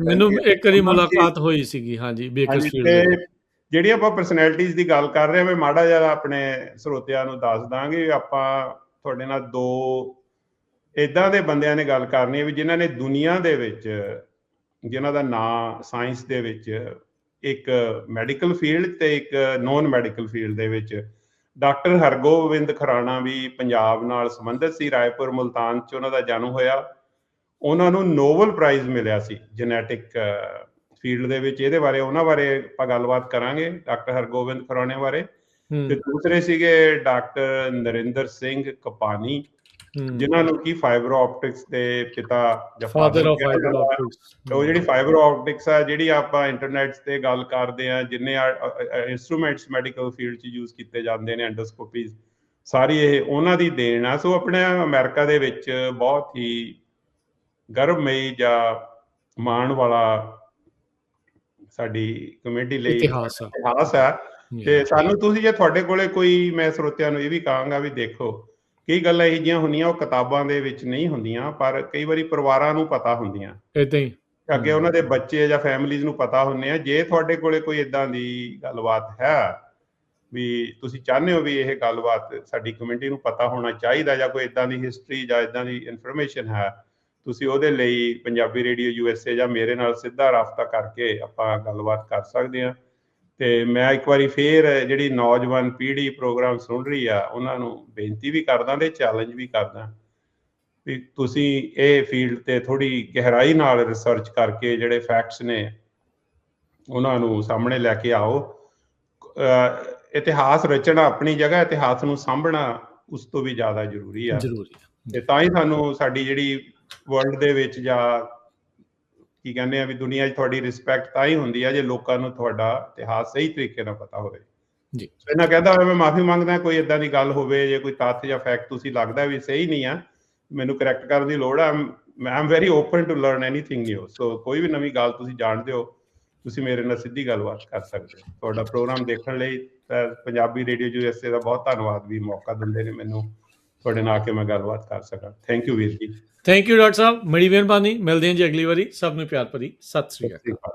ਮੈਨੂੰ ਇੱਕ ਵਾਰੀ ਮੁਲਾਕਾਤ ਹੋਈ ਸੀਗੀ। ਹਾਂਜੀ, ਬੇਕਰਸਫੀਲਡ। ਜਿਹੜੀ ਆਪਾਂ ਪਰਸਨੈਲਿਟੀਜ਼ ਦੀ ਗੱਲ ਕਰ ਰਹੇ ਹਾਂ, ਮੈਂ ਮਾੜਾ ਜਿਹਾ ਆਪਣੇ ਸਰੋਤਿਆਂ ਨੂੰ ਦੱਸ ਦਾਂਗੇ। ਆਪਾਂ ਤੁਹਾਡੇ ਨਾਲ 2 ਏਦਾਂ ਦੇ ਬੰਦਿਆਂ ਨੇ ਗੱਲ ਕਰਨੀ ਹੈ ਵੀ ਜਿਨ੍ਹਾਂ ਨੇ ਦੁਨੀਆ ਦੇ ਵਿੱਚ, ਜਿਨ੍ਹਾਂ ਦਾ ਨਾਂ ਸਾਇੰਸ ਦੇ ਵਿੱਚ, ਇੱਕ ਮੈਡੀਕਲ ਫੀਲਡ ਤੇ ਇੱਕ ਨੋਨ ਮੈਡੀਕਲ ਫੀਲਡ ਦੇ ਵਿੱਚ ਡਾਕਟਰ ਹਰਗੋਬਿੰਦ ਖੁਰਾਣਾ ਵੀ ਪੰਜਾਬ ਨਾਲ ਸੰਬੰਧਿਤ ਸੀ, ਰਾਏਪੁਰ ਮੁਲਤਾਨ 'ਚ ਉਹਨਾਂ ਦਾ ਜਨਮ ਹੋਇਆ। ਉਹਨਾਂ ਨੂੰ ਨੋਬਲ ਪ੍ਰਾਈਜ਼ ਮਿਲਿਆ ਸੀ ਜੈਨੇਟਿਕ ਫੀਲਡ ਦੇ ਵਿੱਚ। ਇਹਦੇ ਬਾਰੇ ਉਹਨਾਂ ਬਾਰੇ ਆਪਾਂ ਗੱਲਬਾਤ ਕਰਾਂਗੇ, ਡਾਕਟਰ ਹਰਗੋਬਿੰਦ ਖੁਰਾਣੇ ਬਾਰੇ। ਤੇ ਦੂਸਰੇ ਸੀਗੇ ਡਾਕਟਰ ਨਰਿੰਦਰ ਸਿੰਘ ਕਪਾਨੀ, ਜਿਨ੍ਹਾਂ ਨੂੰ ਕੀ ਫਾਈਬਰ ਆਪਟਿਕਸ ਦੇ ਪਿਤਾ ਜਾਂ ਫਾਦਰ ਆਫ ਫਾਈਬਰ ਆਪਟਿਕਸ। ਉਹ ਜਿਹੜੀ ਫਾਈਬਰ ਆਪਟਿਕਸ ਆ, ਜਿਹੜੀ ਆਪਾਂ ਇੰਟਰਨੈਟ ਤੇ ਗੱਲ ਕਰਦੇ ਆ, ਜਿੰਨੇ ਇੰਸਟਰੂਮੈਂਟਸ ਮੈਡੀਕਲ ਫੀਲਡ 'ਚ ਯੂਜ਼ ਕੀਤੇ ਜਾਂਦੇ ਨੇ, ਐਂਡੋਸਕੋਪੀਜ਼, ਸਾਰੀ ਇਹ ਉਹਨਾਂ ਦੀ ਦੇਣ ਆ। ਸੋ ਆਪਣੇ ਅਮਰੀਕਾ ਦੇ ਵਿੱਚ ਬਹੁਤ ਹੀ ਗਰਵਮਈ ਜਾਂ ਮਾਣ ਵਾਲਾ ਸਾਡੀ ਕਮੇਟੀ ਲਈ ਇਤਿਹਾਸ ਆ। ਤੇ ਸਾਨੂੰ ਤੁਸੀਂ, ਜੇ ਤੁਹਾਡੇ ਕੋਲੇ ਕੋਈ, ਮੈਂ ਸਰੋਤਿਆਂ ਨੂੰ ਇਹ ਵੀ ਕਹਾਂਗਾ ਵੀ ਦੇਖੋ, ਕਈ ਗੱਲਾਂ ਇਹੋ ਜਿਹੀਆਂ ਹੁੰਦੀਆਂ ਉਹ ਕਿਤਾਬਾਂ ਦੇ ਵਿੱਚ ਨਹੀਂ ਹੁੰਦੀਆਂ, ਪਰ ਕਈ ਵਾਰੀ ਪਰਿਵਾਰਾਂ ਨੂੰ ਪਤਾ ਹੁੰਦੀਆਂ, ਏਦਾਂ ਹੀ ਅੱਗੇ ਉਹਨਾਂ ਦੇ ਬੱਚੇ ਜਾਂ ਫੈਮਿਲੀਜ਼ ਨੂੰ ਪਤਾ ਹੁੰਦੇ ਆ। ਜੇ ਤੁਹਾਡੇ ਕੋਲੇ ਕੋਈ ਏਦਾਂ ਦੀ ਗੱਲਬਾਤ ਹੈ ਵੀ ਤੁਸੀਂ ਚਾਹੁੰਦੇ ਹੋ ਵੀ ਇਹ ਗੱਲਬਾਤ ਸਾਡੀ ਕਮਿਊਨਿਟੀ ਨੂੰ ਪਤਾ ਹੋਣਾ ਚਾਹੀਦਾ, ਜਾਂ ਕੋਈ ਏਦਾਂ ਦੀ ਹਿਸਟਰੀ ਜਾਂ ਏਦਾਂ ਦੀ ਇਨਫੋਰਮੇਸ਼ਨ ਹੈ, ਤੁਸੀਂ ਉਹਦੇ ਲਈ ਪੰਜਾਬੀ ਰੇਡੀਓ USA ਜਾਂ ਮੇਰੇ ਨਾਲ ਸਿੱਧਾ ਰਾਬਤਾ ਕਰਕੇ ਆਪਾਂ ਗੱਲਬਾਤ ਕਰ ਸਕਦੇ ਹਾਂ। ਤੇ ਮੈਂ ਇੱਕ ਵਾਰੀ ਫੇਰ ਜਿਹੜੀ ਨੌਜਵਾਨ ਪੀੜ੍ਹੀ ਪ੍ਰੋਗਰਾਮ ਸੁਣ ਰਹੀ ਆ, ਉਹਨਾਂ ਨੂੰ ਬੇਨਤੀ ਵੀ ਕਰਦਾ ਤੇ ਚੈਲੰਜ ਵੀ ਕਰਦਾ ਵੀ ਤੁਸੀਂ ਇਹ ਫੀਲਡ ਤੇ ਥੋੜ੍ਹੀ ਗਹਿਰਾਈ ਨਾਲ ਰਿਸਰਚ ਕਰਕੇ ਜਿਹੜੇ ਫੈਕਟਸ ਨੇ ਉਹਨਾਂ ਨੂੰ ਸਾਹਮਣੇ ਲੈ ਕੇ ਆਓ। ਇਤਿਹਾਸ ਰਚਣਾ ਆਪਣੀ ਜਗ੍ਹਾ, ਇਤਿਹਾਸ ਨੂੰ ਸਾਂਭਣਾ ਉਸ ਤੋਂ ਵੀ ਜ਼ਿਆਦਾ ਜ਼ਰੂਰੀ ਆ। ਤੇ ਤਾਂ ਹੀ ਸਾਨੂੰ ਸਾਡੀ ਜਿਹੜੀ ਵਰਲਡ ਦੇ ਵਿੱਚ ਜਾਂ ਕੀ ਕਹਿੰਦੇ ਆ ਵੀ ਦੁਨੀਆ 'ਚ ਤੁਹਾਡੀ ਰਿਸਪੈਕਟ ਤਾਂ ਹੀ ਹੁੰਦੀ ਆ ਜੇ ਲੋਕਾਂ ਨੂੰ ਤੁਹਾਡਾ ਇਤਿਹਾਸ ਸਹੀ ਤਰੀਕੇ ਨਾਲ ਪਤਾ ਹੋਵੇ ਜੀ। ਇਹਨਾਂ ਕਹਿੰਦਾ ਹੋਇਆ ਮੈਂ ਮਾਫੀ ਮੰਗਦਾ, ਕੋਈ ਏਦਾਂ ਦੀ ਗੱਲ ਹੋਵੇ, ਜੇ ਕੋਈ ਤੱਥ ਜਾਂ ਫੈਕਟ ਤੁਸੀਂ ਲੱਗਦਾ ਵੀ ਸਹੀ ਨਹੀਂ ਆ, ਮੈਨੂੰ ਕਰੈਕਟ ਕਰਨ ਦੀ ਲੋੜ ਆ। I am very open to learn anything new. So ਕੋਈ ਵੀ ਨਵੀਂ ਗੱਲ ਤੁਸੀਂ ਜਾਣਦੇ ਹੋ, ਤੁਸੀਂ ਮੇਰੇ ਨਾਲ ਸਿੱਧੀ ਗੱਲਬਾਤ ਕਰ ਸਕਦੇ ਹੋ। ਤੁਹਾਡਾ ਪ੍ਰੋਗਰਾਮ ਦੇਖਣ ਲਈ ਪੰਜਾਬੀ ਰੇਡੀਓ USA ਦਾ ਬਹੁਤ ਧੰਨਵਾਦ ਵੀ ਮੌਕਾ ਦਿੰਦੇ ਨੇ ਮੈਨੂੰ ਤੁਹਾਡੇ ਨਾਲ ਆ ਕੇ ਮੈਂ ਗੱਲਬਾਤ ਕਰ ਸਕਾਂ। ਥੈਂਕ ਯੂ ਵੀਰ ਜੀ। ਥੈਂਕ ਯੂ ਡਾਕਟਰ ਸਾਹਿਬ, ਬੜੀ ਮਿਹਰਬਾਨੀ। ਮਿਲਦੇ ਹਾਂ ਜੀ ਅਗਲੀ ਵਾਰੀ। ਸਭ ਨੂੰ ਪਿਆਰ ਭਰੀ ਸਤਿ ਸ੍ਰੀ ਅਕਾਲ।